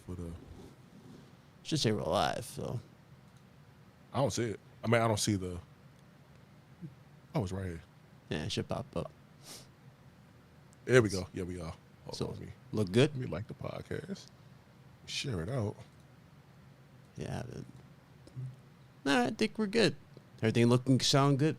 for the. Should say we're live. So I don't see it. I mean, I don't see the. Oh, it's right here. yeah, it should pop up. There we go. Yeah, we are. So Hold on, look good. let me like the podcast. Share it out. Yeah. Nah, I think we're good. Everything sound good.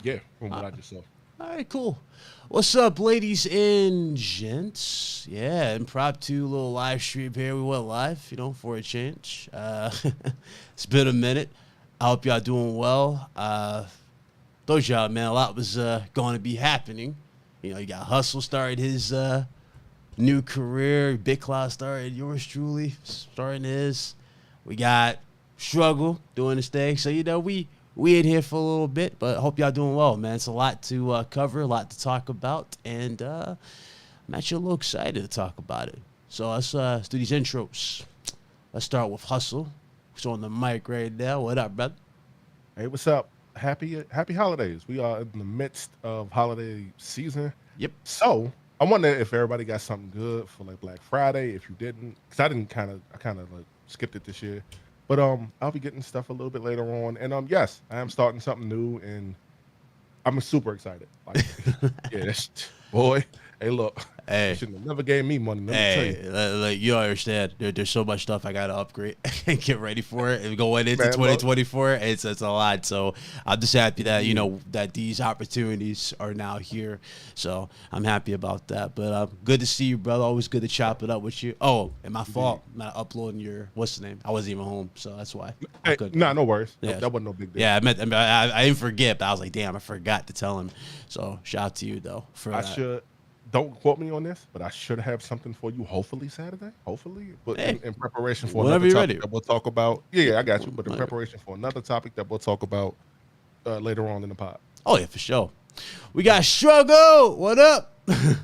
Yeah, from what I just saw. All right, cool. What's up, ladies and gents? Yeah, Improv 2, little live stream here. We went live, for a change. It's been a minute. I hope y'all doing well. Told y'all, man, a lot was going to be happening. You got Hustle started his new career. Big Cloud started yours truly, starting his. We got Struggle doing his thing. So, we in here for a little bit, but hope y'all doing well, man. It's a lot to cover, a lot to talk about, and I'm actually a little excited to talk about it. So let's do these intros. Let's start with Hustle, who's on the mic right now. What up, brother? Hey, what's up? Happy holidays. We are in the midst of holiday season. Yep. So I wonder if everybody got something good for like Black Friday. If you didn't, because I kind of like skipped it this year. But I'll be getting stuff a little bit later on. And yes, I am starting something new, and I'm super excited. Like, yeah, boy. Hey, look. Hey, you should have never gave me money. Let me tell you. Like, you understand. There's so much stuff I gotta upgrade and get ready for it. And going into 2024, it's a lot. So I'm just happy that that these opportunities are now here. So I'm happy about that. But good to see you, brother. Always good to chop it up with you. Oh, and my fault. I'm not uploading your what's the name. I wasn't even home, so that's why. Hey, no worries. Yeah. That wasn't no big deal. Yeah, I didn't forget, but I was like, damn, I forgot to tell him. So shout out to you though for that. Don't quote me on this, but I should have something for you. Hopefully Saturday. Hopefully, but hey, in preparation for whenever another you're topic ready. that we'll talk about. Yeah, I got you. But in preparation for another topic that we'll talk about later on in the pod. Oh yeah, for sure. We got Struggle. What up? You're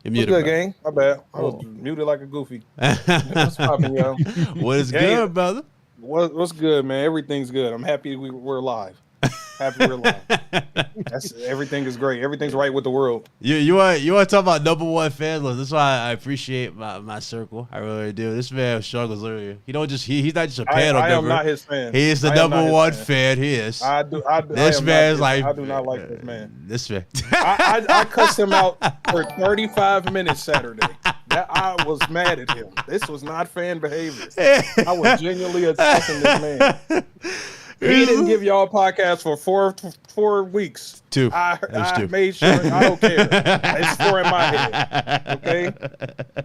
muted, good, gang. My bad. I was muted like a goofy. What's poppin', yo? What is good, brother? What's good, man? Everything's good. I'm happy we're live. Happy we're live. Everything is great. Everything's right with the world. You want to talk about number one fan list? That's why I appreciate my circle. I really do. This man struggles literally. He's not just a panel member. I am not his fan. He is the number one fan. He is. I do not like this man. This man. I cussed him out for 35 minutes Saturday. I was mad at him. This was not fan behavior. I was genuinely attacking this man. He didn't give y'all a podcast for four weeks. Two. I made sure. I don't care. It's 4 in my head. Okay?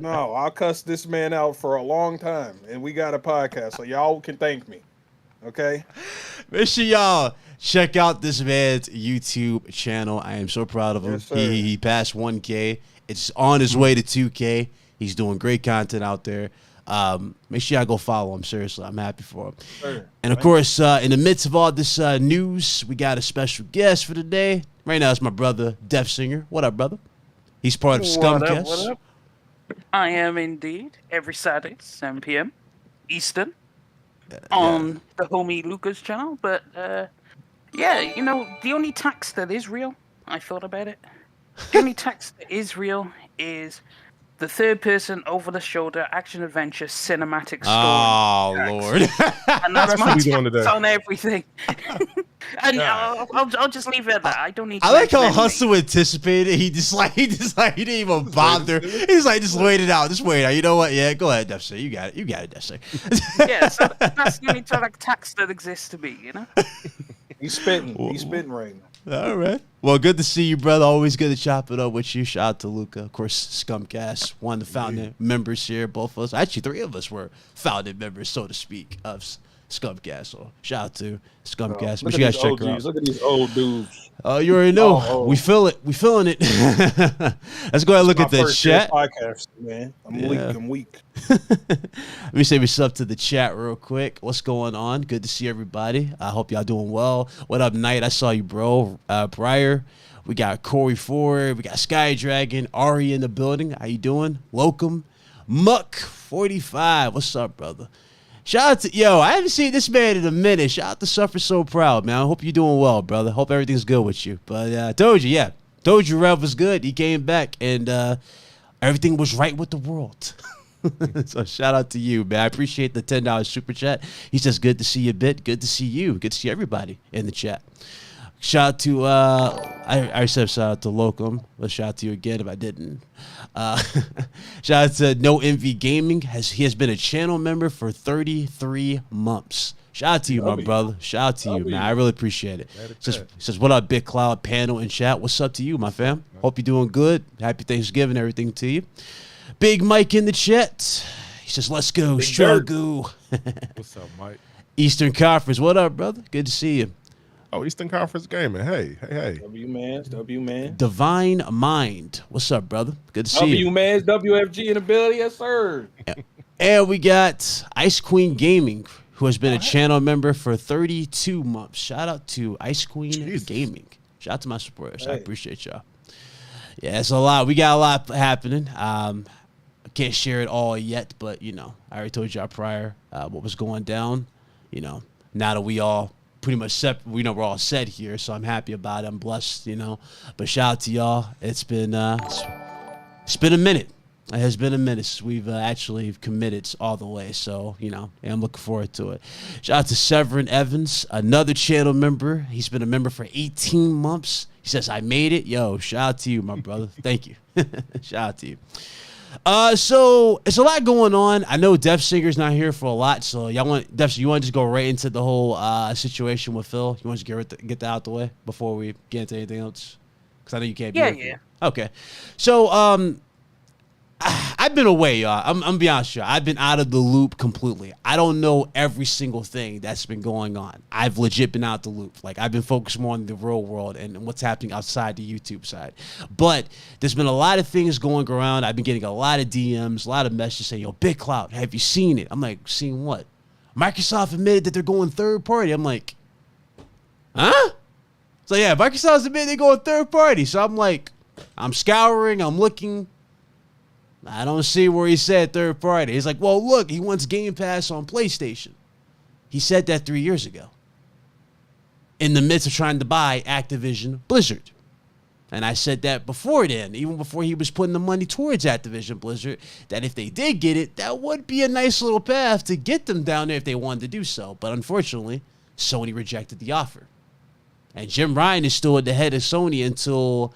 No, I'll cuss this man out for a long time, and we got a podcast, so y'all can thank me. Okay? Make sure y'all check out this man's YouTube channel. I am so proud of him. Yes, he passed 1K. It's on his way to 2K. He's doing great content out there. Make sure y'all go follow him. Seriously, I'm happy for him. Sure. And of course, in the midst of all this news, we got a special guest for today. Right now, it's my brother, Def Singer. What up, brother? He's part of Scumcast. What up? I am indeed every Saturday, 7 p.m. Eastern, on the homie Luca's channel. But yeah, the only tax that is real, I thought about it. The only tax that is real is the third-person, over-the-shoulder, action-adventure, cinematic story. Oh, Lord. And that's my tax on everything. And I'll just leave it at that. I don't need to. I like how Hustle anticipated. He didn't even bother. He's like, just wait it out. Just wait it out. You know what? Yeah, go ahead, Def Singer. You got it, Def Singer. Yeah, so that's the only tax that exists to me, He's spitting. He's spitting right now. All right. Well, good to see you, brother. Always good to chop it up with you. Shout out to Luca. Of course, Scumcast, one of the founding members here. Both of us. Actually, 3 of us were founding members, so to speak, of Scumcast. So shout out to Scumcast. But you guys check her out. Look at these old dudes. Oh, you already know. We feel it. We feeling it. Let's go ahead and look at the chat. Podcast, man. I'm weak. Let me say what's up to the chat real quick. What's going on? Good to see everybody. I hope y'all doing well. What up, Knight? I saw you, bro. Briar. We got Corey Ford. We got Sky Dragon. Ari in the building. How you doing? Locum. Muck45. What's up, brother? Shout out to, I haven't seen this man in a minute. Shout out to Suffer So Proud, man. I hope you're doing well, brother. Hope everything's good with you. But I told you, Rev was good. He came back, and everything was right with the world. So shout out to you, man. I appreciate the $10 super chat. He says, good to see you, Bit. Good to see you. Good to see everybody in the chat. Shout out to, I said shout out to Locum. Let's shout out to you again if I didn't. Shout out to No Envy Gaming. He has been a channel member for 33 months. Shout out to you, my brother. Shout out to you, man. I really appreciate it. Says, what up, Big Cloud panel and chat? What's up to you, my fam? Hope you're doing good. Happy Thanksgiving, everything to you. Big Mike in the chat. He says, let's go, struggle. What's up, Mike? Eastern Conference. What up, brother? Good to see you. Oh, Eastern Conference Gaming. Hey. W man. Divine Mind. What's up, brother? Good to see you. W man's WFG in ability, yes, sir. And we got Ice Queen Gaming, who has been a channel member for 32 months. Shout out to Ice Queen Gaming. Shout out to my supporters. I appreciate y'all. Yeah, it's a lot. We got a lot happening. I can't share it all yet, but, I already told y'all prior what was going down. Now that we all pretty much we're all set here, so I'm happy about it. I'm blessed, But shout out to y'all. It's been a minute. It has been a minute since we've actually committed all the way, so, I'm looking forward to it. Shout out to Severin Evans, another channel member. He's been a member for 18 months. He says, I made it. Yo, shout out to you, my brother. Thank you. Shout out to you. So it's a lot going on. I know Def Singer's not here for a lot, so you want to just go right into the whole situation with Phil? You want to get that out the way before we get into anything else? Because I know you can't be Yeah. Okay. So, I've been away, y'all. I'm gonna be honest with you. I've been out of the loop completely. I don't know every single thing that's been going on. I've legit been out the loop. Like, I've been focused more on the real world and what's happening outside the YouTube side. But there's been a lot of things going around. I've been getting a lot of DMs, a lot of messages saying, yo, Big Cloud, have you seen it? I'm like, seen what? Microsoft admitted that they're going third party. I'm like, huh? So yeah, Microsoft's admitted they're going third party. So I'm like, I'm scouring, I'm looking. I don't see where he said third party. He's like, well, look, he wants Game Pass on PlayStation. He said that 3 years ago. In the midst of trying to buy Activision Blizzard. And I said that before then, even before he was putting the money towards Activision Blizzard, that if they did get it, that would be a nice little path to get them down there if they wanted to do so. But unfortunately, Sony rejected the offer. And Jim Ryan is still at the head of Sony until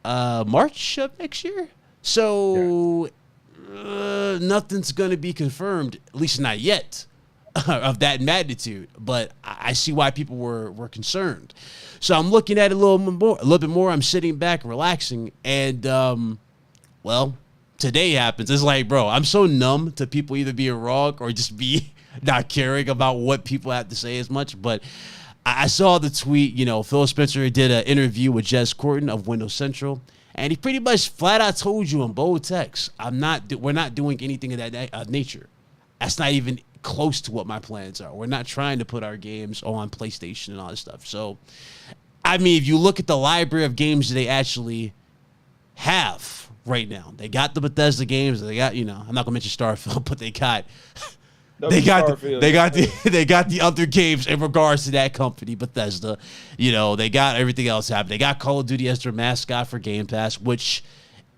March of next year. So nothing's going to be confirmed, at least not yet, of that magnitude. But I see why people were concerned. So I'm looking at it a little bit more. I'm sitting back, relaxing, and well, today happens. It's like, bro, I'm so numb to people either being wrong or just be not caring about what people have to say as much. But I saw the tweet. Phil Spencer did an interview with Jez Corton of Windows Central. And he pretty much flat out told you in bold text, we're not doing anything of that nature. That's not even close to what my plans are. We're not trying to put our games on PlayStation and all this stuff. So, I mean, if you look at the library of games that they actually have right now, they got the Bethesda games. They got, I'm not gonna mention Starfield, but they got the other games in regards to that company, Bethesda. They got everything else happening. They got Call of Duty as their mascot for Game Pass, which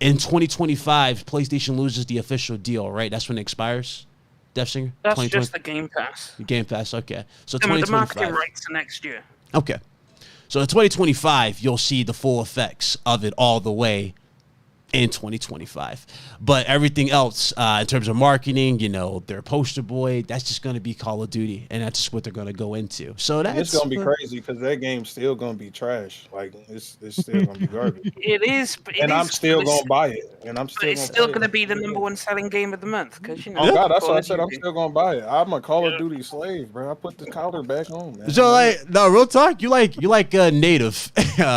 in 2025, PlayStation loses the official deal, right? That's when it expires, Def Singer? That's just the Game Pass. Game Pass, okay. So and 2025. the marketing rights to next year. Okay. So in 2025, you'll see the full effects of it all the way in 2025. But everything else, in terms of marketing, their poster boy, that's just going to be Call of Duty, and that's just what they're going to go into. So it's going to be crazy because that game's still going to be trash. Like, it's still going to be garbage. I'm still going to buy it. And it's still going to be the #1 selling game of the month because Oh God, that's what I said. I'm still going to buy it. I'm a Call of Duty slave, bro. I put the collar back on, man. So no, real talk. You like Native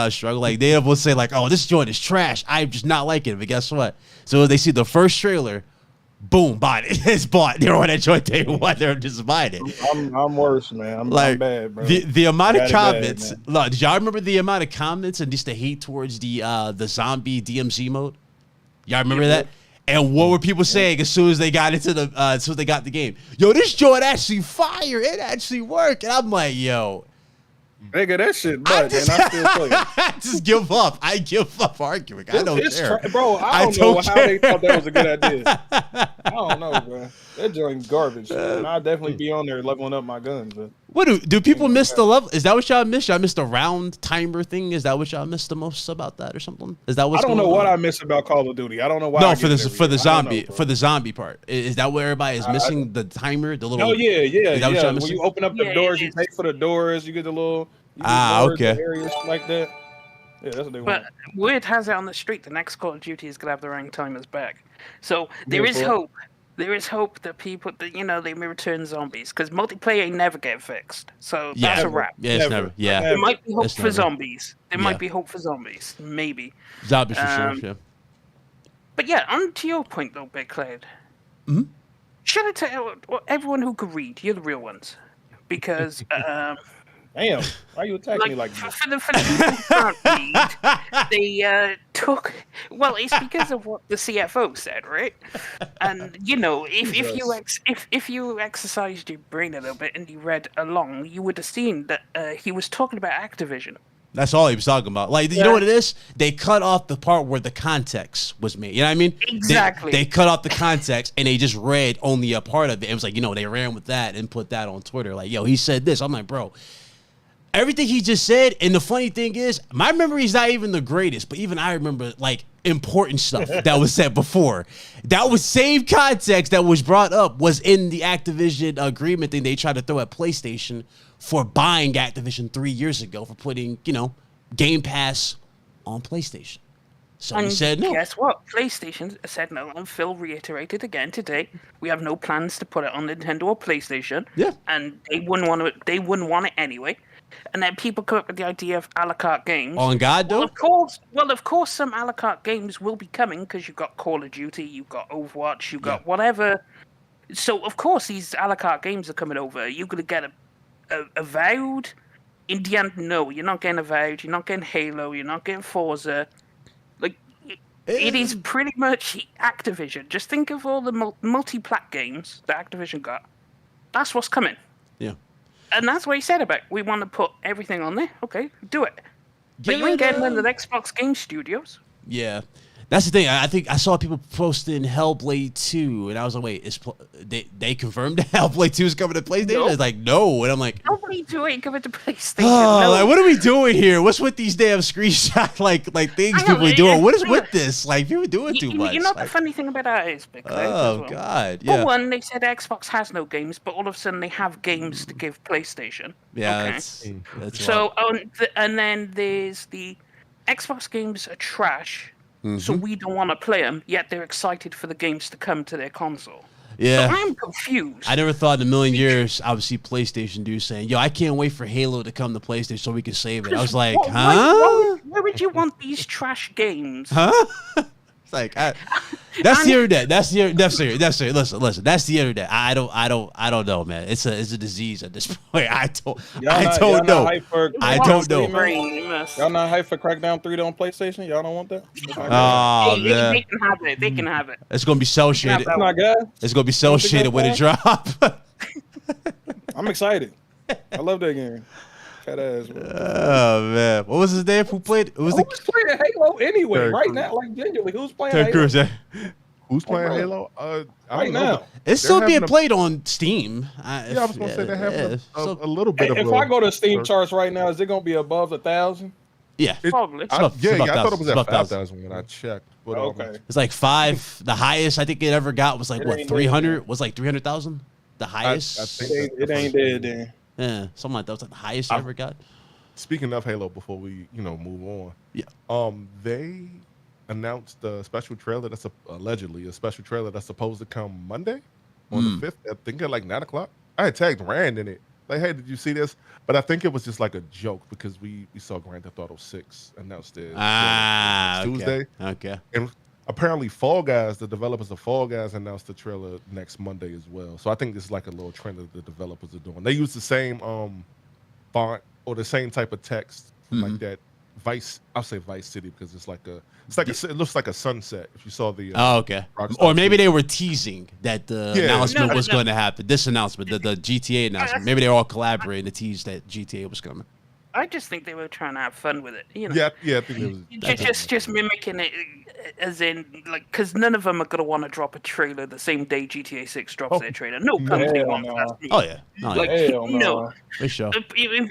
struggle. Like Native will say like, oh, this joint is trash. I'm just not like it. But guess what? So they see the first trailer, boom, bought it. It's bought. They're on that joint day one. They're just buying it. I'm worse, man. I'm bad, bro. The amount of comments. Look, did y'all remember the amount of comments and just the hate towards the zombie DMZ mode? Y'all remember that? And what were people saying as soon as they got into as soon as they got the game? Yo, this joint actually fire. It actually worked. And I'm like, yo, Nigga, that shit butt, and I still play it. Just give up. I give up arguing. I don't care. Bro, I don't know how they thought that was a good idea. I don't know, bro. That joint garbage. And I'll definitely be on there leveling up my guns. But What do people miss the level? Is that what y'all miss? Y'all miss the round timer thing? Is that what y'all miss the most about that or something? Is that what's I don't know going what on? I miss about Call of Duty. I don't know why. No, for the zombie part. Is that what everybody is missing? The timer, the little. Oh yeah. Is that what y'all When missing? you open up the doors, you pay for the doors. You get the little. Okay. Areas like that. Yeah, that's what they want. But word has it on the street, the next Call of Duty is gonna have the rank timers back. So there is hope. There is hope that people, that they may return zombies, because multiplayer ain't never get fixed. So that's a wrap. Yeah, it's never. Yeah, there might be hope It's for never. zombies. There might be hope for zombies, maybe. zombies for sure. Yeah. But yeah, on to your point though, Big Cloud. Mhm. Should I tell everyone who could read? You're the real ones, because Damn, why you attacking me like that? for the people who can't read, they took. Well, it's because of what the CFO said, right? And if you exercised your brain a little bit and you read along, you would have seen that he was talking about Activision. That's all he was talking about. Like, you know what it is? They cut off the part where the context was made. You know what I mean? Exactly. They cut off the context and they just read only a part of it. It was like, they ran with that and put that on Twitter. Like, yo, he said this. I'm like, bro, everything he just said. And the funny thing is, my memory is not even the greatest, but even I remember like important stuff that was said before. That was same context that was brought up was in the Activision agreement thing they tried to throw at PlayStation for buying Activision 3 years ago for putting, Game Pass on PlayStation. So he said no. Guess what? PlayStation said no, and Phil reiterated again today. We have no plans to put it on Nintendo or PlayStation. Yeah. And they wouldn't want it. They wouldn't want it anyway. And then people come up with the idea of a la carte games. On God, though? Well, of course, some a la carte games will be coming because you've got Call of Duty, you've got Overwatch, you've got whatever. So, of course, these a la carte games are coming over. You're going to get Avowed. In the end, no, you're not getting Avowed, you're not getting Halo, you're not getting Forza. Like, it is pretty much Activision. Just think of all the multi-plat games that Activision got. That's what's coming. Yeah. And that's what he said about, we want to put everything on there. Okay, do it. But you ain't getting into the Xbox Game Studios. Yeah. That's the thing. I think I saw people posting Hellblade 2, and I was like, wait, they confirmed that Hellblade 2 is coming to PlayStation? Nope. It's like, no. And I'm like, Hellblade 2 ain't coming to PlayStation. oh, no. like, what are we doing here? What's with these damn screenshot like things people are doing? What is with this? Like, people are doing too much. You know like, the funny thing about that is, because oh, God. Yeah. for one, they said Xbox has no games, but all of a sudden they have games to give PlayStation. Yeah, Okay. that's So, and then there's the Xbox games are trash, so we don't want to play them, yet they're excited for the games to come to their console. yeah. So I'm confused. I never thought in a million years I would see PlayStation do saying, yo, I can't wait for Halo to come to PlayStation so we can save it. I was like, huh? Why would you want these trash games? Huh? It's like that's the internet. That's serious. Listen. That's the internet. I don't know, man. It's a disease at this point. I don't know. I don't know. Y'all not hyped for Crackdown 3 on PlayStation? Y'all don't want that? Oh man, they can have it. They can have it. it's gonna be cell shaded. That's not good. It's gonna be cell shaded when it drop. I'm excited. I love that game. Fat ass. Bro. Oh man, what was his name? Who played? It was Who's playing Halo anyway? Terry Right Crews. now, like genuinely, who's playing Ted Halo? Cruz. Yeah. Who's playing bro. Halo? I Right don't know. now. It's still They're being having a- played on Steam. Yeah, I was gonna say they're having so- a little bit of. If I go to Steam charts right now, is it gonna be above 1,000? yeah. Probably. I about- it's about I thought it was 1,000. at It's about 5,000 when I checked. But Okay. It's like 5. The highest I think it ever got was like It what ain't 300? Was like 300,000. The highest. I think It ain't dead then. Yeah, something like that was like the highest I ever got. Speaking of Halo, before we move on, Yeah. they announced a special trailer that's allegedly a special trailer that's supposed to come Monday on the 5th. I think at like 9:00. I had tagged Rand in it. Like, hey, did you see this? But I think it was just like a joke because we saw Grand Theft Auto 6 announced it Tuesday. Okay. And apparently Fall Guys, the developers of Fall Guys, announced the trailer next Monday as well. So I think this is like a little trend that the developers are doing. They use the same font or the same type of text from like that I'll say Vice City because it looks like a sunset. If you saw the Oh, okay. Rockstar Or maybe tweet. they were teasing that the Yeah. announcement No, was no. going to happen. This announcement, the GTA announcement. Maybe they were all collaborating to tease that GTA was coming. I just think they were trying to have fun with it. You know, Yeah, I think it was. just mimicking it, as in like, because none of them are gonna want to drop a trailer the same day GTA 6 drops their trailer. No company Hell wants no. that. Oh yeah, no, Like, yeah. Hell you know, no. For sure.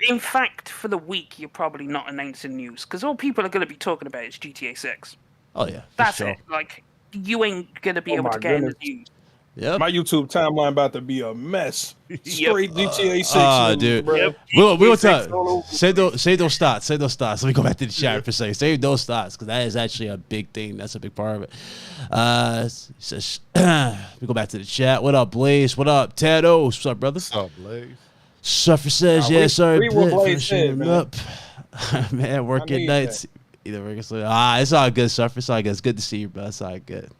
in fact, for the week, you're probably not announcing news because all people are going to be talking about is GTA 6. Oh yeah, for That's sure. it. Like, you ain't going to be Oh able my to get in the goodness. news. Yep. My YouTube timeline about to be a mess. Straight GTA 6 news, dude. bro. Yep. We'll GTA 6 talk. all over. Say those thoughts. Say those thoughts. Let me go back to the chat for a second. Save those thoughts because that is actually a big thing. That's a big part of it. Says, we go back to the chat. What up, Blaze? What up, Tados? What's up, brother? What's up, Blaze? Suffer says, Nah, yeah, read- sorry, read what Blit, for Blaze said, showing man. up. Man, working need nights. Either working so it's all good, Suffer. It's all good. It's good to see you, bro. It's all good.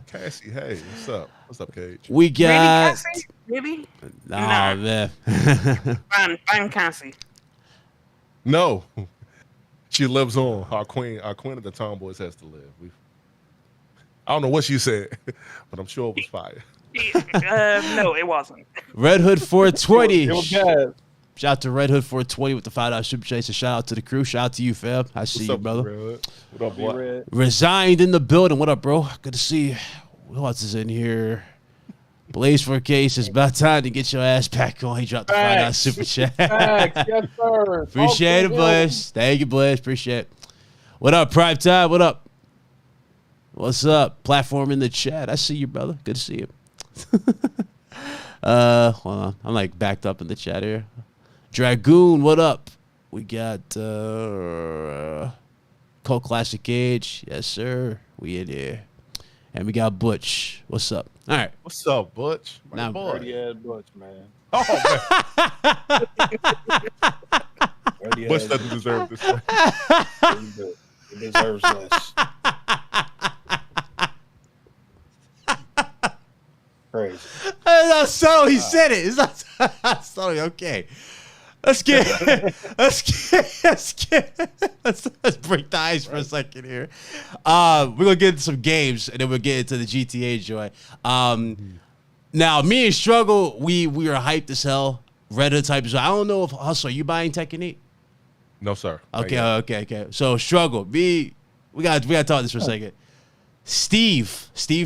Cassie, hey, what's up? What's up, Cage? We Really, got. Cassie? Really? Nah, man. Ban Cassie. No, she lives on. Our queen of the tomboys has to live. I don't know what she said, but I'm sure it was fire. No, it wasn't. Red Hood 420. It was bad. Shout out to Red Hood 420 with the $5 super chase. Shout out to the crew. Shout out to you, Fab. I see What's you, up, brother. Red? What up, boy? Red. Resigned in the building. What up, bro? Good to see you. Who else is in here? Blaze 4K says, about time to get your ass back on. He dropped the $5 Facts. super chat. Facts. Yes, sir. Appreciate it, Okay, Blaze. Thank you, Blaze. Appreciate it. What up, Prime Time? What up? What's up? Platform in the chat. I see you, brother. Good to see you. Hold on. I'm like backed up in the chat here. Dragoon, what up? We got Cult Classic Age. Yes, sir. We in here. And we got Butch. What's up? All right. What's up, Butch? My Now- boy. Dirty ass Butch, man. Oh, Dirty man. Butch ass doesn't deserve this. One. He deserves less. Crazy. It's not so. He said it. It's not so. Okay. Let's break the ice for a second here. We're gonna get into some games and then we'll get into the GTA joy. Now me and Struggle, we are hyped as hell. Red Hood type as well. I don't know if Hustle, are you buying Tekken 8? No, sir. Okay. So Struggle, we gotta talk this for a second. Steve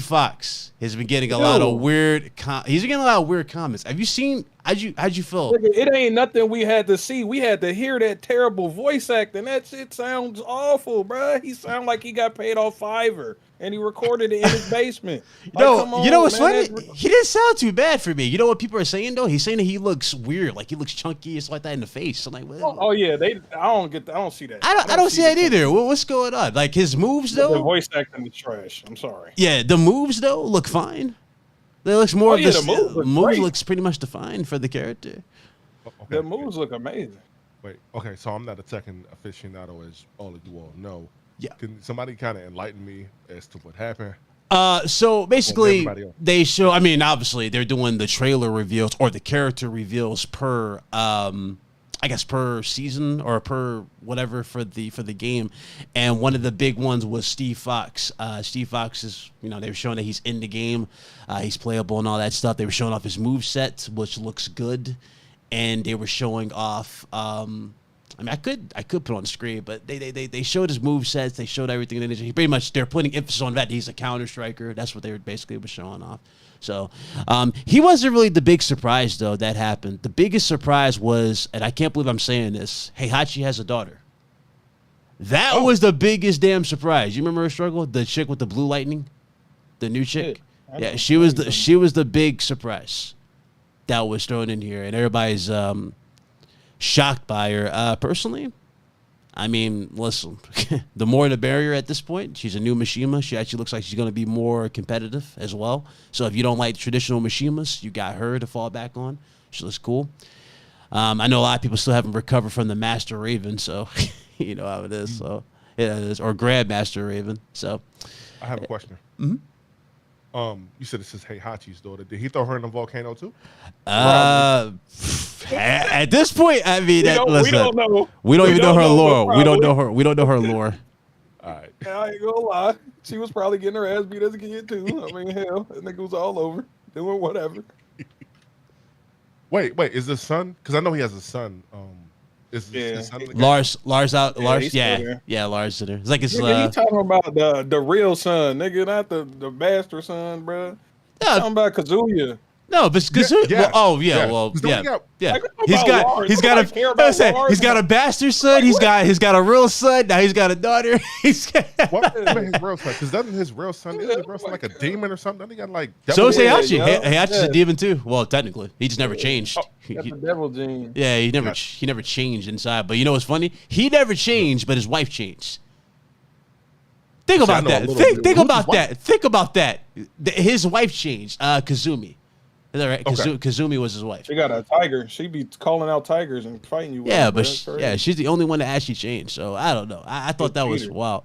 Fox has been getting a lot of weird. He's been getting a lot of weird comments. Have you seen? How'd you feel? Look, it ain't nothing we had to see. We had to hear that terrible voice acting. That shit sounds awful, bruh. He sound like he got paid off Fiverr and he recorded it in his basement. Like, you know what's man, funny? He didn't sound too bad for me. You know what people are saying though? He's saying that he looks weird, like he looks chunky and stuff like that in the face. I'm like, what? Oh yeah, I don't see that. I don't see that either. What's going on? Like his moves The though. voice acting is trash. I'm sorry. Yeah, the moves though look fine. They looks more of the moves look moves great. looks pretty much defined for the character. Okay. The moves look amazing. Wait. Okay. So I'm not a Tekken aficionado, as all of you all know. Yeah. Can somebody kind of enlighten me as to what happened? So basically, everybody else. they show. I mean, obviously, they're doing the trailer reveals or the character reveals per, I guess, per season or per whatever for the game. And one of the big ones was Steve Fox. Steve Fox is, they were showing that he's in the game, he's playable and all that stuff. They were showing off his moveset, which looks good, and they were showing off. I mean, I could put on the screen, but they showed his movesets. They showed everything. He pretty much they're putting emphasis on that he's a counter striker. That's what they were basically showing off. So he wasn't really the big surprise though that happened. The biggest surprise was, and I can't believe I'm saying this, Heihachi has a daughter. That was the biggest damn surprise. You remember her struggle? The chick with the blue lightning, the new chick. Yeah, she was the big surprise that was thrown in here, and everybody's shocked by her. Personally, I mean, listen, the more the barrier at this point. She's a new Mishima. She actually looks like she's going to be more competitive as well. So if you don't like traditional Mishimas, you got her to fall back on. She looks cool. I know a lot of people still haven't recovered from the Master Raven, so you know how it is. So yeah, it is, or Grandmaster Raven. So I have a question. Mm-hmm. You said this is Heihachi's daughter. Did he throw her in the volcano too? At this point, I mean, We don't know. We don't even know her know, lore. but We don't know her. We don't know her lore. All right. I ain't gonna lie. She was probably getting her ass beat as a kid too. I mean, hell, that nigga was all over doing whatever. Wait. Is the son? Because I know he has a son. Is his son in the game? Lars out. Yeah, Lars, he's still there. yeah, Lars in there. It's like it's Nigga, you talking about the real son, nigga, not the bastard son, bro. Talking about Kazuya. No, but Kazuya. Yeah, well, yeah. well, Don't yeah, get- yeah. Like, He's got Lars. he's got Nobody care about Lars. he's got a bastard son. He's got a real son. Now he's got a daughter. He's got. What about his real son? Because doesn't his real son, isn't his real son like a demon or something? Doesn't he got like So is devil- Heihachi. yeah. Heihachi's Yeah. a demon too. Well, technically, he just never changed. Got the devil gene. Yeah, he never changed inside. But you know what's funny? He never changed, but his wife changed. Think See, about I know a that. little Think bit. think Who's about his that. Think about that. His wife changed. Kazumi. Is that right? Okay. Kazumi was his wife. She got a tiger. She be calling out tigers and fighting you. With Yeah, them, bro. but That's crazy. yeah, she's the only one that actually changed. So I don't know. I thought that was Peter. wild.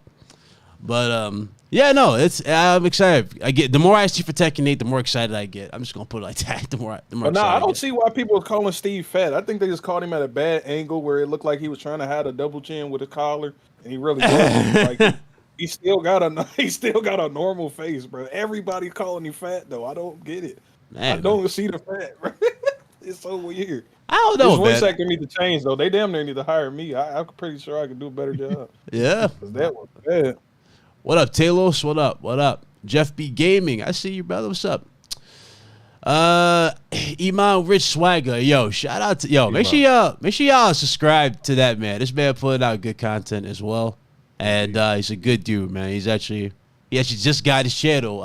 But yeah, no, I'm excited. I get the more I see for Tekken 8, the more excited I get. I'm just gonna put it like that. The more But excited I don't get. see why people are calling Steve fat. I think they just called him at a bad angle where it looked like he was trying to hide a double chin with a collar, and he really wasn't. Like he still got a normal face, bro. Everybody calling him fat though. I don't get it. Man, I don't see the fat, bro. It's so weird. I don't This know, voice man. actor need to change though. They damn near need to hire me. I'm pretty sure I could do a better job. Yeah. 'Cause that was bad. What up, Talos? What up? What up? Jeff B Gaming. I see you, brother. What's up? Iman Rich Swagger. Yo, shout out to make sure y'all subscribe to that man. This man putting out good content as well. And he's a good dude, man. He actually just got his channel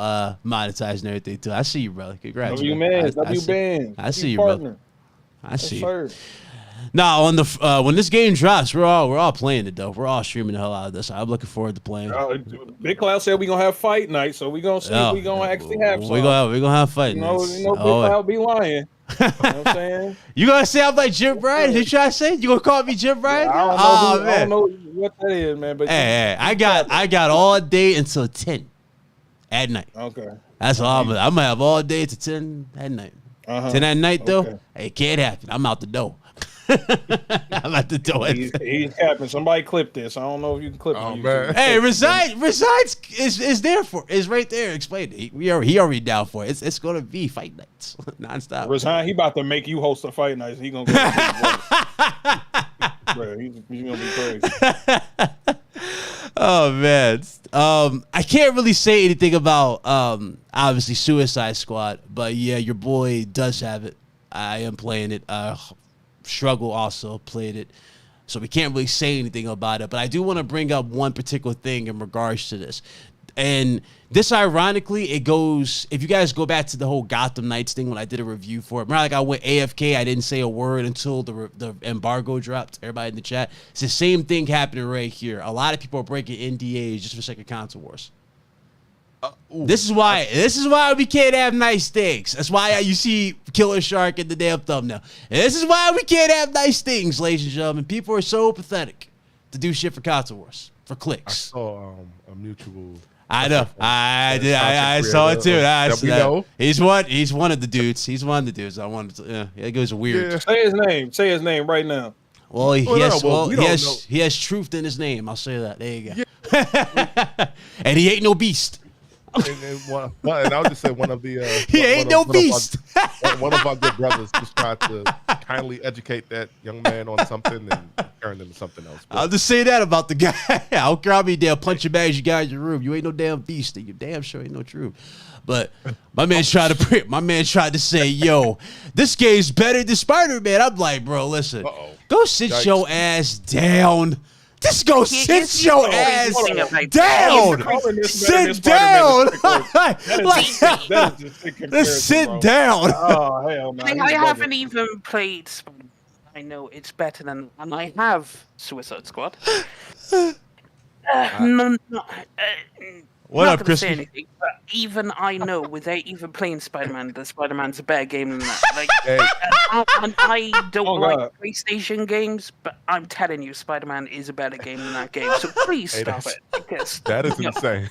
monetized and everything too. I see you, brother. Congrats. W man. man, W band. I see you, brother. I Yes, see you. sir. Now on the when this game drops, we're all playing it though. We're all streaming the hell out of this. I'm looking forward to playing. Big Cloud said we gonna have fight night, so we gonna see if we gonna actually have some. We gonna have fight. You know, Big Cloud be lying. You know what I'm saying? You gonna say I'm like Jim Bryan? Did you try to say? You gonna call me Jim Bryan? I don't know, I don't know what that is, man. But Hey, I got all day until 10 at night. okay. That's all I'm gonna have all day to 10 at night. 10 at night though, Okay. it can't happen. I'm out the door. I'm out the door. He's capping. Somebody clip this. I don't know if you can clip it. Oh, on man. YouTube. Hey, resides is there for is right there. Explain it. He already down for it. It's gonna be fight nights nonstop. Resign. He about to make you host a fight night. He gonna go. Bro, he's gonna be crazy. Oh man, I can't really say anything about obviously Suicide Squad, but yeah, your boy does have it. I am playing it. Struggle also played it, so we can't really say anything about it. But I do want to bring up one particular thing in regards to this. And this, ironically, it goes, if you guys go back to the whole Gotham Knights thing when I did a review for it, remember, like I went AFK, I didn't say a word until the embargo dropped. Everybody in the chat, it's the same thing happening right here. A lot of people are breaking NDAs just for the sake of console wars. This is why we can't have nice things. That's why you see Killer Shark in the damn thumbnail. And this is why we can't have nice things, ladies and gentlemen. People are so pathetic to do shit for console wars, for I clicks. saw a mutual. I know. I saw it too. That we know. He's one of the dudes. He's one of the dudes. I wanted to. Yeah, it goes weird. Yeah. Say his name. Say his name right now. Well, he Well, no, has. well, Well, we he don't has. know. He has truth in his name. I'll say that. There you go. And he ain't no beast. And I'll just say one of the He ain't no beast. One of our good brothers just tried to kindly educate that young man on something and turned into something else. I'll just say that about the guy. I don't care how many damn punching bags you got in your room. You ain't no damn beast. You damn sure ain't no truth. But my man tried to say, yo, this game's better than Spider-Man. I'm like, bro, listen, go sit Yikes. your ass down. Just go sit your ass down. Sit down. Just sit down. Oh hell no. I haven't even played. I know it's better than, and I have Suicide Squad. What not up, gonna Chris? say anything, but even I know, without even playing Spider-Man, that Spider-Man's a better game than that. Like, Hey. and I don't Oh, like God. PlayStation games, but I'm telling you, Spider-Man is a better game than that game. So please Hey, stop that's- it. Because, That is insane.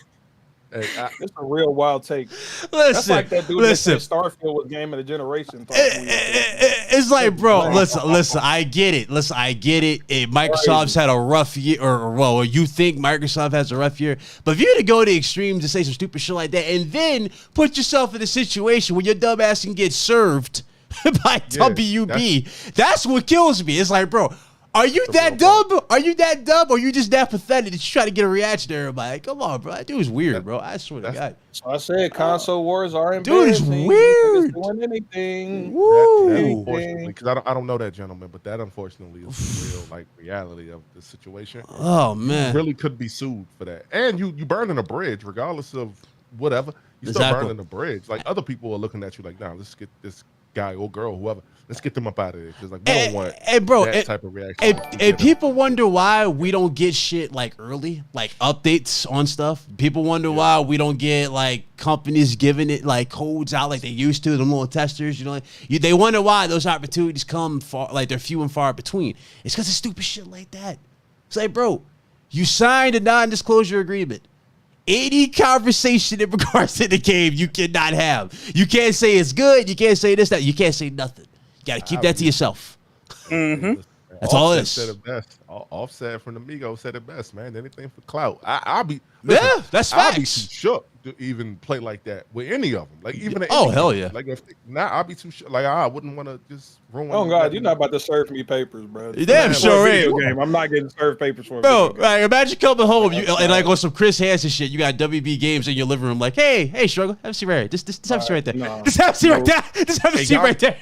Hey, It's a real wild take. That's Listen, like that dude that said Starfield was game of the generation. It's like, bro, listen, I get it. Listen, I get it. Microsoft's had a rough year, or you think Microsoft has a rough year. But if you're going to go to the extreme to say some stupid shit like that and then put yourself in a situation where your dumb ass can get served by WB, that's what kills me. It's like, bro, Are you that dumb? Are you that dumb? Or are you just that pathetic that you try to get a reaction to everybody? Like, come on, bro. That dude's weird, bro. I swear to God. So I said console wars are Dude, he's embarrassing. weird. Doing anything. Woo. That unfortunately, because I don't know that gentleman, but that unfortunately is the real like reality of the situation. Oh man, You really could be sued for that, and you burning a bridge, regardless of whatever. You still Exactly. burning a bridge. Like other people are looking at you like, nah, let's get this guy or girl, whoever, let's get them up out of there because like we don't want that type of reaction. And people wonder why we don't get shit like early, like updates on stuff. People wonder why we don't get like companies giving it like codes out like they used to, the little testers. You know, they wonder why those opportunities come far, like they're few and far between. It's because of stupid shit like that. It's like, bro, you signed a non-disclosure agreement. Any conversation in regards to the game you cannot have. You can't say it's good. You can't say this, that. You can't say nothing. You got to keep that to yourself. Mm-hmm. That's all it is. Said it best. Offset from the Migos said it best, man. Anything for clout. I'll be that's I'll be facts. too shook to even play like that with any of them. Like even hell yeah. Like if I'll be too shook. Like I wouldn't want to just ruin. Oh God, you're not about to serve me papers, bro. You damn sure ain't. Game. I'm not getting served papers for a bro. video game. Like, imagine coming home and like on some Chris Hansen shit. You got WB games in your living room. Like, hey, struggle. Have a seat right here. Just have a seat right there. Nah. Just have a seat right there. Just have a seat right there.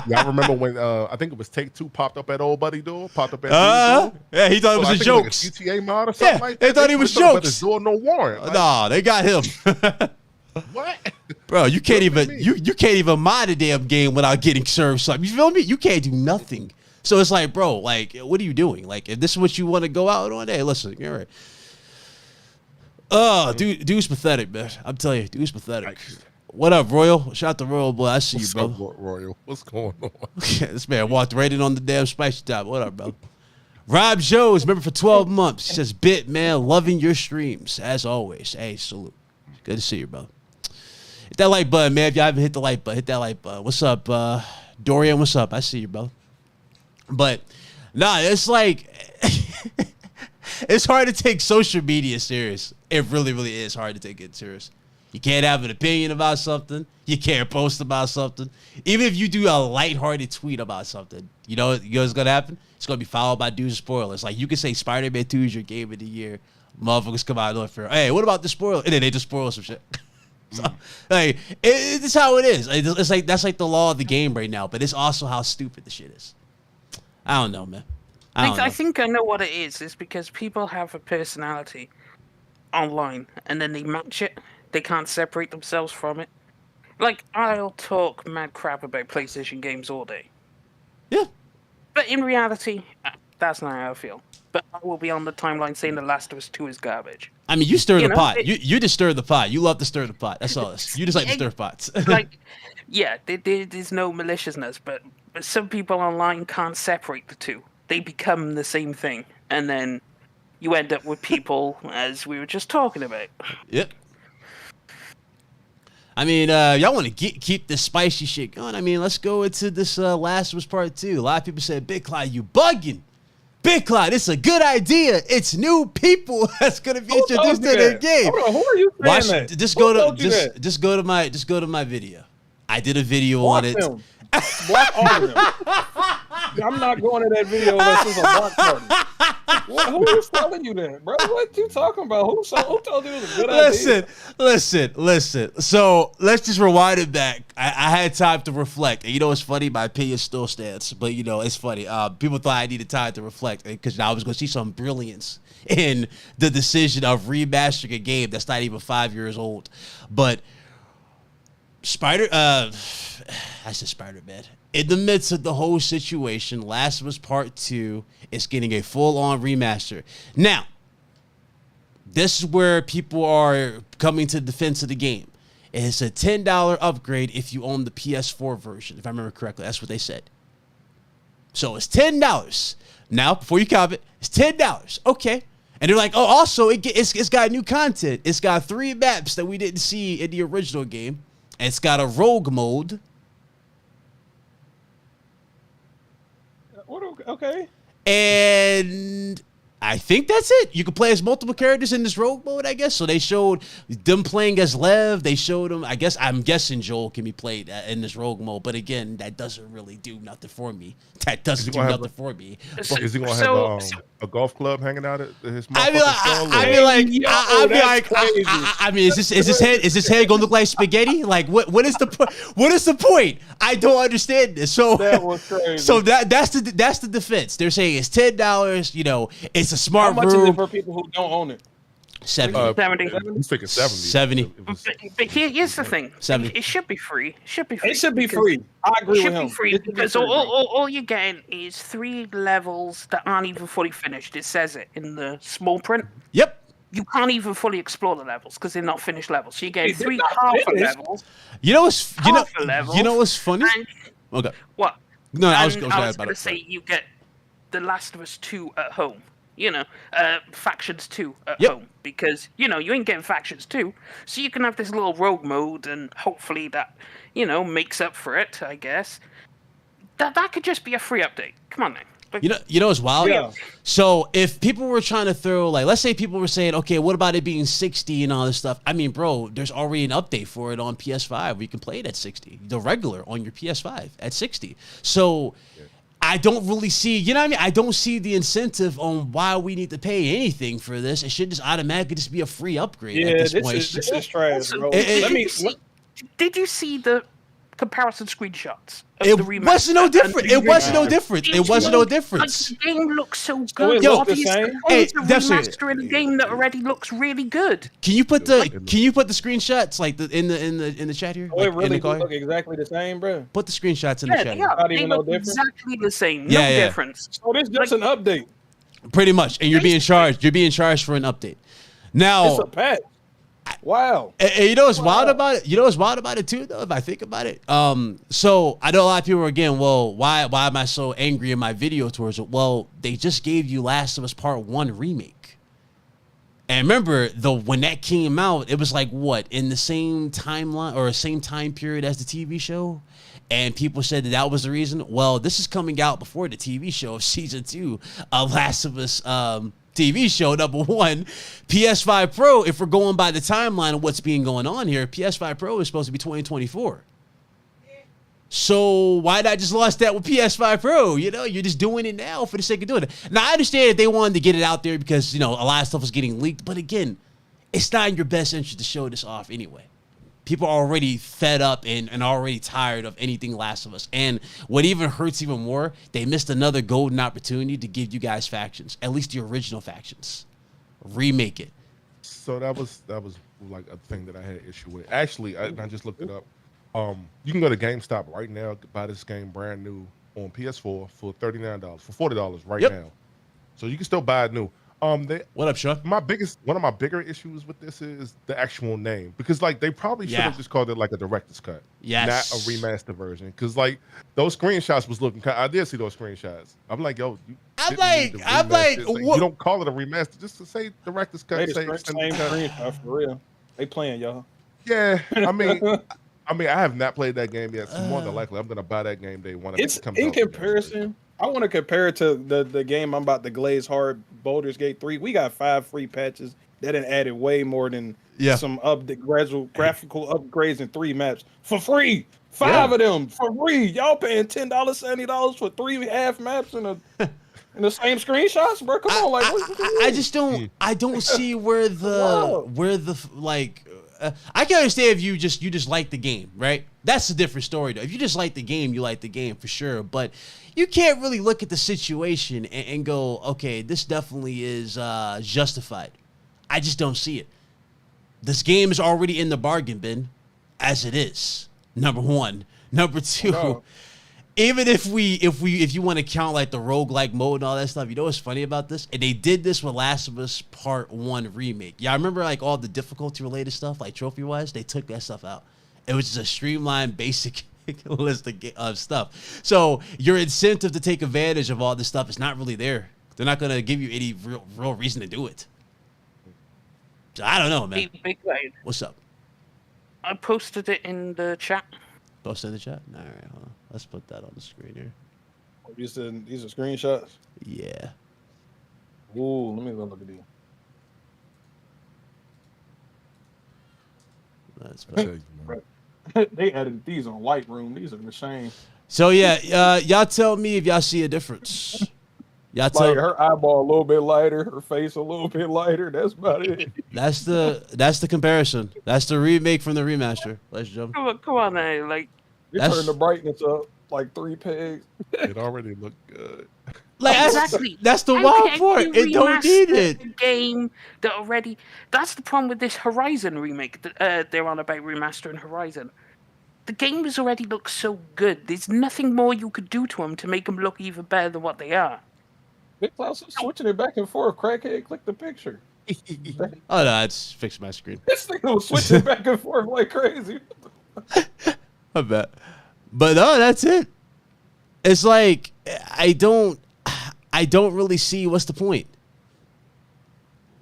Y'all remember when I think it was Take-Two popped up at old buddy door? Popped up at yeah, he thought it was a joke. Like a GTA mod or something like that. They thought he was jokes. Door, no warrant. Like, nah, they got him. what? Bro, you can't even you can't even mod a damn game without getting served something. You feel me? You can't do nothing. So it's like, bro, like, what are you doing? Like, if this is what you want to go out on, hey, listen, you're right. Oh, dude's pathetic, man. I'm telling you, dude's pathetic. What up, Royal? Shout out to Royal, boy. I see you, bro. Royal, what's going on? This man walked right in on the damn spicy top. What up, bro? Rob Jones, member for 12 months. He says, Bit, man, loving your streams, as always. Hey, salute. Good to see you, bro. Hit that like button, man. If you haven't hit the like button, hit that like button. What's up, Dorian? What's up? I see you, bro. But, nah, it's like, it's hard to take social media serious. It really, really is hard to take it serious. You can't have an opinion about something. You can't post about something. Even if you do a lighthearted tweet about something, you know what's going to happen? It's going to be followed by dudes and spoilers. Like, you can say Spider-Man 2 is your game of the year. Motherfuckers come out and fair. Hey, what about the spoiler? And then they just spoil some shit. So, like, it's how it is. It's like, that's like the law of the game right now. But it's also how stupid the shit is. I don't know, man. I think I know what it is. It's because people have a personality online and then they match it. They can't separate themselves from it. Like, I'll talk mad crap about PlayStation games all day. Yeah. But in reality, that's not how I feel. But I will be on the timeline saying The Last of Us 2 is garbage. I mean, you stir the pot. You just stir the pot. You love to stir the pot. That's all. You just like to stir pots. Like, yeah, there's no maliciousness, but some people online can't separate the two. They become the same thing. And then you end up with people, as we were just talking about. Yep. I mean, y'all want to keep this spicy shit going. I mean, let's go into this Last of Us Part 2. A lot of people said, Big Clyde, you bugging. Big Clyde, it's a good idea. It's new people that's gonna be introduced to their game. Hold on, who are you saying that? Just go to my video. I did a video on it. Block all of them. I'm not going to that video unless it's a block party. Who is telling you that, bro? What you talking about? Who told you it was a good idea? Listen. So let's just rewind it back. I had time to reflect. And you know what's funny? My opinion still stands. But you know, it's funny. People thought I needed time to reflect because I was going to see some brilliance in the decision of remastering a game that's not even 5 years old. But I said Spider-Man. In the midst of the whole situation, Last of Us Part 2 is getting a full-on remaster. Now, this is where people are coming to the defense of the game. It's a $10 upgrade if you own the PS4 version, if I remember correctly. That's what they said. So it's $10. Now, before you comment, it's $10. Okay. And they're like, oh, also, it's got new content. It's got 3 maps that we didn't see in the original game. It's got a rogue mode. Okay. And I think that's it. You can play as multiple characters in this rogue mode, I guess. So they showed them playing as Lev. They showed them, I'm guessing Joel can be played in this rogue mode. But again, that doesn't really do nothing for me. That doesn't do nothing for me. Is he going to have a golf club hanging out at his I mean, is this head gonna look like spaghetti? Like, what is the point? I don't understand this. So that was crazy. So that's the defense. They're saying it's $10. You know, it's a smart room. How much room. is it for people who don't own it? 70. 70. He's thinking 70. But here's the thing. 70. It should be free. It should be free. I agree with him. It should be free because all you're getting is 3 levels that aren't even fully finished. It says it in the small print. Yep. You can't even fully explore the levels because they're not finished levels. So you get 3 half levels. You know what's funny? Okay. What? No, I was going to say you get The Last of Us 2 at home. You know, Factions 2 at home. Because, you know, you ain't getting Factions 2. So you can have this little rogue mode and hopefully that, you know, makes up for it, I guess. That could just be a free update. Come on now. Like, you know what's wild? Yeah. So if people were trying to throw, like, let's say people were saying, okay, what about it being 60 and all this stuff? I mean, bro, there's already an update for it on PS5 where you can play it at 60. The regular on your PS5 at 60. So I don't really see, you know what I mean? I don't see the incentive on why we need to pay anything for this. It should just automatically just be a free upgrade at this point. This is trash, bro. Did you see the comparison screenshots? It wasn't no different. It wasn't no different. It wasn't no difference. The game looks so good. So it the remaster in a game that already looks really good. Can you put the screenshots like in the chat here? Oh, it really look exactly the same, bro. Put the screenshots in the chat. They look exactly the same. No difference. So this is just an update. Pretty much, and you're being charged. You're being charged for an update. Now it's a patch. Wow. And you know what's wild about it? You know what's wild about it too, though, if I think about it? So I know a lot of people are again, well, why am I so angry in my video towards it? Well, they just gave you Last of Us Part 1 remake. And remember, when that came out, it was like what, in the same timeline or same time period as the TV show? And people said that was the reason. Well, this is coming out before the TV show of season 2 of Last of Us TV show, number 1. PS5 Pro, if we're going by the timeline of what's being going on here, PS5 Pro is supposed to be 2024. So why not just launch that with PS5 Pro? You know, you're just doing it now for the sake of doing it. Now, I understand if they wanted to get it out there because, you know, a lot of stuff was getting leaked. But again, it's not in your best interest to show this off anyway. People are already fed up and already tired of anything Last of Us. And what even hurts even more, they missed another golden opportunity to give you guys factions, at least the original factions. Remake it. So that was like a thing that I had an issue with. Actually, I just looked it up. You can go to GameStop right now, buy this game brand new on PS4 for $39, for $40 right now. So you can still buy it new. What up, Sean? One of my bigger issues with this is the actual name, because like they probably should have just called it like a director's cut, not a remaster version. Because like those screenshots was looking. I did see those screenshots. I'm like, yo, I'm like, you don't call it a remaster, just to say director's cut. They the same screenshot for real. They playing, y'all. Yeah, I mean, I have not played that game yet. So more than likely, I'm gonna buy that game day one. It's in comparison. I want to compare it to the game I'm about to glaze hard, Baldur's Gate 3. We got 5 free patches that done added way more than some gradual graphical upgrades in 3 maps for free. 5 of them for free. Y'all paying $10, $70 for 3 half maps in the same screenshots, bro. Come on, like I just don't. I don't see where the like. I can understand if you just like the game, right? That's a different story, though. If you just like the game, you like the game for sure. But you can't really look at the situation and go, okay, this definitely is justified. I just don't see it. This game is already in the bargain bin, as it is. Number 1. Number 2. Even if you want to count like the roguelike mode and all that stuff, you know what's funny about this? And they did this with Last of Us Part 1 remake. Yeah, I remember like all the difficulty related stuff, like trophy wise, they took that stuff out. It was just a streamlined, basic list of stuff. So your incentive to take advantage of all this stuff is not really there. They're not gonna give you any real reason to do it. So I don't know, man. Big Lane. What's up? I posted it in the chat. Posted in the chat? All right, hold on. Let's put that on the screen here. These are screenshots. Yeah. Ooh, let me go look at these. That's I bad. tell you, man. They edited these on Lightroom. These are the same. So yeah, y'all tell me if y'all see a difference. Y'all tell. Like her eyeball a little bit lighter, her face a little bit lighter. That's about it. That's the comparison. That's the remake from the remaster. Let's jump. Come on now, like They That's- turned the brightness up like 3 pegs. It already looked good. Like exactly. that's the How wild can part. you It don't need remaster it. a game that already. That's the problem with this Horizon remake. They're on about remastering Horizon. The games already look so good. There's nothing more you could do to them to make them look even better than what they are. Big Klaus is switching it back and forth. Crackhead, click the picture. Oh no, I just fixed my screen. This thing was switching back and forth like crazy. I bet. But no, that's it. It's like I don't really see what's the point.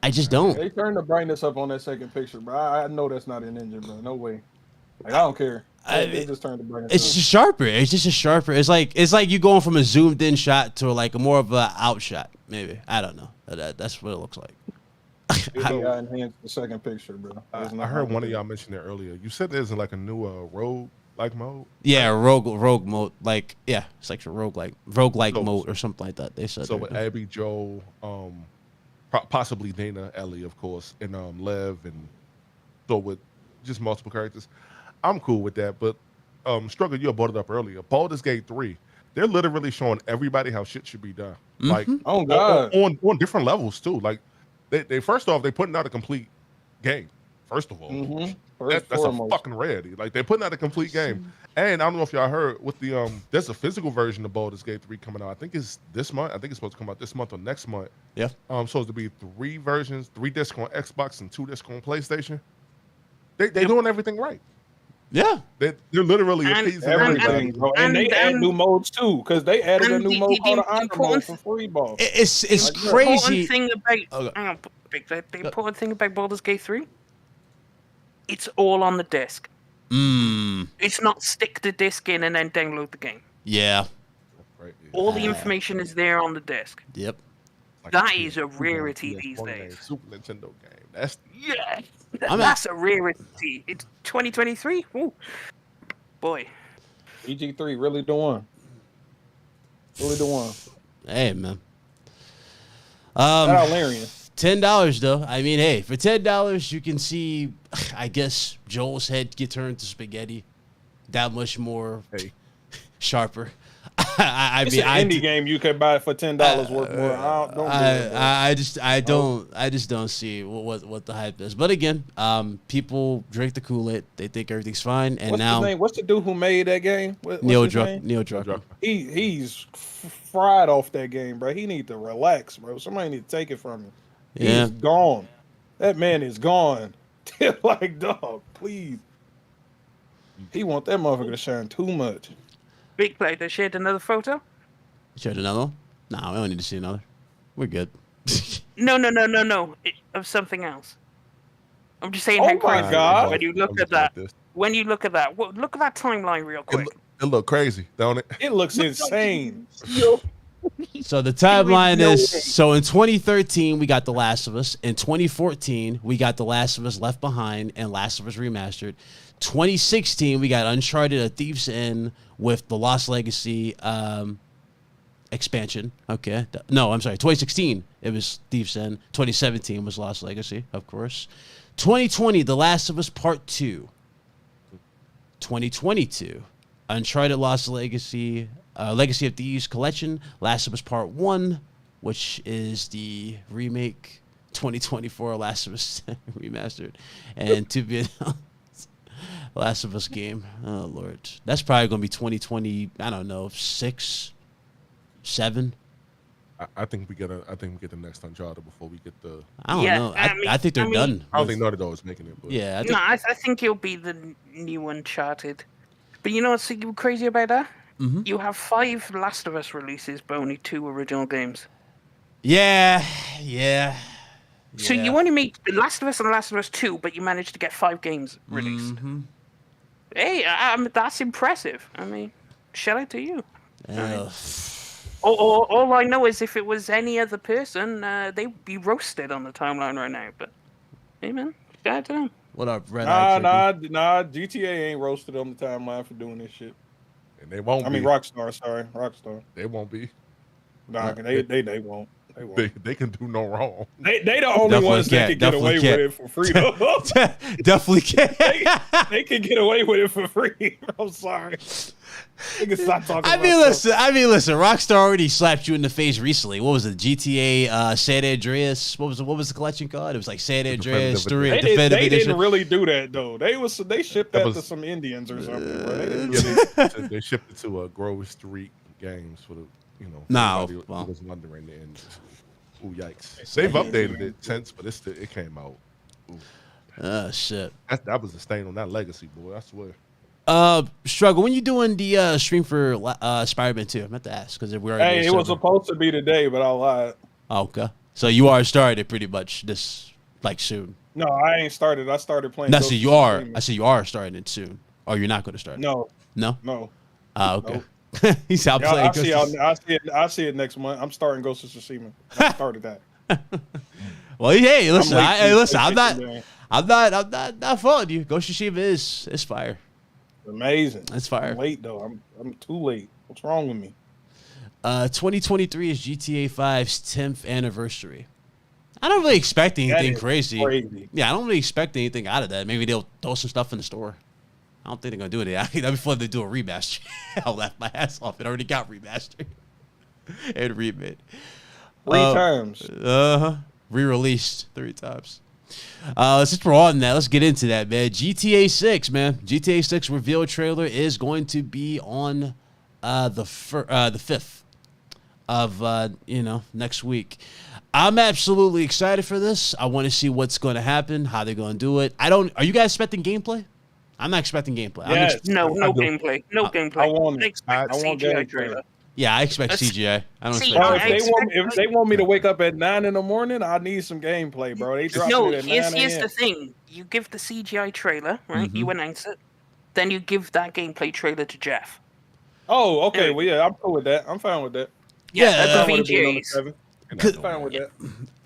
I just don't. They turned the brightness up on that second picture, bro. I know that's not an engine, bro. No way. Like, I don't care. They just turned the brightness It's up. just sharper. It's just a sharper. It's like you going from a zoomed in shot to like a more of a out shot. Maybe I don't know. That's what it looks like. AI enhanced the second picture, bro. I heard one of y'all mention it earlier. You said there's like a new rogue like mode. Yeah, rogue mode. Like it's like a roguelike So- mode or something like that. They said. So there. with Abby, Joe, possibly Dana, Ellie, of course, and Lev, and so with just multiple characters, I'm cool with that. But Struggle, you brought it up earlier. Baldur's Gate 3, they're literally showing everybody how shit should be done. Like Oh God. on different levels too. Like they first off, they putting out a complete game. First of all, that's a fucking rarity. Like they're putting out a complete game. And I don't know if y'all heard with the there's a physical version of Baldur's Gate 3 coming out. I think it's this month. I think it's supposed to come out this month or next month. Yeah. Supposed to be 3 versions, 3 discs on Xbox and 2 discs on PlayStation. They doing everything right. Yeah. They're literally And- appeasing Everything, everybody. bro. And they add new modes too, because they added a and new the- mode the called the Honor important mode for free ball. It's Like, The crazy. important thing about Okay. hang on, the important thing about Baldur's Gate 3, it's all on the disc. It's not stick the disc in and then download the game. Yeah. Right. All the information is there on the disc. Yep. Like That a is a PS2 rarity game, these PS1 game, days. Super Nintendo game. That's Yeah, I'm that's a rarity. It's 2023. Ooh. Boy, EG3 really the one. Really the one. Hey man. Shout out Larian. $10 though. I mean, hey, for $10 you can see, I guess, Joel's head get turned to spaghetti. That much more sharper. It's an indie game you could buy for $10 worth more. I just don't see what the hype is. But again, people drink the Kool-Aid. They think everything's fine, and What's now his name? What's the dude who made that game? What's Neil his name? Druckmann. He's fried off that game, bro. He need to relax, bro. Somebody need to take it from him. Yeah. He's gone. That man is gone. Like, dog, please. He want that motherfucker to shine too much. Big Play, they shared another photo? Shared another one? No, we don't need to see another. We're good. No. Of something else. I'm just saying Oh how my crazy God. when you look at that. When you look at that, look at that timeline real quick. It look crazy, don't it? It looks insane. So the timeline is, so in 2013, we got The Last of Us. In 2014, we got The Last of Us Left Behind and Last of Us Remastered. 2016, we got Uncharted: A Thief's End with the Lost Legacy expansion. Okay. No, I'm sorry. 2016, it was Thief's End. 2017 was Lost Legacy, of course. 2020, The Last of Us Part 2. 2022, Uncharted Lost Legacy, Legacy of Thieves Collection, Last of Us Part 1, which is the remake, 2024 Last of Us Remastered, and to be announced, Last of Us game. Oh, Lord. That's probably going to be 2020, I don't know, 6, 7. I think we get the next Uncharted before we get the. I don't know. I think they're done. I don't think Naughty Dog is making it. But. Yeah. I think it'll be the new Uncharted. But you know what's crazy about that? Mm-hmm. You have 5 Last of Us releases, but only 2 original games. Yeah. So you only make The Last of Us and Last of Us 2, but you managed to get 5 games released. Mm-hmm. Hey, that's impressive. I mean, shout out to you. All I know is if it was any other person, they'd be roasted on the timeline right now. But hey, man, shout out to them. What up, Red Eye Chicken? Nah. GTA ain't roasted on the timeline for doing this shit. And they won't. I mean, Rockstar. Sorry, Rockstar. They won't be. Nah, they won't. They won't. They can do no wrong. They the only ones that can get away with it for free. Definitely can't. They can get away with it for free. I'm sorry. They can stop talking. I mean, listen. Rockstar already slapped you in the face recently. What was it? GTA San Andreas. What was the collection called? It was like San Andreas 3 Definitive They Edition. didn't really do that though. They shipped that to some Indians or something. Bro. They shipped it to Grove Street Games for the No, well, was wondering and ooh, yikes. They've updated it since, but it came out. Ooh. Shit. That was a stain on that legacy, boy. I swear. Struggle, when you doing the stream for Spider-Man 2? I meant to ask because we already. Hey, it was supposed to be today, but I lied. Okay, so you are started pretty much this soon. No, I ain't started. I started playing. No, so you are. I said you are starting it soon. Or you're not going to start. No. Okay. Nope. He's out playing. I I'll see it next month. I'm starting Ghost of Tsushima. I started that. Well, hey, listen. I'm not faulting you. Ghost of Tsushima is fire. Amazing. It's fire. I'm late though. I'm too late. What's wrong with me? 2023 is GTA 5's 10th anniversary. I don't really expect anything crazy. Yeah, I don't really expect anything out of that. Maybe they'll throw some stuff in the store. I don't think they're gonna do it. That'd be fun to do a remaster. I'll laugh my ass off. It already got remastered and remade. 3 times. Re-released 3 times. Since we're on that, let's get into that, man. GTA 6, man. GTA 6 reveal trailer is going to be on the 5th of next week. I'm absolutely excited for this. I want to see what's going to happen, how they're going to do it. Are you guys expecting gameplay? I'm not expecting gameplay. Yes. No gameplay. No gameplay. I want CGI trailer. Yeah, I expect CGI. I don't expect. Bro, if they want me to wake up at 9 in the morning, I need some gameplay, bro. They dropped it at 9 here's the thing. You give the CGI trailer, right? You announce it. Then you give that gameplay trailer to Jeff. Oh, okay. Well, yeah, I'm cool with that. I'm fine with that. Yeah, that's VGAs. I'm fine with that.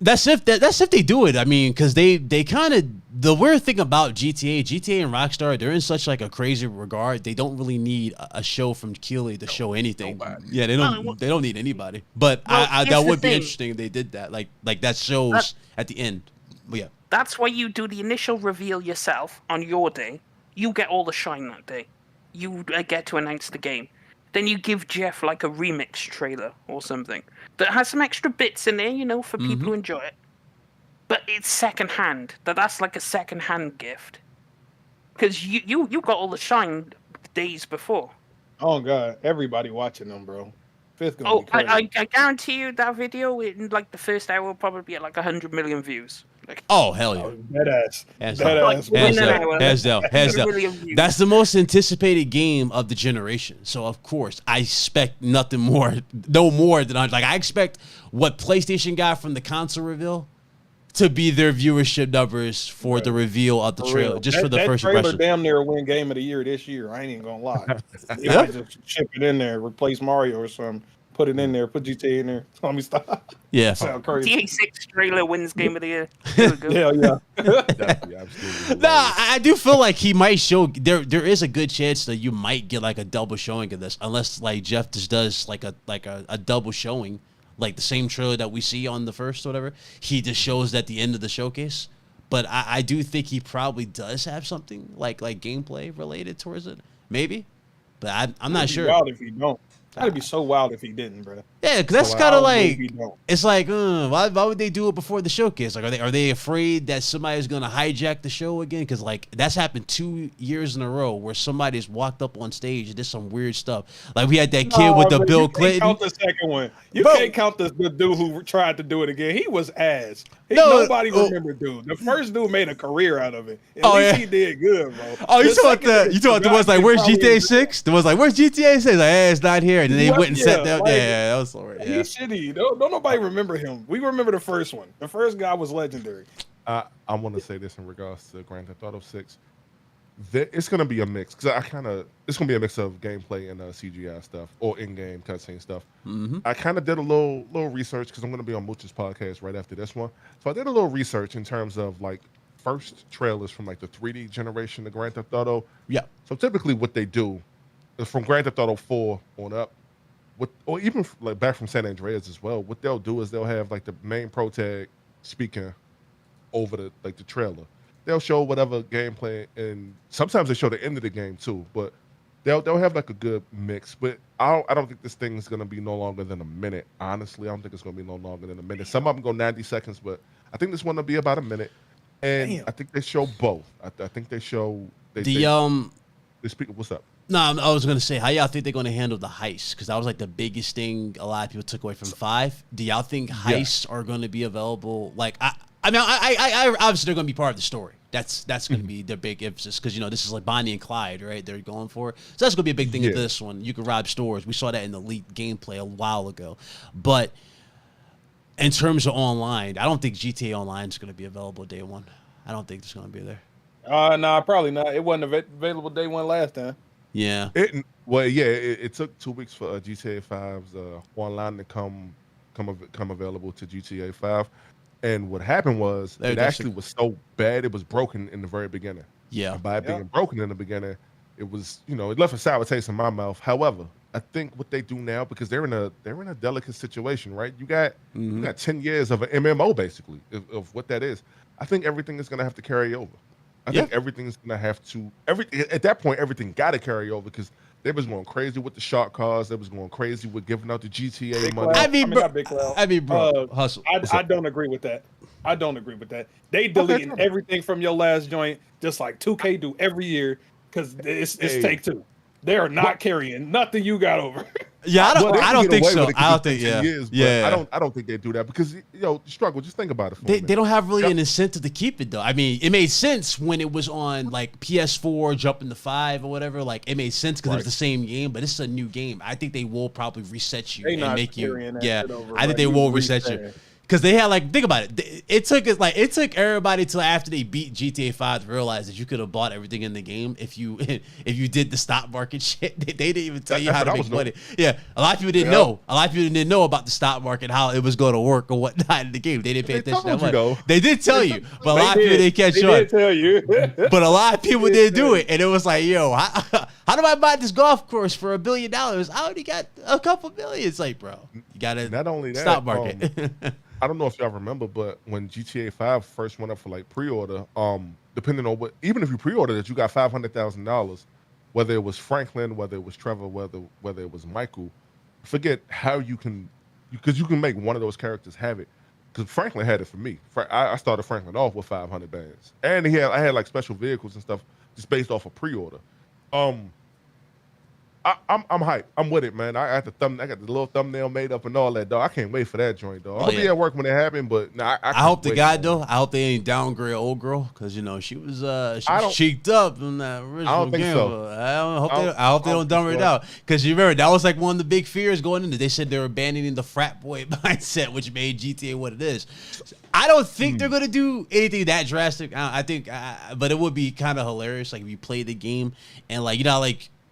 That's if they do it. I mean, because they kind of, the weird thing about GTA and Rockstar, they're in such like a crazy regard. They don't really need a show from Keeley to show anything. Nobody. Yeah, they don't need anybody. But that would be interesting if they did that. Like that shows at the end. But yeah, that's why you do the initial reveal yourself on your day. You get all the shine that day. You get to announce the game. Then you give Jeff like a remix trailer or something that has some extra bits in there, for people who enjoy it. But it's secondhand. That's like a secondhand gift. Because you got all the shine days before. Oh god, everybody watching them, bro. 5th gonna be crazy. I guarantee you that video in like the first hour will probably be at like 100 million views. Like, oh hell yeah! Hands down. That's the most anticipated game of the generation. So of course I expect no more than I expect what PlayStation got from the console reveal to be their viewership numbers for the reveal of the trailer, for the first impression. That trailer damn near win Game of the Year this year. I ain't even gonna lie. You might just ship it in there, replace Mario or something. Put it in there. Put GTA in there. Tell me stop. Yeah. Sound crazy. GTA 6 trailer wins Game of the Year. Hell yeah. Nah, I do feel like he might show. There is a good chance that you might get like a double showing of this, unless like Jeff just does like a double showing, like the same trailer that we see on the first or whatever. He just shows at the end of the showcase. But I do think he probably does have something like gameplay related towards it, maybe. But I'm not sure. Wild if he don't. That'd be so wild if he didn't, bro. Yeah, because that's kind of like, it's like, why would they do it before the showcase? Like, are they afraid that somebody's gonna hijack the show again? Because like that's happened 2 years in a row where somebody's walked up on stage and did some weird stuff. Like we had that kid with the Bill Clinton. Count the second one. You can't count the dude who tried to do it again. He was ass. Nobody remember dude. The first dude made a career out of it. At least he did good, bro. Oh, you talking about the ones like, where's GTA 6? The ones like, where's GTA 6? Like, it's not here. And then they went and sat down. Yeah, that was so weird. He's shitty. Don't nobody remember him. We remember the first one. The first guy was legendary. I want to say this in regards to Grand Theft Auto 6. it's gonna be a mix because it's gonna be a mix of gameplay and CGI stuff or in-game cutscene stuff. I kind of did a little research because I'm gonna be on Mooch's podcast right after this one. So I did a little research in terms of like first trailers from like the 3D generation of Grand Theft Auto. Yeah. So typically what they do is from Grand Theft Auto 4 on up, or even like back from San Andreas as well. What they'll do is they'll have like the main protag speaking over the trailer. They'll show whatever gameplay, and sometimes they show the end of the game too. But they'll have like a good mix. But I don't think this thing is gonna be no longer than a minute. Honestly, I don't think it's gonna be no longer than a minute. Some of them go 90 seconds, but I think this one will be about a minute. And Damn. I think they show both. I think they show they speak. What's up? No, I was gonna say, how y'all think they're gonna handle the heist? Because that was like the biggest thing a lot of people took away from 5. Do y'all think heists are gonna be available? Like, I mean, I obviously they're gonna be part of the story. That's gonna be their big emphasis because this is like Bonnie and Clyde, right? They're going for it, so that's gonna be a big thing of this one. You can rob stores. We saw that in the Elite gameplay a while ago, but in terms of online, I don't think GTA Online is gonna be available day one. I don't think it's gonna be there. Nah, probably not. It wasn't available day one last time. Yeah. It took 2 weeks for GTA 5's online to come available to GTA 5. And what happened was it actually was so bad it was broken in the very beginning. Yeah. And by it being broken in the beginning, it was it left a sour taste in my mouth. However, I think what they do now, because they're in a delicate situation, right? You got 10 years of an MMO basically of what that is. I think everything is gonna have to carry over. I think everything's gonna have to at that point everything gotta carry over because they was going crazy with the shark cars. They was going crazy with giving out the GTA money. I mean, bro, hustle. I don't agree with that. I don't agree with that. They deleting everything from your last joint, just like 2K do every year, because it's Take-Two. They are not carrying nothing you got over. Yeah, I don't think so. I don't think I don't think they do that because struggle. Just think about it. They don't have really an incentive to keep it though. I mean, it made sense when it was on like PS4, jumping to 5 or whatever. Like it made sense because it was the same game, but it's a new game. I think they will probably reset you and make you. Yeah, I think they will reset you. Because they had think about it. It took everybody till after they beat GTA 5 to realize that you could have bought everything in the game if you did the stock market shit. They didn't even tell you how to make money. Yeah, a lot of people didn't know. A lot of people didn't know about the stock market, how it was going to work or whatnot in the game. They didn't pay attention to that much. They did tell you, but a lot of people didn't catch on. They did tell you, but a lot of people didn't do it, and it was like, yo, how do I buy this golf course for $1 billion? I already got a couple million. It's like, bro, you got to not only that stock market. I don't know if y'all remember, but when GTA 5 first went up for pre-order, depending on even if you pre-ordered it, you got $500,000. Whether it was Franklin, whether it was Trevor, whether it was Michael, forget how because you can make one of those characters have it. Because Franklin had it for me. I started Franklin off with 500 bands, and I had special vehicles and stuff just based off of pre-order. I'm hyped. I'm with it, man. I got the little thumbnail made up and all that, dog. I can't wait for that joint, dog. I'll be at work when it happened, but I hope the guy though. I hope they ain't downgrade old girl because she was cheeked up in that original game. I don't think so. I hope they don't dumb it out because you remember that was one of the big fears going into. They said they were abandoning the frat boy mindset, which made GTA what it is. I don't think they're gonna do anything that drastic. I think, but it would be kind of hilarious, if you play the game and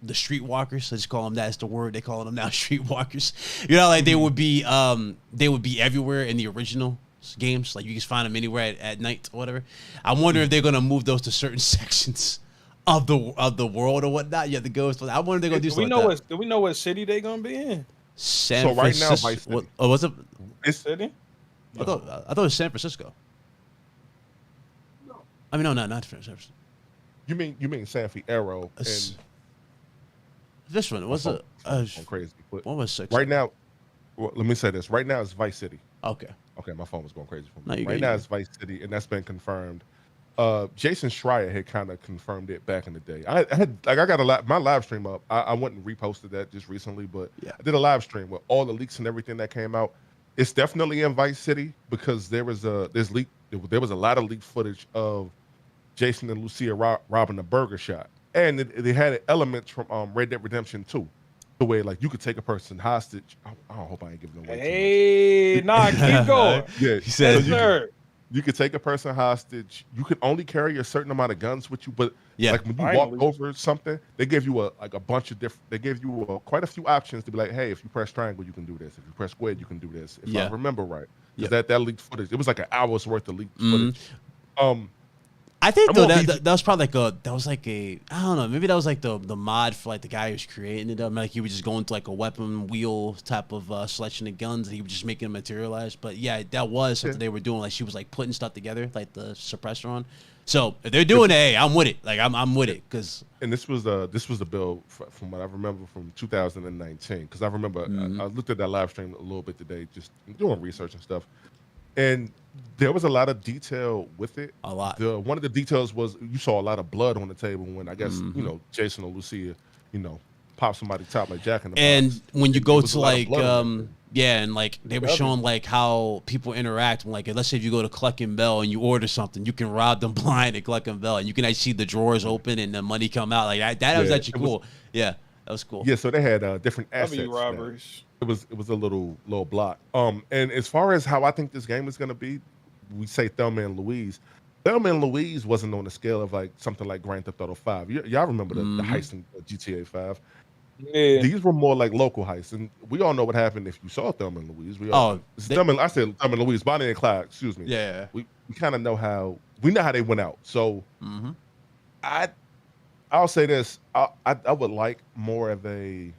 the streetwalkers, let's call them that's the word they call them now, streetwalkers. They would be everywhere in the original games. You can find them anywhere at night or whatever. I wonder if they're gonna move those to certain sections of the world or whatnot. You have to go. I wonder if they're gonna do something like that. Do we know what city they gonna be in? San Francisco. Right now, Vice City. What's it? It's city. I thought it was San Francisco. No. I mean, no, not San Francisco. You mean San Fierro and. This one was crazy. What was 6? Right now, let me say this. Right now it's Vice City. Okay, my phone was going crazy for me. No, now it's Vice City, and that's been confirmed. Jason Schreier had kind of confirmed it back in the day. I got my live stream up. I went and reposted that just recently, but I did a live stream with all the leaks and everything that came out. It's definitely in Vice City because there was a lot of leaked footage of Jason and Lucia robbing a burger shop. And they had elements from Red Dead Redemption 2, the way you could take a person hostage. I hope I ain't giving away. Hey, nah, keep going. Yeah, he said. You could take a person hostage. You could only carry a certain amount of guns with you, but Yeah. like when you Finally. walk over something, they give you a bunch of different. They give you quite a few options to be like, hey, if you press triangle, you can do this. If you press square, you can do this. If Yeah. I remember right, Yeah. because that leaked footage. It was like an hour's worth of leaked footage. I think I'm though gonna that was probably like I don't know, maybe that was like the mod for like the guy who was creating it. Like he was just going to like a weapon wheel type of selection of guns, and he was just making them materialize. But yeah, that was something they were doing. Like she was like putting stuff together, like the suppressor on. So if they're doing it, hey, I'm with it. Like I'm with it because. And this was the bill from what I remember from 2019, because I remember I looked at that live stream a little bit today, just doing research and stuff, and there was a lot of detail with it. A lot. One of the details was you saw a lot of blood on the table when I guess Jason or Lucia, pop somebody top like Jack in the Box. And when you go to like yeah, and like they were showing like how people interact. Like let's say if you go to Cluck and Bell and you order something, you can rob them blind at Cluck and Bell, and you can actually see the drawers open and the money come out. Like that was actually cool. Yeah, that was cool. Yeah, so they had different assets. W robberies. It was a little block. And as far as how I think this game is gonna be, we say Thelma and Louise. Thelma and Louise wasn't on the scale of like something like Grand Theft Auto 5. Y'all remember the heist in GTA 5? Yeah. These were more like local heists, and we all know what happened if you saw Thelma and Louise. I said Thelma and Louise, Bonnie and Clyde. Excuse me. Yeah. We kind of know how they went out. So I'll say this: I would like more of a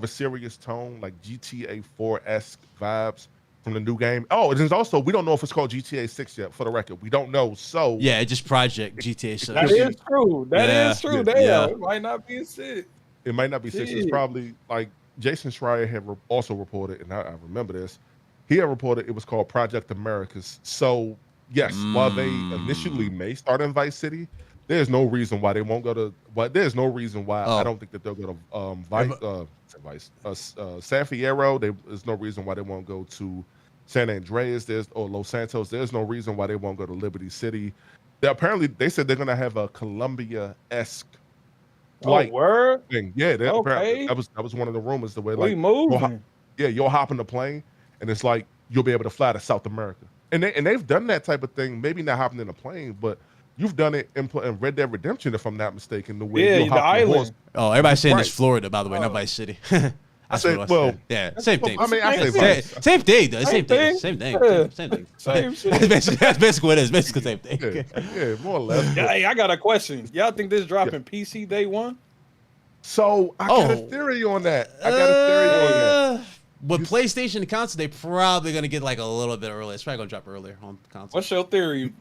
serious tone, like GTA 4-esque vibes from the new game. Oh, and there's also, we don't know if it's called GTA 6 yet, for the record. We don't know. So yeah, just Project GTA 6. That is true. That is true. Damn, yeah. it might not be 6. It might not be 6. It's probably like Jason Schreier had also reported, and I remember this. He had reported it was called Project Americas. So yes, while they initially may start in Vice City, there's no reason why they won't go to. But there's no reason why I don't think that they'll go to San Fierro. There's no reason why they won't go to San Andreas. Or Los Santos. There's no reason why they won't go to Liberty City. Apparently, they said they're gonna have a Columbia-esque flight thing. Yeah, apparently that was one of the rumors. The way like you'll hop in the plane, and it's like you'll be able to fly to South America. And they've done that type of thing. Maybe not hopping in a plane, but you've done it in Red Dead Redemption, if I'm not mistaken. The way the island. Oh, everybody's saying it's Florida, by the way, not Vice City. I say, well, yeah, same thing. I mean, I say same thing, though. Same thing. Same thing. That's basically what it is. Basically, same thing. Yeah, more or less. Yeah, hey, I got a question. Y'all think this dropping PC day one? So I got a theory on that. With PlayStation and console, they probably gonna get like a little bit early. It's probably gonna drop earlier on console. What's your theory,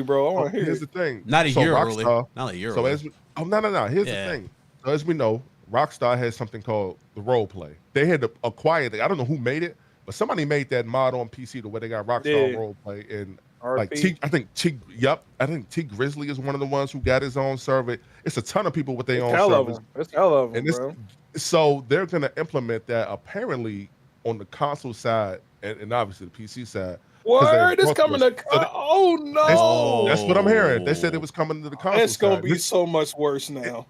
bro? I want to hear. Here's the thing. Not a year early. Not a year early. No. Here's the thing. So as we know, Rockstar has something called the role play. They had to acquire it. I don't know who made it, but somebody made that mod on PC to where they got Rockstar role play. And like I think T Grizzly is one of the ones who got his own server. It's a ton of people with their own servers. It's hell of them, bro. So they're gonna implement that apparently on the console side and obviously the PC side. Word, it's coming to oh no! That's what I'm hearing. They said it was coming to the console. It's gonna be so much worse now.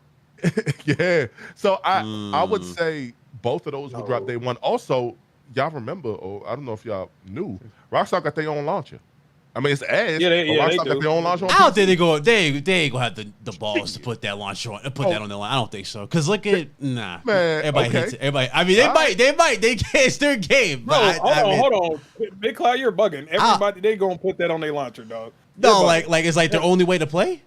Yeah. So I would say both of those will drop day one. Also, y'all remember, or I don't know if y'all knew, Rockstar got their own launcher. I mean, it's ass. Rockstar got their own launcher. I don't think they ain't gonna have the balls to put that launcher on, that on the line. I don't think so. Cause look at man, everybody hates it. Everybody. I mean, they can't. It's their game. Bro, hold on. Big Cloud, you're bugging. Everybody, they gonna put that on their launcher, dog. No, like it's like their only way to play.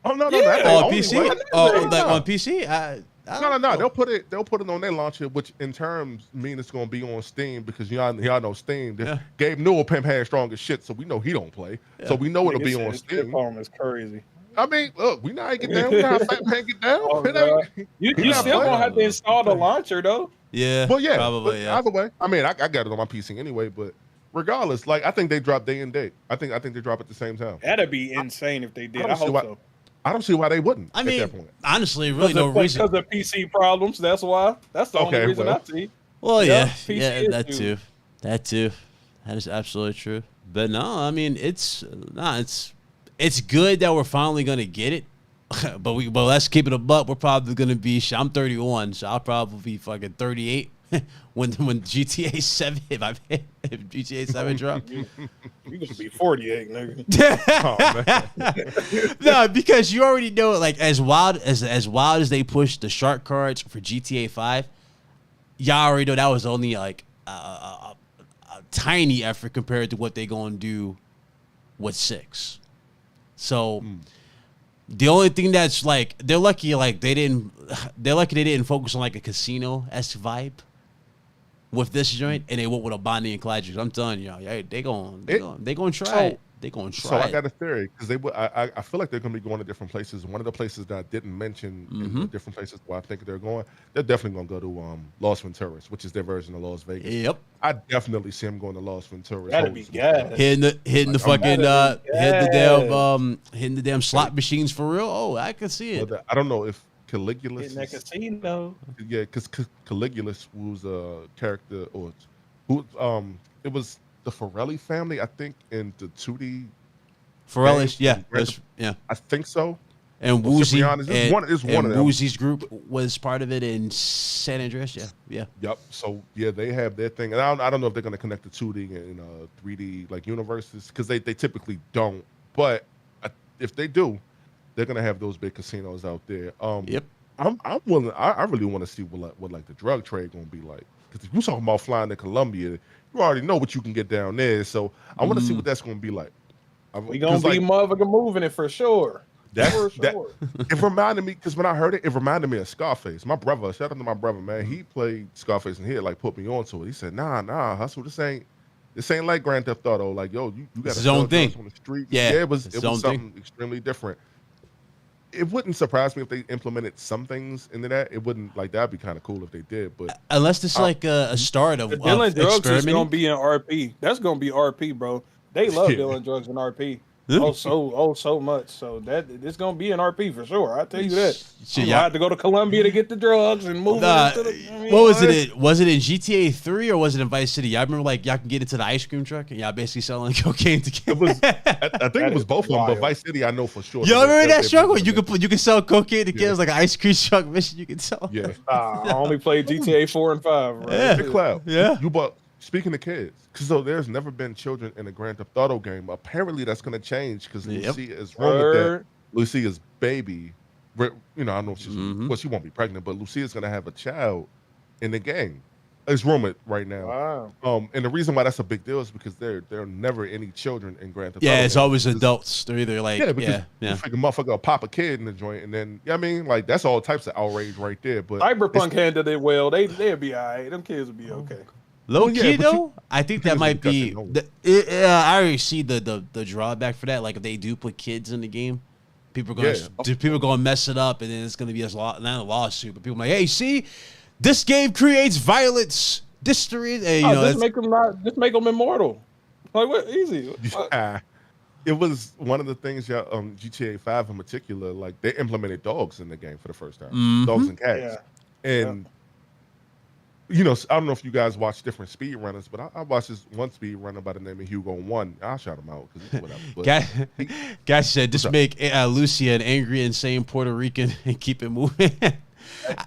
Oh no, yeah. On PC. On PC. No. They'll put it on their launcher, which in terms mean it's gonna be on Steam because y'all know Steam. Yeah. Gabe Newell pimp had strong as shit, so we know he don't play. Yeah. So we know it'll be on Steam. Is crazy. I mean, look, we know how to get down. We know how Fat Man get down. You still gonna have to install the launcher though. Yeah. Well, yeah. Probably. Yeah. Either way, I mean, I got it on my PC anyway, but regardless, like I think they drop day and date. I think they drop at the same time. That'd be insane if they did. I hope so. I don't see why they wouldn't. I mean, at that point. Honestly, really no reason. Because of PC problems. That's why. That's the only reason I see. Well, yeah, that too. That is absolutely true. But no, I mean, it's good that we're finally gonna get it. but let's keep it a buck. We're probably gonna be. I'm 31, so I'll probably be fucking 38 when GTA 7 if GTA 7 dropped. You gonna be 48, nigga. Oh man. No, because you already know, like as wild as they pushed the shark cards for GTA 5, y'all already know that was only like a tiny effort compared to what they gonna do with 6. So the only thing that's like they're lucky they didn't focus on like a casino-esque vibe with this joint, and they went with a Bonnie and Clyde. I'm telling you, they gonna try it. They gonna try. So it. I got a theory because they would. I feel like they're going to be going to different places. One of the places that I didn't mention in the different places where I think they're going, they're definitely going to go to Las Venturas, which is their version of Las Vegas. Yep. I definitely see them going to Las Venturas. That'd be gas. Hitting the fucking hitting the damn slot machines for real. Oh, I can see it. But I don't know if Caligula. In that casino. Yeah, because Caligula was a character, or who it was the Forelli family, I think, in the 2D. Forelli's, games. yeah. I think so. And Well, to be Woozie, honest, it's one of them. Woozie's group was part of it in San Andreas. Yeah. Yep. So yeah, they have their thing, and I don't know if they're going to connect the 2D and 3D like universes because they typically don't. But if they do, they're going to have those big casinos out there. Yep. I'm willing. I really want to see what like the drug trade going to be like, because if you're talking about flying to Colombia, you already know what you can get down there. So I want to see what that's going to be like. We gonna be motherfucking moving it for sure. It reminded me, because when I heard it, it reminded me of Scarface. My brother, shout out to my brother, man. He played Scarface and he had, like, put me onto it. He said, nah, Hustle, this ain't like Grand Theft Auto. Like, yo, you got his own thing on the street. Yeah, it was something extremely different. It wouldn't surprise me if they implemented some things into that. It wouldn't, like, that'd be kind of cool if they did. But unless this is like a start of dealing drugs is experimenting. gonna be in RP. That's gonna be RP, bro. They love dealing drugs in RP. So much. So that it's gonna be an RP for sure. I tell you that. Shit, I had to go to Colombia to get the drugs and move. What was it? Was it in GTA 3 or was it in Vice City? I remember like y'all can get into the ice cream truck and y'all basically selling cocaine together. I think it was both of them, but Vice City I know for sure. Y'all remember that struggle? You can sell cocaine to kids like an ice cream truck mission. You can sell. Yeah. I only played GTA 4 and 5. Right? Yeah. Big Cloud. Yeah. You bought. Speaking of kids, because there's never been children in a Grand Theft Auto game. Apparently, that's going to change because Lucia is rumored that Lucia's baby, I don't know if she's, well, she won't be pregnant, but Lucia's going to have a child in the game. It's rumored right now. Wow. And the reason why that's a big deal is because there are never any children in Grand Theft Auto. Yeah, it's always adults. They're either like, you figure motherfucker will pop a kid in the joint, and then, I mean, like, that's all types of outrage right there. But Cyberpunk handled it well. They'll be all right. Them kids will be okay. Low key though, I think that might be. I already see the drawback for that. Like if they do put kids in the game, people are gonna mess it up, and then it's gonna be not a lawsuit, but people are like, hey, see, this game creates violence, dystory. Just make them immortal. Like what? Easy. It was one of the things, GTA 5 in particular. Like they implemented dogs in the game for the first time, dogs and cats, and. I don't know if you guys watch different speed runners, but I watched this one speed runner by the name of Hugo One. I'll shout him out because whatever. Guy said, just make Lucia an angry, insane Puerto Rican and keep it moving.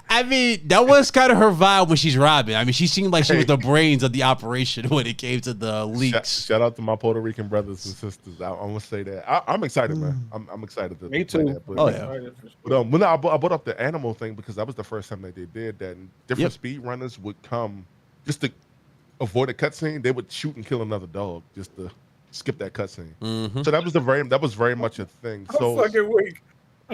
I mean, that was kind of her vibe when she's robbing. I mean, she seemed like she was the brains of the operation when it came to the leaks. Shout out to my Puerto Rican brothers and sisters. I'm gonna say that. I'm excited, man. I'm excited to Me too. That, but, when I brought up the animal thing because that was the first time that they did that. And different speedrunners would come just to avoid a cutscene. They would shoot and kill another dog just to skip that cutscene. So that was very much a thing. So fucking weak.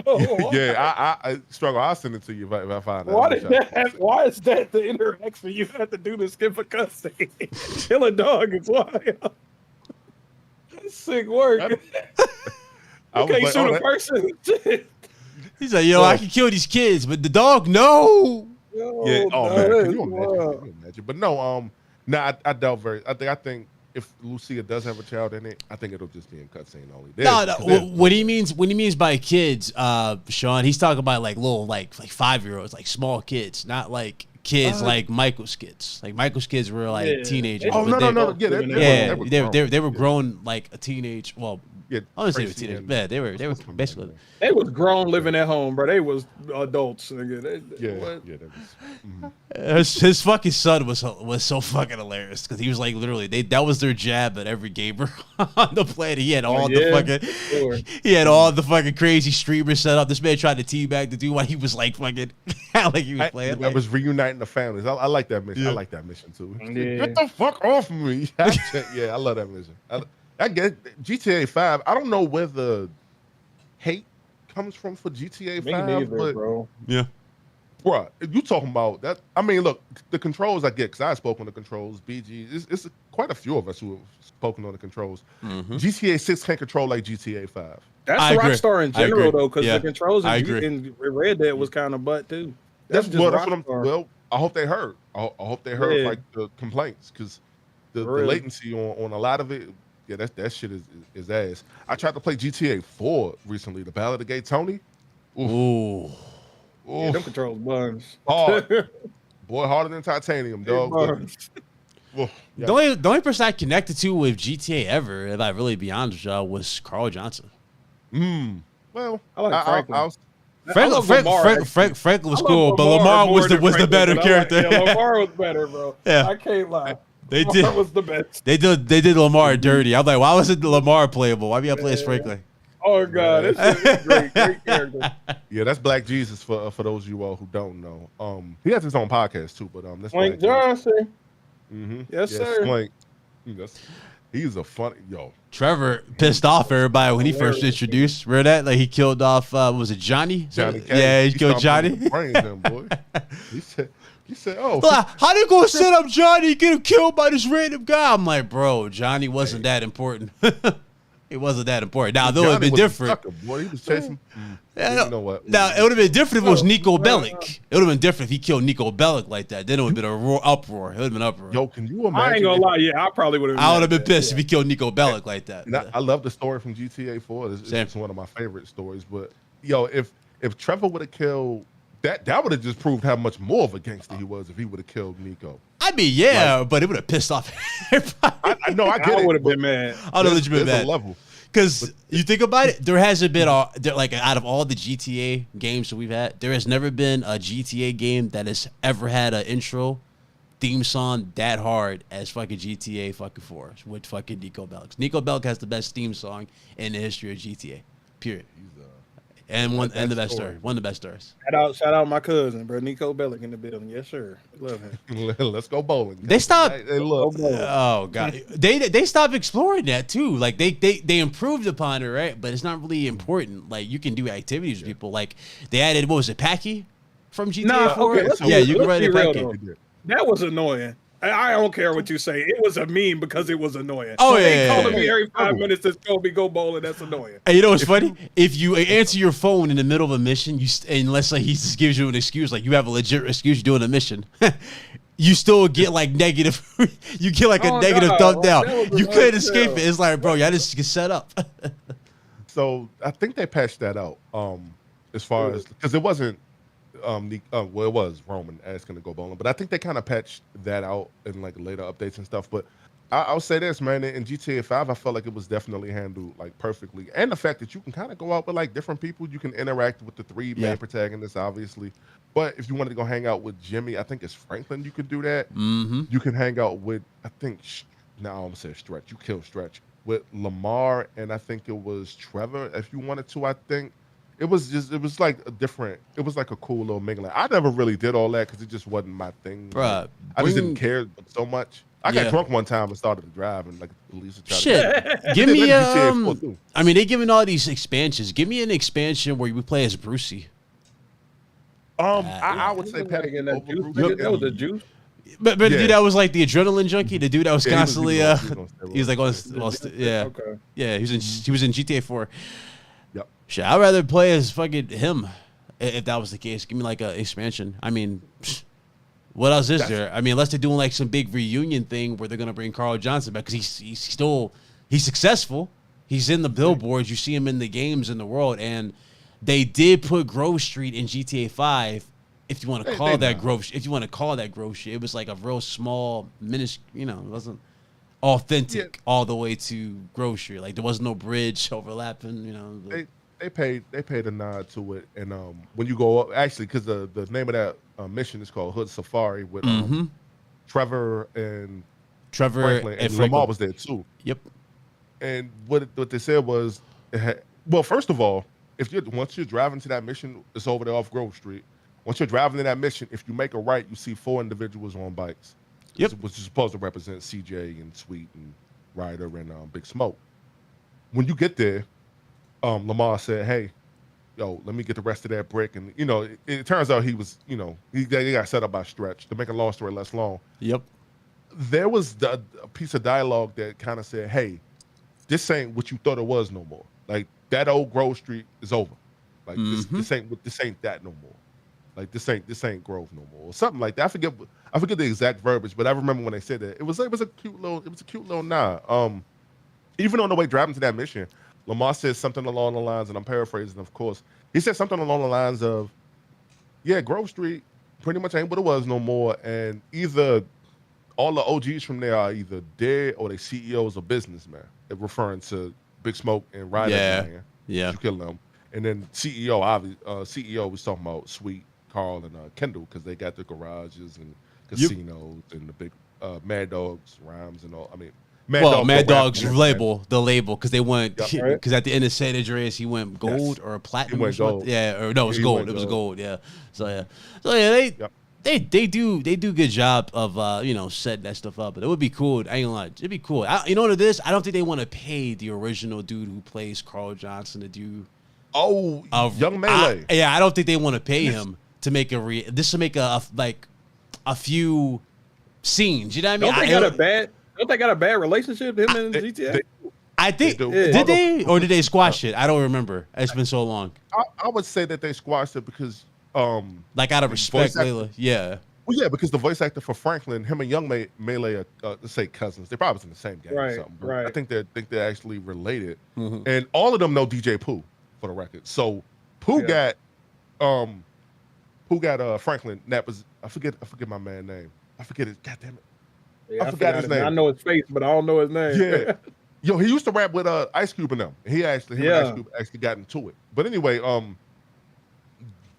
I struggle. I'll send it to you if I find it. Why is that the interaction you have to do to skip a cutscene? Kill a dog is wild. That's sick work. You can't shoot a person. He's like, I can kill these kids, but the dog, no. Man, can you imagine? But no, I doubt very. I think if Lucia does have a child in it, I think it'll just be in cutscene only. No. What he means by kids, Sean, he's talking about like little like 5-year-olds, like small kids, not like kids like Michael's kids. Like Michael's kids were like teenagers. Oh no. They were grown like a teenage. Well, Yeah, I want to say Tracy teenagers. and- Yeah, they were basically. They was grown living at home, bro. They was adults. Nigga. Yeah, What? yeah, that was. His fucking son was so fucking hilarious because he was like literally that was their jab at every gamer on the planet. He had all the fucking sure. he had all the fucking crazy streamers set up. This man tried to teabag the dude while he was like fucking like he was playing. I was reuniting the families. I like that mission. Yeah. I like that mission too. Yeah. Get the fuck off of me! Yeah, I love that mission. I get GTA 5. I don't know where the hate comes from for GTA 5, Me neither, but bro. Yeah. bruh, you talking about that? I mean, look, the controls I get because I spoke on the controls. BG, it's quite a few of us who have spoken on the controls. GTA 6 can't control like GTA 5. That's I agree. Rockstar in I agree. general, though, because Yeah. the controls I in, agree. in Red Dead was kind of butt, too. That's just what I'm. Rockstar. Well, I hope they heard. I hope they heard Yeah. like the complaints because the For real. latency on a lot of it. Yeah, that shit is ass. I tried to play GTA 4 recently, the Ballad of Gay Tony. Ooh. Yeah, them controls buns. Hard. Boy, harder than titanium, dog. Buns. Oof, yeah. The only person I connected to with GTA ever, if I really be honest with y'all, was Carl Johnson. Well, I like Franklin. I was, Frank was I love cool, but Lamar more was the than better Franklin, but I like- character. yeah, Lamar was better, bro. Yeah. I can't lie. They Lamar did. was the best. They did Lamar dirty. I'm like, why wasn't Lamar playable? Why be I play as Franklin? Oh, God. It's great character. yeah, that's Black Jesus for those of you all who don't know. He has his own podcast too, but that's Swank Black Johnson. Jesus. Yes, sir. Swank. He's a funny Trevor pissed off everybody when he first Hilarious. introduced. Remember that? Like he killed off. Was it Johnny? Johnny Cage. Yeah, he killed stomped Johnny. him with the brains in, boy. He said, oh, How they gonna set up Johnny, get him killed by this random guy? I'm like, bro, Johnny wasn't that important. It wasn't that important. Now, though it would have been was a different. sucker, boy. He was chasing. Yeah, You know what? Now, it would have been different if it was No, Nico no, Bellic. no. It would have been different if he killed Nico Bellic like that. Then it would have been a uproar. It would have been uproar. Yo, can you imagine? I ain't gonna if- lie. Yeah, I probably would have. I would have been pissed if he killed Nico Bellic like that. And I love the story from GTA 4. It's Same. it's one of my favorite stories. But yo, if Trevor would have killed that would have just proved how much more of a gangster he was if he would have killed Nico. I mean, yeah, but it would have pissed off everybody. I know, I get I it. would have but been mad. I know there's- that you've been there's a mad. level. Because you think about it, there hasn't been like out of all the GTA games that we've had, there has never been a GTA game that has ever had an intro theme song that hard as fucking GTA fucking 4 with fucking Nico Bellic. Nico Bellic has the best theme song in the history of GTA. Period. And the best story. One of the best stories. Shout out my cousin, bro. Nico Bellic in the building. Yes, sir. Love him. Let's go bowling. They stopped. Hey, look. Oh god, they stopped exploring that too. Like they improved upon it, right? But it's not really important. Like you can do activities with people. Like they added what was it, Packy from GTA Nah, 4? okay, let's Yeah, be- you can let's ride be it real, Packy. though. That was annoying. I don't care what you say. It was a meme because it was annoying. Oh, They yeah, calling yeah, me yeah. every 5 minutes to go bowling. That's annoying. And you know what's funny? If you answer your phone in the middle of a mission, and let's say he just gives you an excuse, like you have a legit excuse you're doing a mission, you still get like negative. You get like a Oh, negative God. thumb down. That was You annoying couldn't as escape hell. it. It's like, bro, y'all just get set up. So I think they patched that out. As far as because it wasn't well, it was Roman asking to go bowling, but I think they kind of patched that out in like later updates and stuff. But I'll say this, man, in GTA 5, I felt like it was definitely handled like perfectly, and the fact that you can kind of go out with like different people, you can interact with the three Yeah. main protagonists, obviously. But if you wanted to go hang out with Jimmy, I think it's Franklin. You could do that. Mm-hmm. You can hang out with, I think, now I'm gonna say Stretch. You kill Stretch with Lamar, and I think it was Trevor. If you wanted to, I think it was like a different. It was like a cool little mingling. I never really did all that because it just wasn't my thing. Bruh, I just bring- didn't care so much. I Yeah. got drunk one time and started to drive, and like Lisa tried Shit. to Give me GTA 4 too. I mean, they giving all these expansions. Give me an expansion where you play as Brucey. I would say Patty Getting that over juice. Bruce. That was the juice. But the Yeah. dude that was like the adrenaline junkie, the dude that was Yeah, he was- constantly he was on steroids. he was like yeah. Okay. Yeah, he was in GTA 4. Yep. Shit, I'd rather play as fucking him if that was the case. Give me like a expansion. I mean, what else is there? I mean, unless they're doing like some big reunion thing where they're gonna bring Carl Johnson back because he's successful. He's in the billboards. You see him in the games in the world, and they did put Grove Street in GTA 5. If you want to call that Grove, if you want to call that Grove Street, it was like a real small minuscule. You know, it wasn't. authentic all the way to grocery. Like there was no bridge overlapping. You know, they paid a nod to it, and when you go up, actually, because the name of that mission is called Hood Safari with Trevor and Franklin, and Lamar was there too. Yep. And what they said was, well, first of all, once you're driving to that mission, it's over there off Grove Street. Once you're driving to that mission, if you make a right, you see 4 individuals on bikes. Yep. Which is supposed to represent CJ and Sweet and Ryder and Big Smoke. When you get there, Lamar said, "Hey, yo, let me get the rest of that brick." And you know, it turns out he was, you know, he got set up by Stretch to make a long story less long. Yep. There was a piece of dialogue that kind of said, "Hey, this ain't what you thought it was no more. Like that old Grove Street is over. Like this ain't that no more. Like this ain't Grove no more, or something like that." I forget the exact verbiage, but I remember when they said that. It was a cute little nod. Even on the way driving to that mission, Lamar said something along the lines, and I'm paraphrasing, of course. He said something along the lines of, "Yeah, Grove Street pretty much ain't what it was no more, and either all the OGs from there are either dead or they CEOs or businessmen," referring to Big Smoke and Ryder. Yeah. You kill them, and then CEO was talking about Sweet, Carl, and Kendall, because they got the garages and casinos and the big Mad Dogs rhymes and all. I mean, Mad Dog's label, because they went, because at the end of San Andreas he went gold or platinum. He went gold. Yeah, or no, it was gold. It was gold. Yeah. So yeah, they do good job of you know, setting that stuff up. But it would be cool. I ain't gonna lie, it'd be cool. You know what it is? I don't think they want to pay the original dude who plays Carl Johnson to do. Young Melee. I don't think they want to pay him to make to make a few scenes. You know what I mean? Don't they got a bad relationship, him and GTA? I think did they or did they squash it? I don't remember. It's been so long. I would say that they squashed it because like out of respect, Layla. Yeah. Well, yeah, because the voice actor for Franklin, him and Young Melee are let's say cousins. They probably was in the same game or something. But I think they're actually related. And all of them know DJ Pooh, for the record. So Pooh got Franklin. That was I forget my man's name. I forget it. God damn it. Yeah, I forgot his name. I know his face, but I don't know his name. Yeah. Yo, he used to rap with Ice Cube and them. He actually Ice Cube actually got into it. But anyway,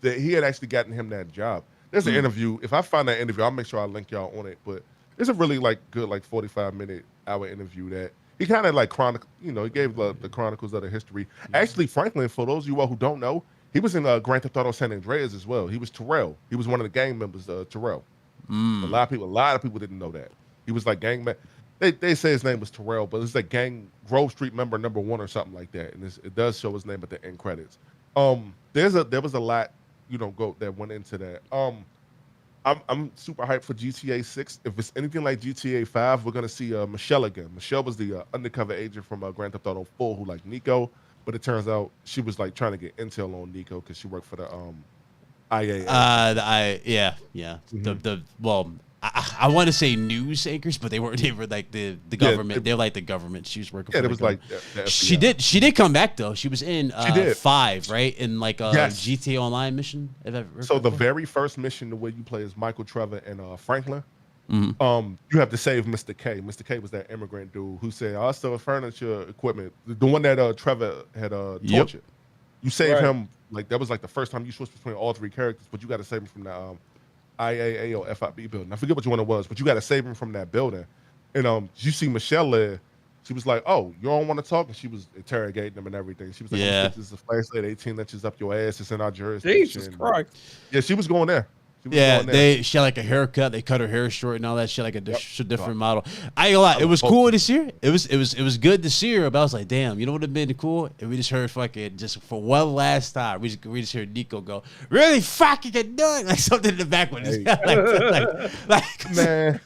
he had actually gotten him that job. There's an interview. If I find that interview, I'll make sure I link y'all on it. But it's a really good 45-minute hour interview that he kind of chronicle. You know, he gave the chronicles of the history. Actually, Franklin, for those of you all who don't know, he was in Grand Theft Auto San Andreas as well. He was Terrell. He was one of the gang members, Terrell. A lot of people didn't know that. He was like gang man. They say his name was Terrell, but it's like gang Grove Street member number 1 or something like that. And it does show his name at the end credits. There was a lot, you know, that went into that. I'm super hyped for GTA 6. If it's anything like GTA 5, we're gonna see Michelle again. Michelle was the undercover agent from Grand Theft Auto 4 who liked Nico, but it turns out she was trying to get intel on Nico because she worked for the IAA. I want to say news anchors, but they were like the government. They're like the government. She was working for. Yeah, it was like the FBI. She did come back though. She was in 5, right? In like a GTA Online mission. So the very first mission, the way you play is Michael, Trevor, and Franklin. You have to save Mr. K. Mr. K was that immigrant dude who said, "I still furniture equipment." The one that Trevor had tortured. You save him. Like that was like the first time you switched between all 3 characters, but you got to save him from the IAA or FIB building. I forget which one it was, but you got to save him from that building. And you see Michelle there. She was like, "Oh, you don't want to talk?" And she was interrogating him and everything. She was like, "This is a flashlight 18 inches up your ass. It's in our jurisdiction." Jesus Christ. Yeah, she was going there. She had like a haircut. They cut her hair short and all that shit, like a different model. I ain't gonna lie, it was cool to see her. It was good to see her, but I was like, damn, you know what would have been cool? If we just heard fucking just for one last time, we just heard Nico go, "Really fucking annoying," like something in the back with his man.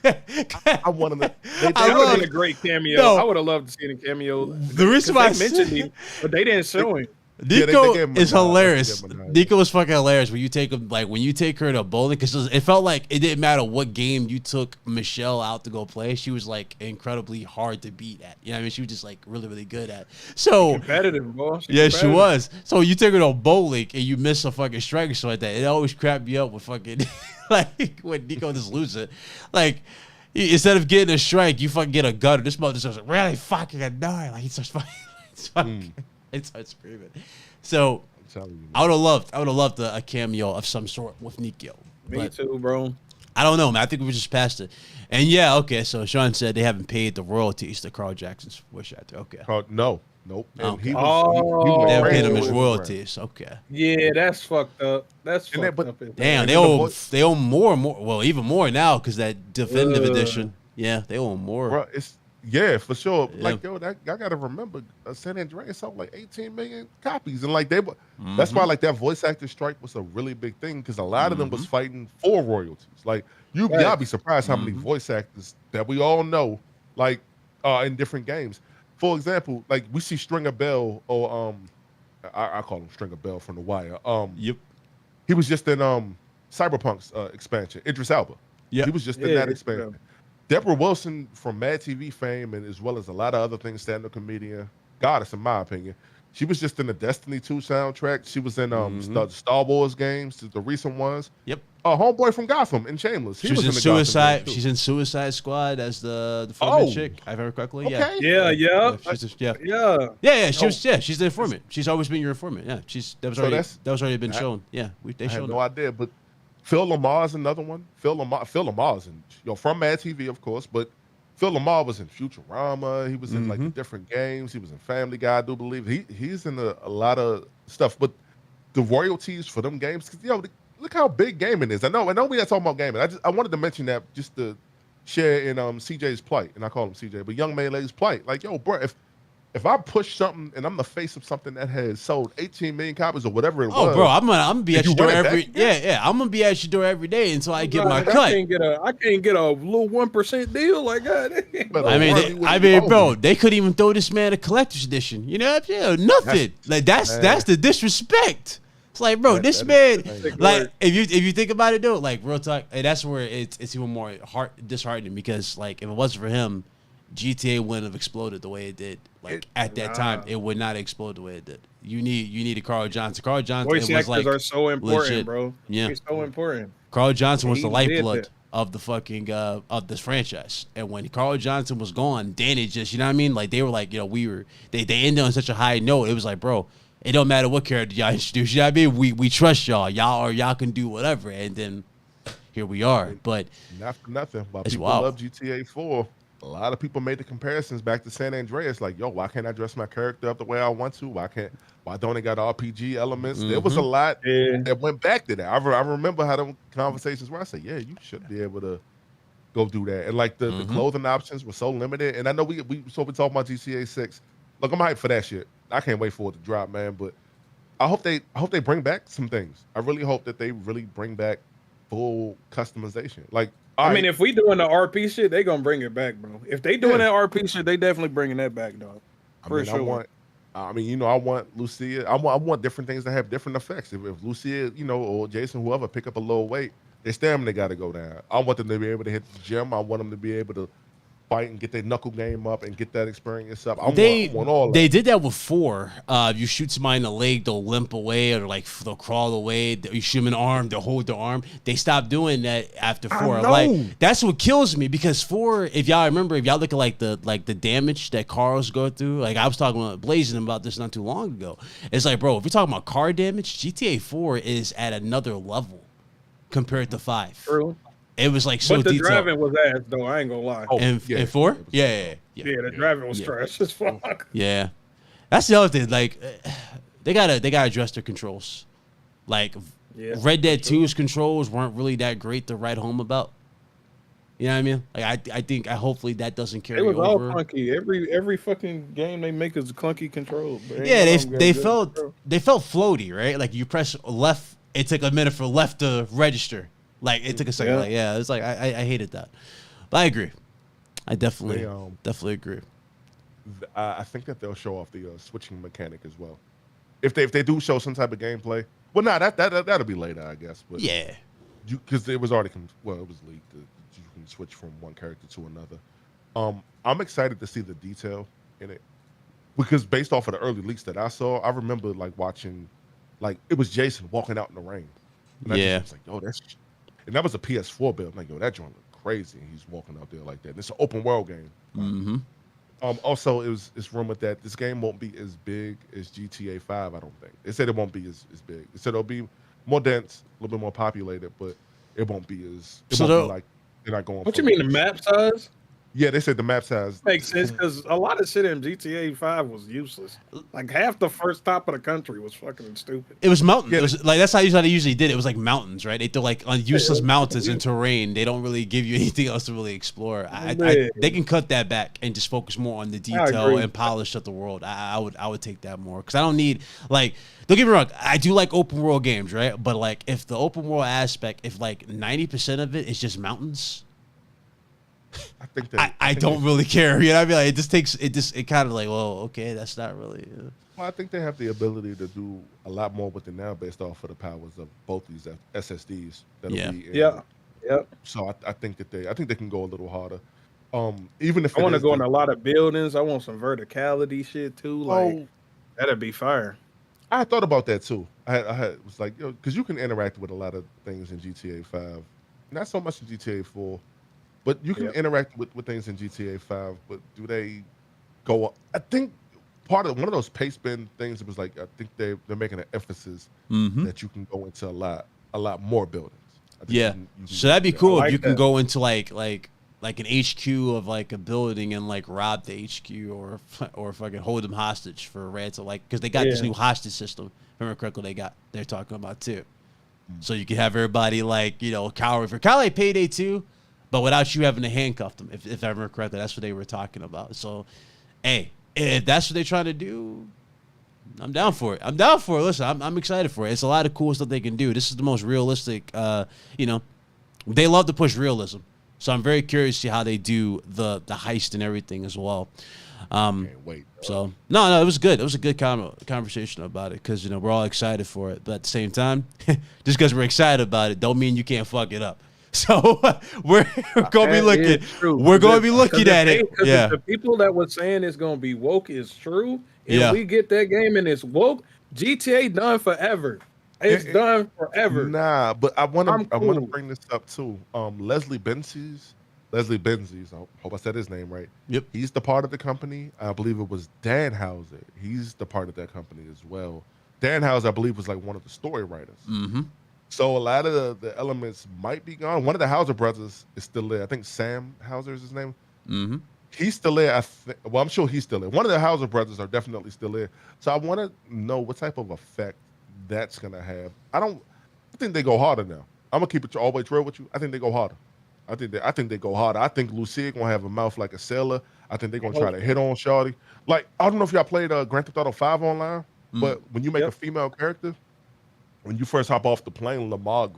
I wanted to. That would have been a great cameo. I would have loved to see a cameo. The reason why they mentioned him, but they didn't show him. Nico is hilarious. Nico was fucking hilarious when you take him, when you take her to bowling, because it felt like it didn't matter what game you took Michelle out to go play. She was incredibly hard to beat at. You know what I mean? She was just really, really good at. So competitive, boss. She was. So you take her to bowling and you miss a fucking strike or something like that. It always crapped me up with fucking when Nico just loses it. Instead of getting a strike, you fucking get a gutter. This mother just really fucking annoying. Like he starts fucking, it starts screaming. So I'm telling you, man. I would have loved a cameo of some sort with Nikio. Me too, bro. I don't know, man. I think we just passed it. And yeah, okay. So Sean said they haven't paid the royalties to Carl Jackson's voice actor. Okay. No, nope. And Okay. he was They haven't paid crazy him with his the royalties. Okay. Yeah, that's fucked up. That's And fucked that- up. Damn, And they the owe voice- more and more. Well, even more now because that definitive edition. Yeah, they owe more. Bro, it's for sure. Yeah. Like yo, that I gotta remember, San Andreas sold like 18 million copies, and like that's why like that voice actor strike was a really big thing because a lot of them was fighting for royalties. Like y'all be surprised how many voice actors that we all know, like in different games. For example, like we see Stringer Bell or I call him Stringer Bell from The Wire. Yep. He was just in Cyberpunk's expansion. Idris Elba. Yeah. He was just in Yeah, that Idris expansion. Elba. Deborah Wilson from Mad TV fame and as well as a lot of other things, stand-up comedian, goddess in my opinion. She was just in the Destiny 2 soundtrack. She was in the Star Wars games, the recent ones. Yep. Homeboy from Gotham in Shameless. He She's was in the Suicide. Gotham game, too. She's in Suicide Squad as the informant Oh. chick. If I remember correctly. Okay. Yeah, yeah, Yeah. yeah. She's the informant. She's always been your informant. Yeah. That was already been shown. Yeah. They I had showed no idea, but Phil Lamar's another one. Phil Lamar's in, from Mad TV, of course, but Phil Lamar was in Futurama. He was in like the different games. He was in Family Guy, I do believe. He's in a lot of stuff. But the royalties for them games, because look how big gaming is. I know we not talking about gaming. I wanted to mention that just to share in CJ's plight, and I call him CJ, but Young Melee's plight. Like, yo, bro, if I push something and I'm the face of something that has sold 18 million copies or whatever it was. Oh, bro, I'm gonna be at your door every. Yeah, I'm gonna be at your door every day until I get my I cut. can't get a little 1% deal like that. I mean, bro, they couldn't even throw this man a collector's edition. You know what I'm saying? Nothing. That's the disrespect. It's like, bro, this man, like, if you think about it though, like real talk, and that's where it's even more disheartening because like if it wasn't for him, GTA wouldn't have exploded the way it did. Like at that time, it would not explode the way it did. You need a Carl Johnson. Carl Johnson Voice was actors like are so important, legit. bro. Yeah, They're so important. Carl Johnson was the He lifeblood did that. of the fucking of this franchise. And when Carl Johnson was gone, then it just, you know what I mean? Like they were like, they ended on such a high note. It was like, bro, it don't matter what character y'all introduce. You know what I mean? We trust y'all. Y'all can do whatever. And then here we are. But not for nothing. While it's people wild. love GTA 4, a lot of people made the comparisons back to San Andreas. Like, yo, why can't I dress my character up the way I want to? Why don't it got RPG elements? There was a lot that went back to that. I remember how them conversations where I said, yeah, you should be able to go do that. And like the clothing options were so limited. And I know we talking about GTA 6. Look, I'm hyped for that shit. I can't wait for it to drop, man. But I hope they bring back some things. I really hope that they really bring back full customization. Like, I mean, if we doing the RP shit, they gonna bring it back, bro. If they doing that RP shit, they definitely bringing that back, dog. For sure. I want Lucia. I want different things that have different effects. If Lucia, or Jason, whoever, pick up a little weight, their stamina got to go down. I want them to be able to hit the gym. I want them to be able to fight and get their knuckle game up and get that experience up. I want all that. They did that with 4. You shoot somebody in the leg, they'll limp away or like they'll crawl away. You shoot them in the arm, they'll hold the arm. They stopped doing that after 4. Like that's what kills me because 4. If y'all remember, if y'all look at the damage that cars go through, like I was talking about Blazing about this not too long ago. It's like, bro, if we're talking about car damage, GTA 4 is at another level compared to 5. True. It was like so but the detailed. driving was ass though. I ain't gonna lie. And 4? Yeah. The driving was trash as fuck. Yeah, that's the other thing. Like, they gotta address their controls. Like, Red Dead 2's controls weren't really that great to write home about. You know what I mean? Like, I hopefully that doesn't carry over. It was all clunky. Every fucking game they make is clunky control. Yeah, they felt floaty, right? Like you press left, it took a minute for left to register. Like it took a second. Like it's like I hated that, but I agree. I definitely agree. I think that they'll show off the switching mechanic as well. If they do show some type of gameplay, well, that'll be later, I guess. But yeah, because it was already it was leaked. You can switch from one character to another. I'm excited to see the detail in it because based off of the early leaks that I saw, I remember like watching, like it was Jason walking out in the rain. And I was like, yo, and that was a PS4 build. I'm like, yo, that joint look crazy. And he's walking out there like that. And it's an open world game. Mm-hmm. Also, it's rumored that this game won't be as big as GTA 5. I don't think they said it won't be as big. They said it'll be more dense, a little bit more populated, but it won't be as. It won't be like they're not going. What you mean the map size? Yeah, they said the map size makes sense because a lot of shit in GTA 5 was useless. Like half the first top of the country was fucking stupid. It was mountains. Yeah, it was, like that's how they usually did it. It was like mountains, right? They throw like on useless mountains and terrain. They don't really give you anything else to really explore. They can cut that back and just focus more on the detail and polish of the world. I would take that more because I don't need like. Don't get me wrong. I do like open world games, right? But like if the open world aspect, if like 90% of it is just mountains. I think that I don't really care. You know what I mean? Like, it kind of like, well, okay, that's not really. Well, I think they have the ability to do a lot more with it now based off of the powers of both these SSDs. Yep. So I think that they can go a little harder. Even if I want to go in a lot of buildings, I want some verticality shit too. Like that'd be fire. I thought about that too. I was like, because you can interact with a lot of things in GTA 5, not so much in GTA 4. But you can interact with things in GTA 5, but do they go? I think one of those pace bin things, it was like, I think they're making an emphasis that you can go into a lot more buildings. Yeah, so that'd be cool if you can go into like an HQ of like a building and like rob the HQ or fucking hold them hostage for ransom, like because they got this new hostage system. Remember correctly, they're talking about too. So you can have everybody like cower for kind of like Payday 2. But without you having to handcuff them, if I remember correctly, that's what they were talking about. So, hey, if that's what they're trying to do, I'm down for it. Listen, I'm excited for it. It's a lot of cool stuff they can do. This is the most realistic, they love to push realism. So I'm very curious to see how they do the heist and everything as well. Can't wait. So, no, it was good. It was a good conversation about it because, we're all excited for it. But at the same time, just because we're excited about it don't mean you can't fuck it up. So we're gonna be looking. We're gonna be looking at it. Yeah, the people that were saying it's gonna be woke is true. If we get that game and it's woke, GTA done forever. It's done forever. Nah, but I want to bring this up too. Leslie Benzies. I hope I said his name right. Yep. He's the part of the company. I believe it was Dan Houser. He's the part of that company as well. Dan Houser, I believe, was like one of the story writers. Mm-hmm. So a lot of the elements might be gone. One of the Hauser brothers is still there. I think Sam Hauser is his name. Mm-hmm. He's still there. Well, I'm sure he's still there. One of the Hauser brothers are definitely still there. So I want to know what type of effect that's gonna have. I think they go harder now. I'm gonna keep it always real with you. I think they go harder. I think they go harder. I think Lucia gonna have a mouth like a sailor. I think they're gonna try to hit on Shawty. Like I don't know if y'all played Grand Theft Auto 5 online, but when you make a female character. When you first hop off the plane, Lamar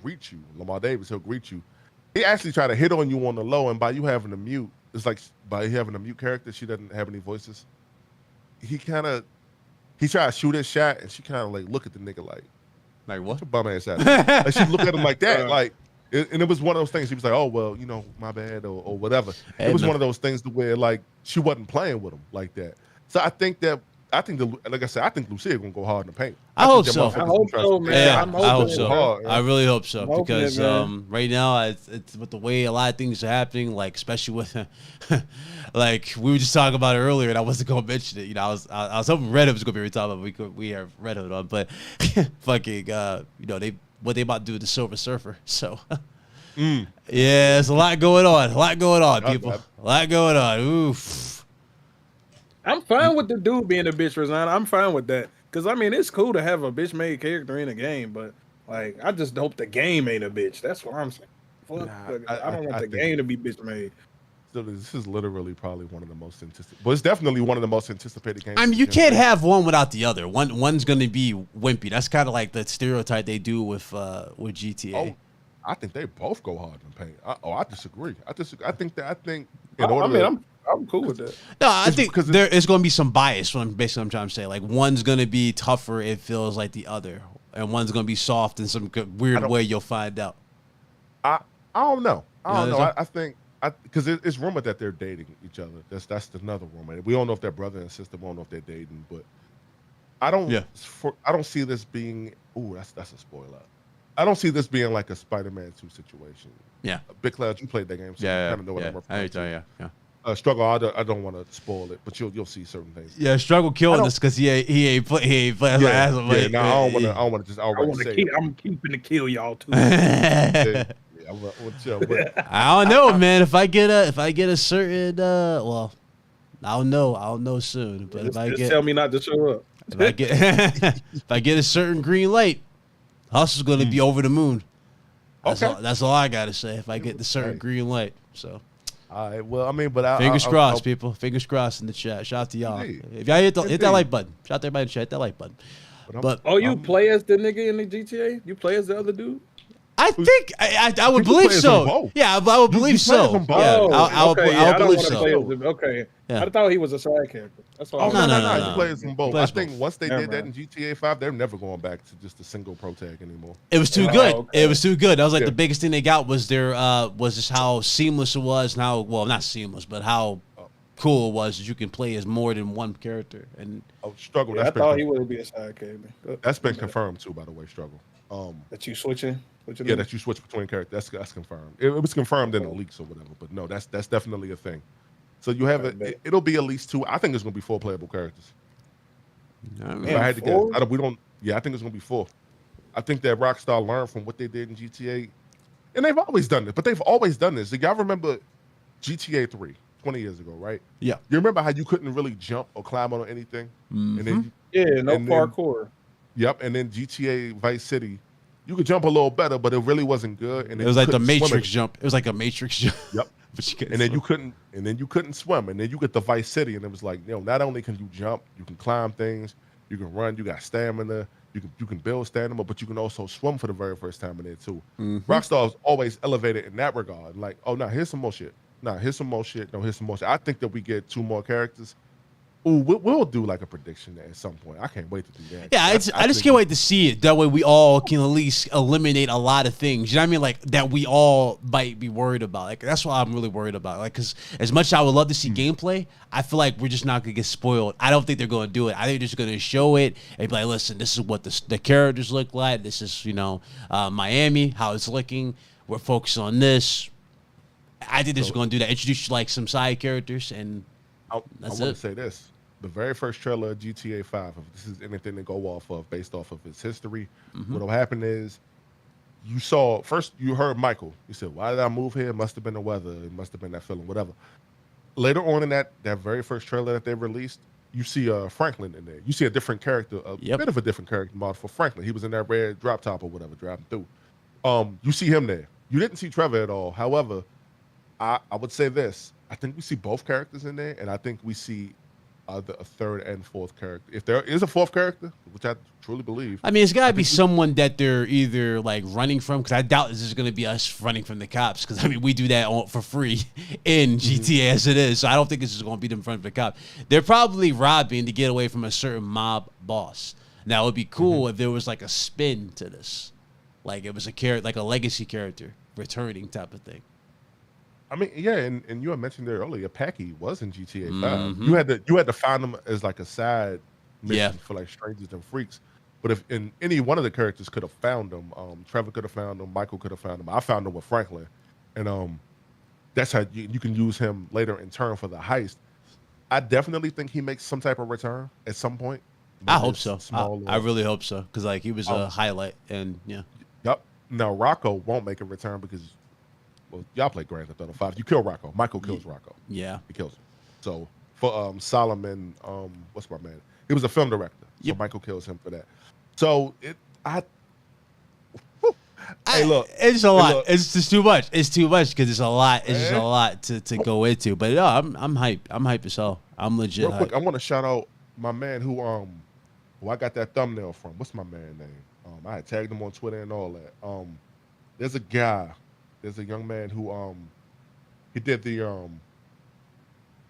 Davis, he'll greet you. He actually tried to hit on you on the low, and by you having a mute, it's like by having a mute character, she doesn't have any voices. He tried to shoot his shot, and she kind of like look at the nigga like what? Your bum ass out. Like she look at him like that, and it was one of those things. He was like, oh well, my bad or whatever. It was one of those things to where like she wasn't playing with him like that. So I think like I said, I think Lucia gonna go hard in the paint. I hope so. I hope so, man. Yeah, I hope so. Hard, I really hope so because it, right now it's with the way a lot of things are happening, like especially with like we were just talking about it earlier, and I wasn't gonna mention it. I was hoping Reddit was gonna be talking about. We have Reddit on, but fucking what they about to do with the Silver Surfer. So yeah, there's a lot going on. People. A lot going on. Oof. I'm fine with the dude being a bitch resign. I'm fine with that. Because, I mean, it's cool to have a bitch-made character in a game, but, like, I just hope the game ain't a bitch. That's what I'm saying. I don't want the game to be bitch-made. So this is literally probably one of the most anticipated. Well, it's definitely one of the most anticipated games. I mean, you can't have one without the other. One's going to be wimpy. That's kind of like the stereotype they do with GTA. Oh, I think they both go hard in paint. I disagree. I think I'm cool with that. No, I think there is going to be some bias. What I'm trying to say, like one's going to be tougher. It feels like the other, and one's going to be soft in some weird way. You'll find out. I don't know. I think because it's rumored that they're dating each other. That's another rumor. We don't know if they're brother and sister. We don't know if they're dating, but I don't. I don't see this being. Ooh, that's a spoiler. I don't see this being like a Spider-Man 2 situation. Yeah. Big Cloud, you played that game, so you kind of know what I'm referring to. Yeah. Struggle, I don't want to spoil it, but you'll see certain things. Yeah, Struggle killing us because he ain't play. No, I don't want to just already say. I'm keeping to kill y'all too. I don't know, man. If I get a certain well, I'll know soon. But just tell me not to show up. If I get a certain green light, Hustle's gonna be over the moon. That's all I gotta say. If I get the certain green light, so. All right. Well, I mean, but fingers crossed, people. Fingers crossed in the chat. Shout out to y'all. If y'all hit that like button. Shout out to everybody in the chat. Hit that like button. But you play as the nigga in the GTA? You play as the other dude? I think I would believe so. Yeah, I would believe so. Yeah, I would believe so. Okay. Yeah. I thought he was a side character. That's all. No. He plays them both. I think once they did that in GTA 5, they're never going back to just a single pro tag anymore. It was too good. Okay. It was too good. That was like the biggest thing they got was their was just how seamless it was and how not seamless, but how cool it was that you can play as more than one character. And Struggle. Yeah, I thought he would be a side character. That's been confirmed too, by the way. Struggle. That you switching. Yeah, that you switch between characters. That's confirmed. It was confirmed in the leaks or whatever, but no, that's definitely a thing. So you have it'll be at least 2. I think it's gonna be 4 playable characters. If I had to guess, I think it's gonna be 4. I think that Rockstar learned from what they did in GTA, and they've always done this. But they've always done this. Y'all remember GTA 3, 20 years ago, right? Yeah. You remember how you couldn't really jump or climb on anything, and then parkour. Yep, and then GTA Vice City. You could jump a little better, but it really wasn't good. And it was like the Matrix jump. It was like a Matrix jump. Yep. And then you couldn't swim. And then you get the Vice City, and it was like, not only can you jump, you can climb things, you can run, you got stamina, you can build stamina, but you can also swim for the very first time in there too. Rockstar's always elevated in that regard. Like, here's some more shit. Here's some more shit. No, here's some more shit. I think that we get 2 more characters. Ooh, we'll do like a prediction at some point. I can't wait to do that. Yeah, I just can't wait to see it. That way we all can at least eliminate a lot of things. You know what I mean? Like that we all might be worried about. Like that's what I'm really worried about. Like because as much as I would love to see gameplay, I feel like we're just not gonna get spoiled. I don't think they're gonna do it. I think they're just gonna show it and be like, listen, this is what the characters look like. This is Miami, how it's looking. We're focused on this. I think they're just gonna do that. Introduce like some side characters and. I want to say this. The very first trailer of GTA 5, if this is anything to go off of based off of its history, what'll happen is you heard Michael. You said, why did I move here? It must have been the weather. It must have been that feeling, whatever. Later on in that very first trailer that they released, you see Franklin in there. You see a different character, bit of a different character model for Franklin. He was in that red drop top or whatever, driving through. You see him there. You didn't see Trevor at all. However, I would say this. I think we see both characters in there, and I think we see a 3rd and 4th character. If there is a 4th character, which I truly believe. I mean, it's got to be someone that they're either like running from, because I doubt this is going to be us running from the cops, because I mean, we do that for free in GTA as it is, so I don't think this is going to be them running from the cops. They're probably robbing to get away from a certain mob boss. Now, it would be cool if there was like a spin to this. Like it was like a legacy character returning type of thing. I mean, yeah, and you had mentioned there earlier, Packy was in GTA 5. You had to find him as like a side mission for like strangers and freaks. But if in any one of the characters could have found him, Trevor could have found him, Michael could have found him. I found him with Franklin, and that's how you can use him later in turn for the heist. I definitely think he makes some type of return at some point. I hope so. I really hope so, because like he was a highlight, and yeah. Yep. Now Rocco won't make a return because. Well, y'all play Grand Theft Auto 5. You kill Rocco. Michael kills Rocco. Yeah. He kills him. So for Solomon, what's my man? He was a film director. So Michael kills him for that. So hey, look. It's a lot. It's just too much. It's too much because it's a lot. It's just a lot to go into. But no, I'm hyped. I'm hyped as hell. I'm legit. Real quick, I want to shout out my man who I got that thumbnail from. What's my man name? I had tagged him on Twitter and all that. There's a guy. There's a young man who he did the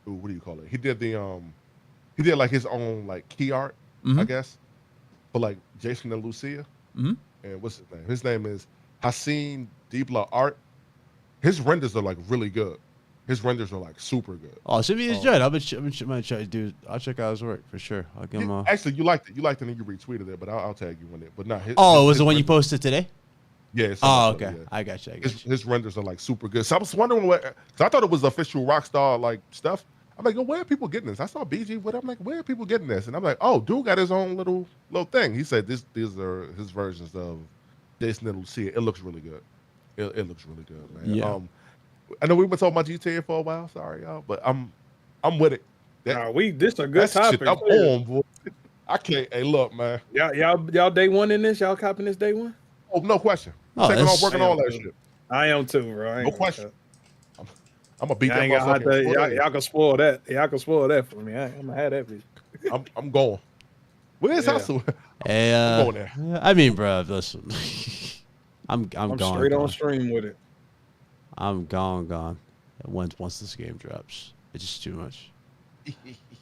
what do you call it? He did like his own like key art, I guess, for like Jason and Lucia. And what's his name? His name is Hassan Dibla Art. His renders are like really good. His renders are like super good. Oh, send me his joint. I'll check, dude. I'll check out his work for sure. I'll give him Actually, you liked it. You liked it and you retweeted it, but I'll tag you in it. But not his. Oh, it was the one you posted today? Yeah, it's Oh, somewhat okay. silly, yeah. I got you. I got you. His renders are like super good. So I was wondering what, cause I thought it was official Rockstar like stuff. I'm like, where are people getting this? I saw BG, but I'm like, where are people getting this? And I'm like, oh, dude got his own little thing. He said these are his versions of Jason and Lucia. It looks really good. It looks really good, man. Yeah. I know we've been talking about GTA for a while. Sorry, y'all, but I'm with it. This a good topic. Shit, I'm on, boy. I can't. Hey, look, man. Y'all day one in this? Y'all copping this day one? Oh, no question. Oh, Taking that's- off working all that shit. I am too, bro. I No ain't question. I'm gonna beat Y'all that ain't gonna have to, motherfucker. y'all can spoil that. Y'all can spoil that for me. I'm gonna have that bitch. I'm going. Where's Yeah. Hustle? Hey, I'm going there. I mean, bro, listen. I'm I'm gone. straight gone. on stream with it. I'm gone. Once this game drops, it's just too much.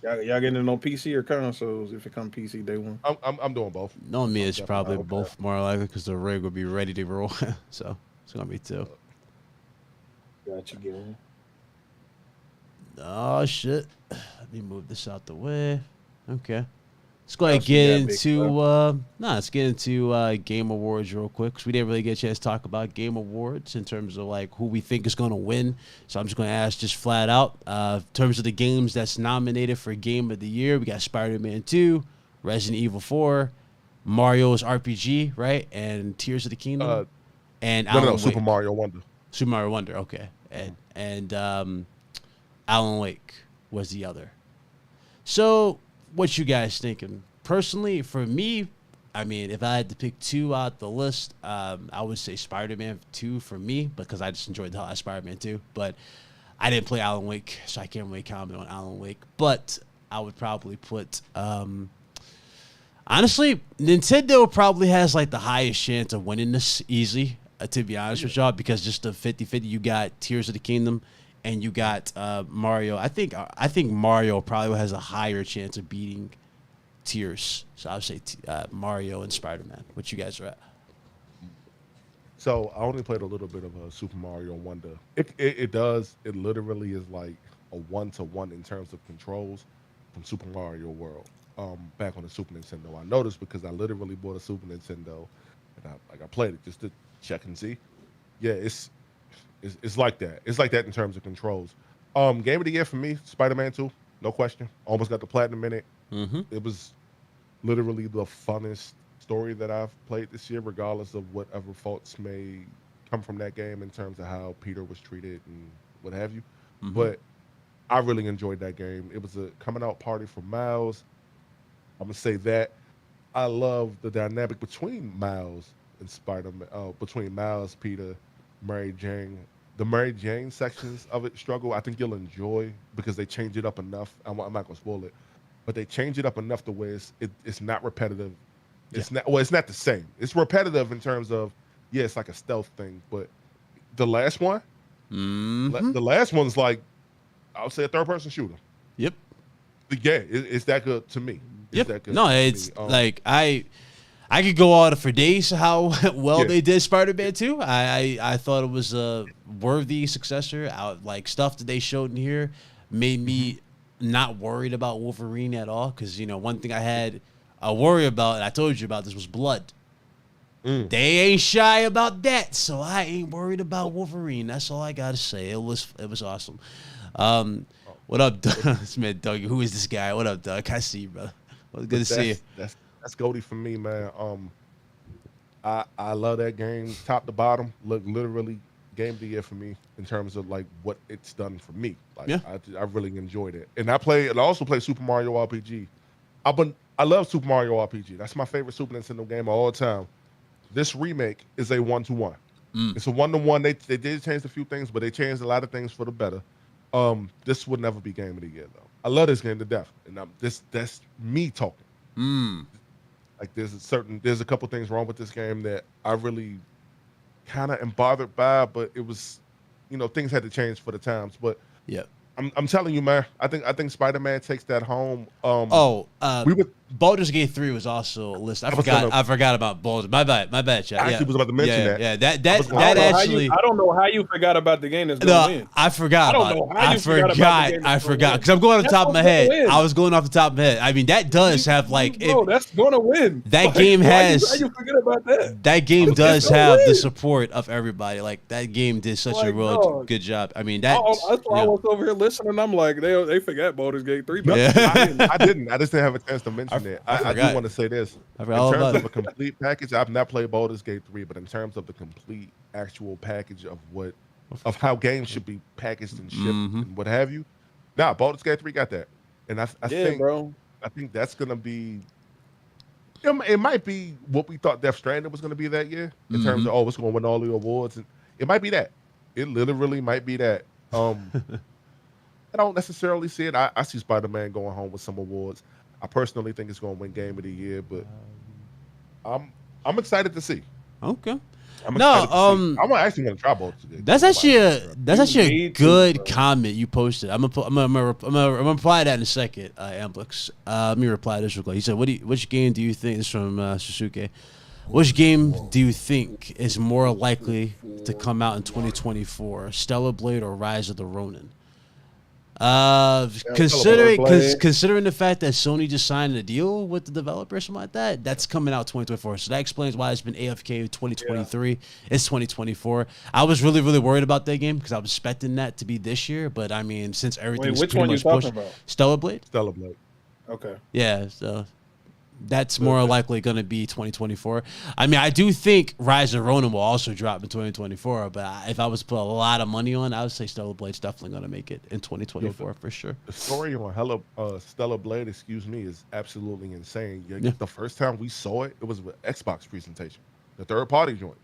Y'all getting it on PC or consoles? If it come PC day one. I'm doing both. Knowing me, I'm it's definitely probably okay. both more likely because the rig will be ready to roll. So it's gonna be two. Got you, Gary. Oh shit! Let me move this out the way. Okay. Let's go ahead and Else you get got, big into let's get into Game Awards real quick because we didn't really get a chance to talk about Game Awards in terms of like who we think is going to win. So I'm just going to ask just flat out in terms of the games that's nominated for Game of the Year. We got Spider-Man 2, Resident Evil 4, Mario's RPG, right, and Tears of the Kingdom, and Alan Wake. Super Mario Wonder. Super Mario Wonder, okay, and Alan Wake was the other. So, what you guys thinking? Personally, for me, I mean, if I had to pick two out the list, I would say Spider-Man 2 for me because I just enjoyed the hell out of Spider-Man 2. But I didn't play Alan Wake, so I can't really comment on Alan Wake. But I would probably put, honestly, Nintendo probably has like the highest chance of winning this easy, to be honest with y'all, because just the 50-50, you got Tears of the Kingdom and you got Mario. I think Mario probably has a higher chance of beating Tears. So I would say Mario and Spider-Man. What you guys are at? So I only played a little bit of Super Mario Wonder. It literally is like a 1-to-1 in terms of controls from Super Mario World. Back on the Super Nintendo, I noticed because I literally bought a Super Nintendo and I played it just to check and see. Yeah, it's like that. It's like that in terms of controls. Game of the Year for me, Spider-Man 2, no question. Almost got the platinum in it. Mm-hmm. It was literally the funnest story that I've played this year, regardless of whatever faults may come from that game in terms of how Peter was treated and what have you. Mm-hmm. But I really enjoyed that game. It was a coming out party for Miles. I'm gonna say that. I love the dynamic between Miles and Spider-Man, between Miles, Peter, Mary Jane. The Mary Jane sections of it struggle, I think you'll enjoy because they change it up enough. I'm not gonna spoil it, but they change it up enough to where it's not repetitive. It's not the same. It's repetitive in terms of it's like a stealth thing, but the last one, the last one's like I would say a third-person shooter. Yep. Yeah, it's that good to me. Yep. That good No, to it's me. like I could go on for days how well they did Spider-Man 2. I thought it was a worthy successor. Like stuff that they showed in here made me not worried about Wolverine at all. Because one thing I had a worry about, and I told you about this, was blood. They ain't shy about that, so I ain't worried about Wolverine. That's all I gotta say. It was awesome. What up, Doug? This man, Doug. Who is this guy? What up, Doug? I see you, brother. Well, good to see you. That's Goldie for me, man. I love that game, top to bottom. Look, literally, game of the year for me in terms of like what it's done for me. Like, I really enjoyed it, and I also play Super Mario RPG. I love Super Mario RPG. That's my favorite Super Nintendo game of all time. This remake is a 1-to-1. It's a 1-to-1. They did change a few things, but they changed a lot of things for the better. This would never be game of the year though. I love this game to death, and that's me talking. Like there's a couple things wrong with this game that I really kind of am bothered by, but it was, things had to change for the times. But I'm telling you, man, I think Spider-Man takes that home. Baldur's Gate 3 was also a list. I forgot about Baldur's. My bad, chat. I actually was about to mention that. Yeah, that actually. I don't know how you forgot about the game that's going to win. I forgot. I forgot because I'm going off the top of my head. I was going off the top of my head. I mean, that does have like. That's going to win. That game has. How you forget about that? That game does have the support of everybody. Like that game did such a real good job. I mean, that's why I was over here listening. I'm like, they forgot Baldur's Gate 3. I didn't. I just didn't have a chance to mention it. I do want to say this. In terms of a complete package, I've not played Baldur's Gate 3, but in terms of the complete actual package of how games should be packaged and shipped and what have you, Baldur's Gate 3 got that. And I think that's gonna be. It might be what we thought Death Stranding was gonna be that year in terms of it's gonna win all the awards, and it might be that. It literally might be that. I don't necessarily see it. I see Spider-Man going home with some awards. I personally think it's going to win Game of the Year, but I'm excited to see. Okay. I'm actually going to try both. That's actually a good comment you posted. I'm gonna reply to that in a second. Amblix. Let me reply to this real quick. He said, "Which game do you think?" This is from Sasuke. Which game do you think is more likely to come out in 2024, Stellar Blade or Rise of the Ronin? Considering the fact that Sony just signed a deal with the developer or something like that, that's coming out 2024. So that explains why it's been AFK 2023. Yeah. It's 2024. I was really, really worried about that game because I was expecting that to be this year. But I mean, since everything's which one you talking about? Stellar Blade. Stellar Blade. Okay. Yeah. So that's more likely going to be 2024. I mean, I do think Rise of Ronin will also drop in 2024, but if I was to put a lot of money on, I would say Stellar Blade's definitely going to make it in 2024 for sure. The story on Stellar Blade, is absolutely insane. The first time we saw it, it was with Xbox presentation, the third party joint.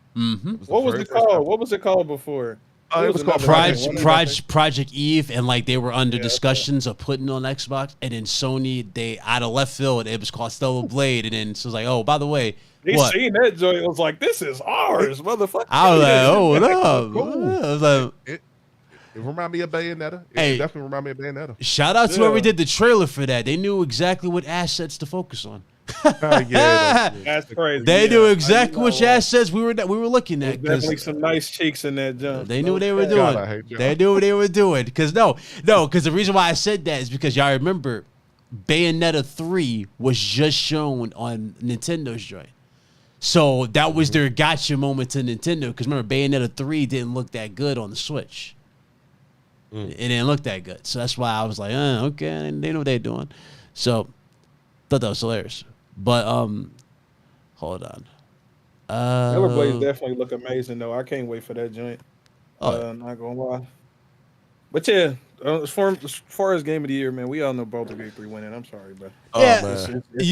What was it called? What was it called before? It was called Project Eve, and like they were under discussions of putting it on Xbox, and then Sony, they out of left field, it was called Stellar Blade, and then so it was like, oh, by the way, they seen that joint, it was like, this is ours, motherfucker. I was like, oh, what up? Cool. I was like, it reminded me of Bayonetta. It definitely reminded me of Bayonetta. Shout out to whoever did the trailer for that. They knew exactly what assets to focus on. That's crazy. They knew exactly which assets we were looking at. Definitely some nice cheeks in that jump. They knew what they were doing. They knew what they were doing. Because because the reason why I said that is because y'all remember Bayonetta 3 was just shown on Nintendo's joint. So that was their gotcha moment to Nintendo. Because remember, Bayonetta 3 didn't look that good on the Switch. It didn't look that good. So that's why I was like, okay, they know what they're doing. So thought that was hilarious. But hold on. Stellar Blade definitely look amazing though. I can't wait for that joint. Not gonna lie. But yeah, as far as Game of the Year, man, we all know Baldur's Gate 3 winning. I'm sorry, bro. Yeah, it's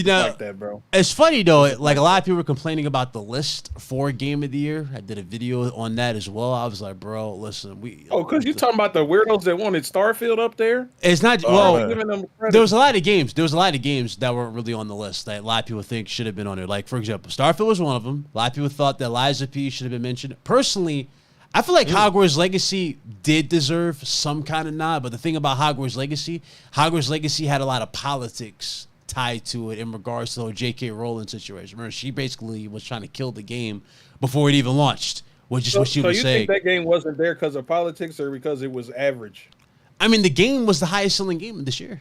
like that, bro. It's funny though. Like a lot of people were complaining about the list for Game of the Year. I did a video on that as well. I was like, bro, listen, because you talking about the weirdos that wanted Starfield up there? It's not. There was a lot of games. There was a lot of games that weren't really on the list that a lot of people think should have been on there. Like for example, Starfield was one of them. A lot of people thought that Lies of P should have been mentioned. Personally, I feel like Hogwarts Legacy did deserve some kind of nod, but the thing about Hogwarts Legacy had a lot of politics tied to it in regards to the J.K. Rowling situation. Remember, she basically was trying to kill the game before it even launched, which is what she was saying. So you think that game wasn't there because of politics or because it was average? I mean, the game was the highest selling game this year.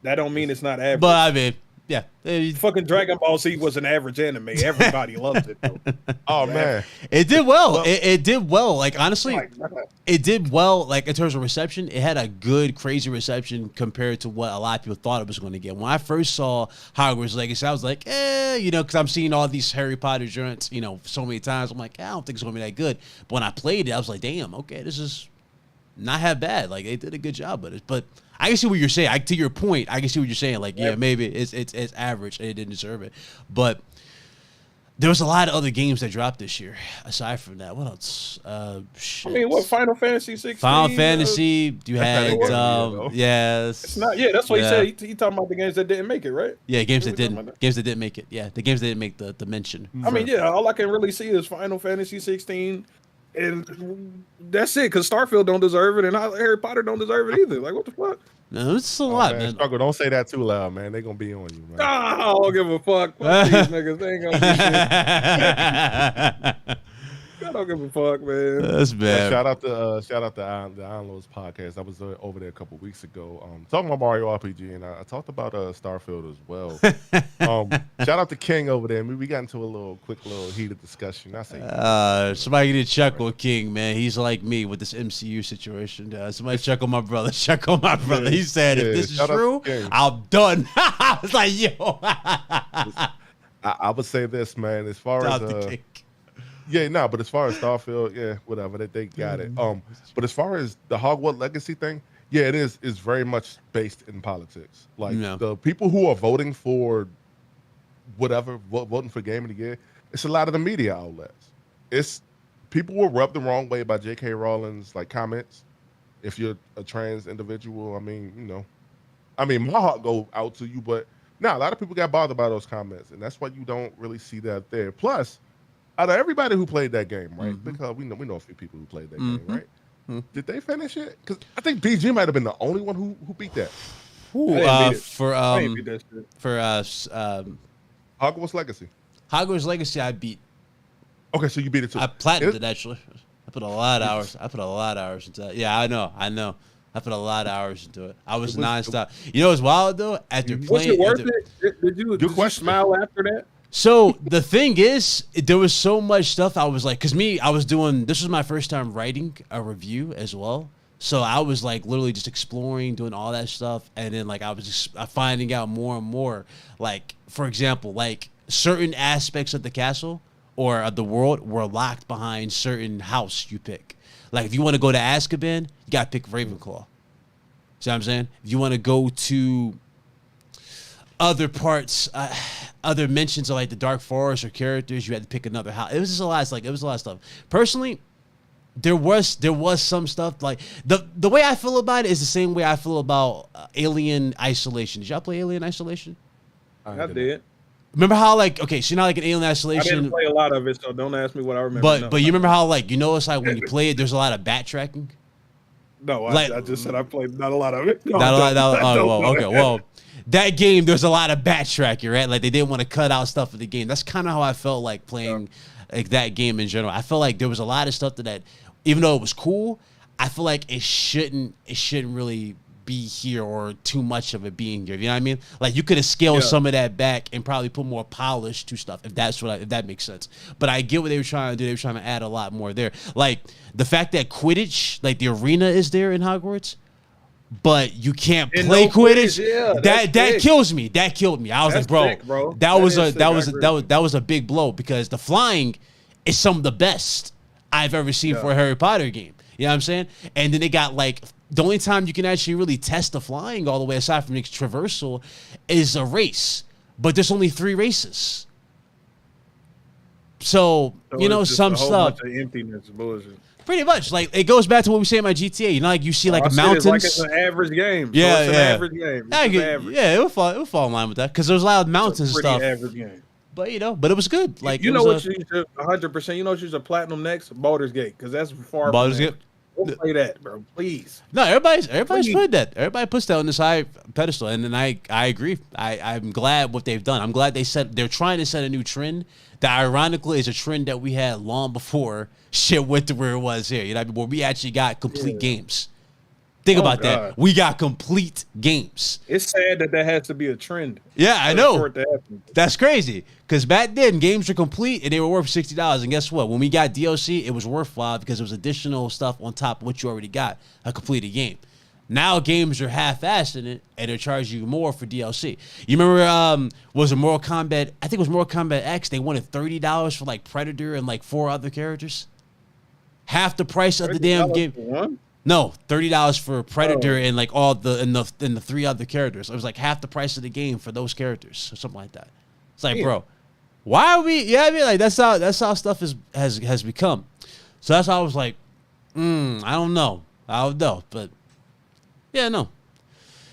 That don't mean it's not average. But I mean, yeah. Fucking Dragon Ball Z was an average anime. Everybody loved it, though. Oh, man. It did well. It did well. Like, honestly, it did well, like, in terms of reception. It had a good, crazy reception compared to what a lot of people thought it was going to get. When I first saw Hogwarts Legacy, I was like, because I'm seeing all these Harry Potter joints, so many times. I'm like, I don't think it's going to be that good. But when I played it, I was like, damn, okay, this is not half bad. Like, they did a good job with it. But I can see what you're saying. To your point, I can see what you're saying. Like, yeah, maybe it's average and it didn't deserve it. But there was a lot of other games that dropped this year. Aside from that, what else? Shit. I mean, what Final Fantasy 16? Final Fantasy. You had yes. It's not. Yeah, that's what he said. He talking about the games that didn't make it, right? Yeah, games that didn't make it. Yeah, the games that didn't make the mention. I mean, yeah, all I can really see is Final Fantasy 16. And that's it, because Starfield don't deserve it, and Harry Potter don't deserve it either. Like, what the fuck? No, it's a Oh, lot, man. man. Struggle, don't say that too loud, man. They gonna be on you, man. I don't give a fuck. Fuck these niggas. They ain't gonna do shit. I don't give a fuck, man. That's bad. Shout out to the Iron Lords podcast. I was over there a couple weeks ago, talking about Mario RPG, and I talked about Starfield as well. Shout out to King over there. We got into a quick little heated discussion. I say, somebody need to check on King, man. He's like me with this MCU situation. Somebody check on my brother. Check on my brother. He said, if this is true, I'm done. I was like, yo. I would say this, man. As far as but as far as Starfield, whatever, they got it. But as far as the Hogwarts Legacy thing, it is very much based in politics. Like the people who are voting for whatever, voting for Game of the Year, it's a lot of the media outlets. It's people were rubbed the wrong way by J.K. Rowling's comments. If you're a trans individual, I mean, my heart go out to you, but a lot of people got bothered by those comments, and that's why you don't really see that there. Plus, out of everybody who played that game, right? Mm-hmm. Because we know a few people who played that game, right? Mm-hmm. Did they finish it? Because I think BG might have been the only one who beat that. For Hogwarts Legacy. Hogwarts Legacy, I beat. Okay, so you beat it too. I platinumed it actually. I put a lot of hours. Into that. Yeah, I know. I put a lot of hours into it. I was nonstop. You know what's wild though? After playing, was it worth it? Did you smile after that? So the thing is, there was so much stuff. I was like, this was my first time writing a review as well. So I was like literally just exploring, doing all that stuff. And then I was just finding out more and more, for example, certain aspects of the castle or of the world were locked behind certain house you pick. Like if you want to go to Azkaban, you got to pick Ravenclaw. See what I'm saying? If you want to go to other parts, other mentions of the Dark Forest or characters, you had to pick another house. It was just a lot of stuff. Personally, there was some stuff the way I feel about it is the same way I feel about Alien Isolation. Did y'all play Alien Isolation? I did. Remember how so you're not an Alien Isolation. I didn't play a lot of it, so don't ask me what I remember. But you remember how when you play it, there's a lot of backtracking. No, I just said I played not a lot of it. No, well, that game, there's a lot of backtracking, right? They didn't want to cut out stuff of the game. That's kind of how I felt playing that game in general. I felt like there was a lot of stuff that, even though it was cool, I feel like it shouldn't really be here or too much of it being here. You know what I mean? You could have scaled some of that back and probably put more polish to stuff if that makes sense. But I get what they were trying to do. They were trying to add a lot more there. The fact that Quidditch, the arena is there in Hogwarts, but you can't play Quidditch. That kills me. That killed me. I was like, bro, that was a big blow because the flying is some of the best I've ever seen for a Harry Potter game. You know what I'm saying? And then they got the only time you can actually really test the flying all the way aside from the traversal is a race, but there's only 3 races. So some stuff. Bunch of emptiness, bullshit. Pretty much, it goes back to what we say about GTA. You see mountains. It's an average game. Yeah, so it's an average game. It would fall in line with that because there's a lot of mountains and stuff. Average game. But but it was good. You know what you should 100%. You know what you should platinum next? Baldur's Gate, because that's far. Baldur's Gate. Don't play that, bro. Please. No, everybody's put that. Everybody puts that on this high pedestal, and then I agree. I'm glad what they've done. I'm glad they're trying to set a new trend that ironically is a trend that we had long before shit went to where it was here. You know what I mean? Where we actually got complete games. Think about that. We got complete games. It's sad that has to be a trend. Yeah, I know. That's crazy. Because back then, games were complete and they were worth $60. And guess what? When we got DLC, it was worthwhile because it was additional stuff on top of what you already got, a completed game. Now games are half-assed in it and they're charging you more for DLC. You remember, was it Mortal Kombat? I think it was Mortal Kombat X. They wanted $30 for Predator and 4 other characters. Half the price of the damn game. No, $30 for Predator and all the 3 other characters. It was half the price of the game for those characters or something like that. It's bro, why are we? Yeah, I mean, that's how stuff has become. So that's how I was like, I don't know, but yeah, no.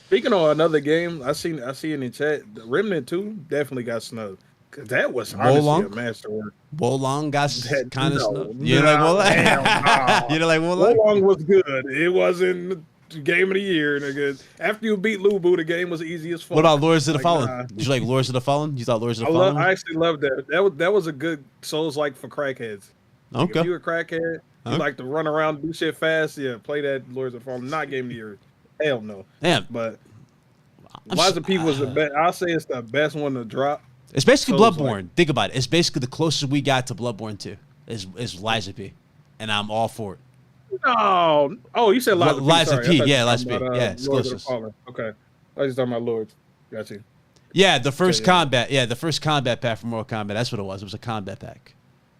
Speaking of another game, I see in the chat, Remnant 2 definitely got snubbed. Cause that was honestly a masterwork. Wolong got kind of snubbed. You know like Wolong? You know like Wolong? Wolong was good. It wasn't game of the year, nigga. After you beat LOU2, the game was easy as fuck. What about Lords of the Like, Fallen? nah. Did you like Lords of the Fallen? You thought Lords of the I Fallen? I actually love that. That was a good Souls like for crackheads. Like, Okay. if you a crackhead, you like to run around, do shit fast. Yeah, play that Lords of the Fallen. Not game of the year. Hell no. Damn. But Lies of P was the best. I'll say it's the best one to drop. It's basically Souls Bloodborne. like. Think about it. It's basically the closest we got to Bloodborne 2 is Lies of P. And I'm all for it. No. Oh, you said Lies of P. Lies of Sorry. P. I thought you Yeah, were Lies of talking P. about, Yeah, it's Lords of the closest. Fallen. Okay. I was just talking about Lords. Got you. Yeah, the first yeah. combat. Yeah, the first combat pack for Mortal Kombat. That's what it was. It was a combat pack.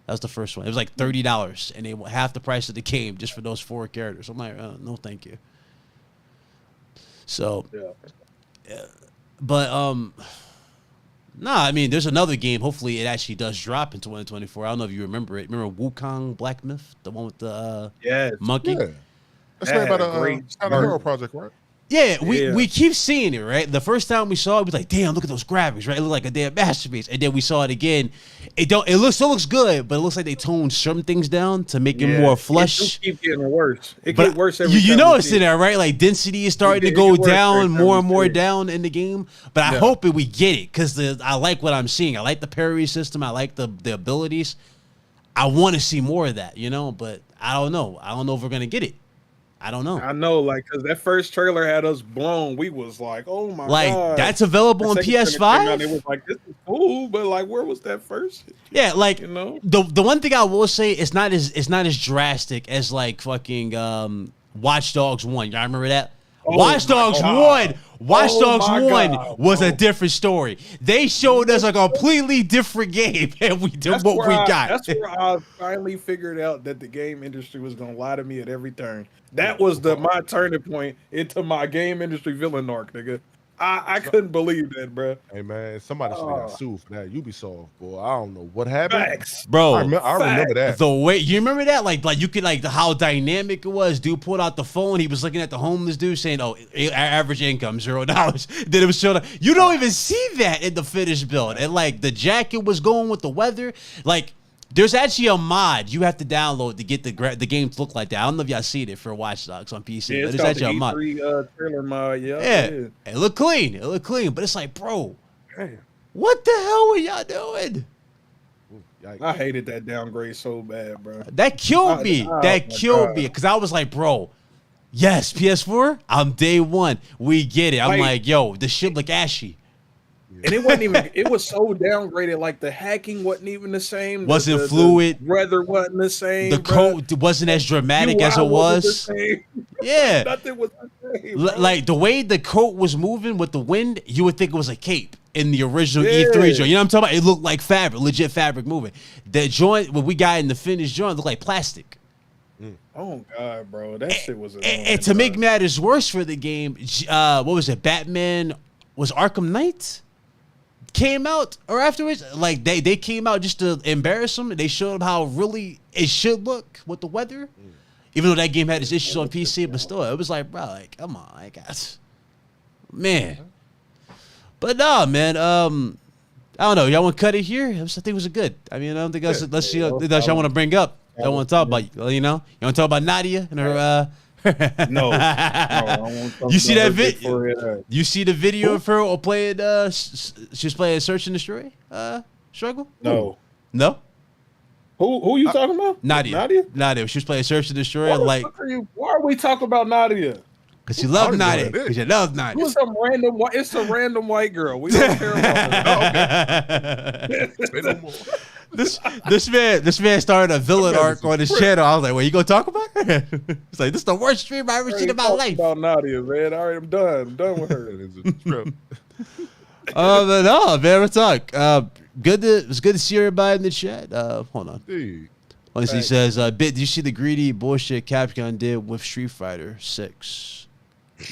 That was the first one. It was like $30, and they were half the price of the game just for those 4 characters. I'm like, no, thank you. So, Yeah. but I mean, there's another game. Hopefully, it actually does drop in 2024. I don't know if you remember it. Remember Wukong Black Myth, the one with the monkey? Yeah. That's That made by had a great the Hero Project, right? Yeah, Yeah. we keep seeing it, right? The first time we saw it, we was like, damn, look at those graphics, right? It looked like a damn masterpiece. And then we saw it again. It still looks good, but it looks like they toned some things down to make it more flush. It keep getting worse. It But gets worse every you time know we it's see in it. there, right? Like density is starting to It go get worse down every time more we and more see it. down in the game. But I hope that we get it because I like what I'm seeing. I like the parry system. I like the abilities. I want to see more of that, you know. But I don't know. I don't know if we're gonna get it. I don't know. I know, like, because that first trailer had us blown. We was like, oh my Like god. that's available on The second trailer came out, PS5. It was like, this is cool, but like, where was that first? Yeah, like You know? the one thing I will say it's not as drastic as like fucking Watch Dogs 1. Y'all remember that? Oh Watch my Dogs God. 1. Watch Oh Dogs my 1 God, was a bro. different story. They showed us a completely different game and we did what we got. That's where I finally figured out that the game industry was gonna lie to me at every turn. That was my turning point into my game industry villain arc, nigga. I couldn't believe that, bro. Hey man, somebody should have got sued for that. Ubisoft, boy. I don't know what happened. Facts. Bro, I remember that. the way you remember that, like you could like how dynamic it was. Dude pulled out the phone. He was looking at the homeless dude saying, "Oh, average income $0." Then it was showing up. You don't even see that in the finished build. And like the jacket was going with the weather. Like there's actually a mod you have to download to get the game to look like that. I don't know if y'all seen it for Watch Dogs on PC. Yeah, but it's it's called actually a the mod. E3 trailer mod. Yeah. Yeah, it looked clean. It looked clean, but it's like, bro, Damn. what the hell were y'all doing? Ooh, yikes. I hated that downgrade so bad, bro. That killed me. Oh That my killed God. me because I was like, bro, yes, PS4. I'm day one. We get it. I'm like, yo, this shit look ashy. And it wasn't even. It was so downgraded. Like the hacking wasn't even the same. Wasn't the fluid. Weather wasn't the same. The bruh. code wasn't as dramatic as it UI wasn't the was. same. Yeah. Nothing was the same. bro. Like the way the coat was moving with the wind, you would think it was a cape in the original Yeah. E3 joint. You know what I'm talking about? It looked like fabric, legit fabric moving. The joint, what we got in the finished joint, looked like plastic. Oh god, bro, that shit was. And to make matters worse for the game, what was it? Batman was Arkham Knight came out or afterwards. Like they came out just to embarrass them. They showed them how really it should look with the weather. Even though that game had its issues on PC, but still, it was like, bro, like, come on, I guess, man. But no, man. I don't know. Y'all want to cut it here? I think it was a good. I mean, I don't think that's y'all want to bring up. Y'all want to talk about, you know? You want to talk about Nadia and her? No, I won't talk You see about that her video? before it, You see the video of her playing? She was playing Search and Destroy. Struggle? No. No. Who you talking about? Nadia. She was playing Search and Destroy. Why the Like, fuck are you? Why are we talking about Nadia? because you love I don't know Nadia. what it is. Because you love Nadia. Who's some random? It's a random white girl. We don't care about her. Say no more. This man started a villain arc on his channel. I was like, "Well, you gonna talk about her?" It's like, "This is the worst stream I ever seen in my life." About Nadia, man. All right, I'm done. I'm done with her. It is a trip. But no, man, we'll talk. It was good to see everybody in the chat. Hold on. Dude. He says, "Bit, do you see the greedy bullshit Capcom did with Street Fighter 6?"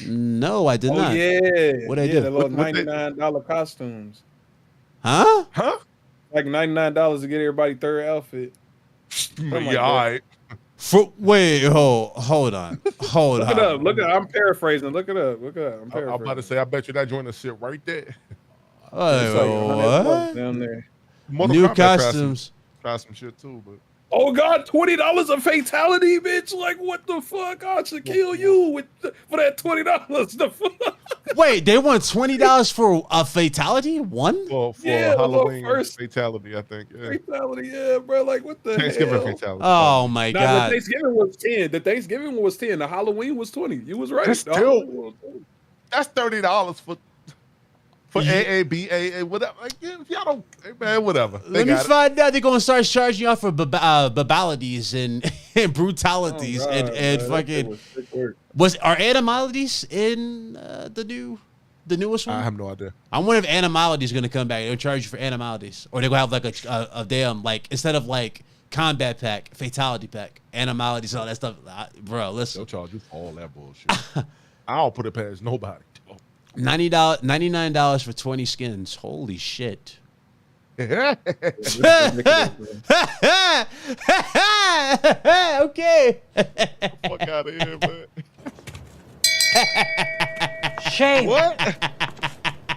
No, I did Oh not. yeah, What'd I do? The little What they- $99 costumes. Huh? Huh? Like $99 to get everybody third outfit. Yeah, God. all right. Wait, hold on. Hold Look on. it up. Look it up. I'm paraphrasing. Look it up. Look it up. I'm I'm paraphrasing. about to say, I bet you that joint to sit right there. It's like $100 What? down there. Mortal New Kombat tried costumes. Try some shit too, but Oh God, $20 a fatality, bitch! Like what the fuck? I should kill you for that $20. The fuck? Wait, they want $20 for a fatality? One? For Yeah, Halloween first fatality, I think. Yeah. fatality, yeah, bro. Like what the Thanksgiving hell? fatality. Oh my Nah, god! the Thanksgiving was 10. The Thanksgiving was 10. The Halloween was 20. You was right. That's The still- Halloween was 20. That's $30 for AA, BA, whatever. Like, yeah, if y'all don't, hey, man, whatever. Let me find out. They're gonna start charging you off for babalities and and brutalities Oh, God, and man, fucking. that work. Are animalities in the newest one? I have no idea. I wonder if animalities gonna come back. They'll charge you for animalities, or they're gonna have like a damn like instead of like combat pack, fatality pack, animalities, all that stuff. Bro, listen. They'll charge you for all that bullshit. I don't put it past nobody. $99 for 20 skins. Holy shit. Yeah. Okay. Fuck out of here, man. Shame. What?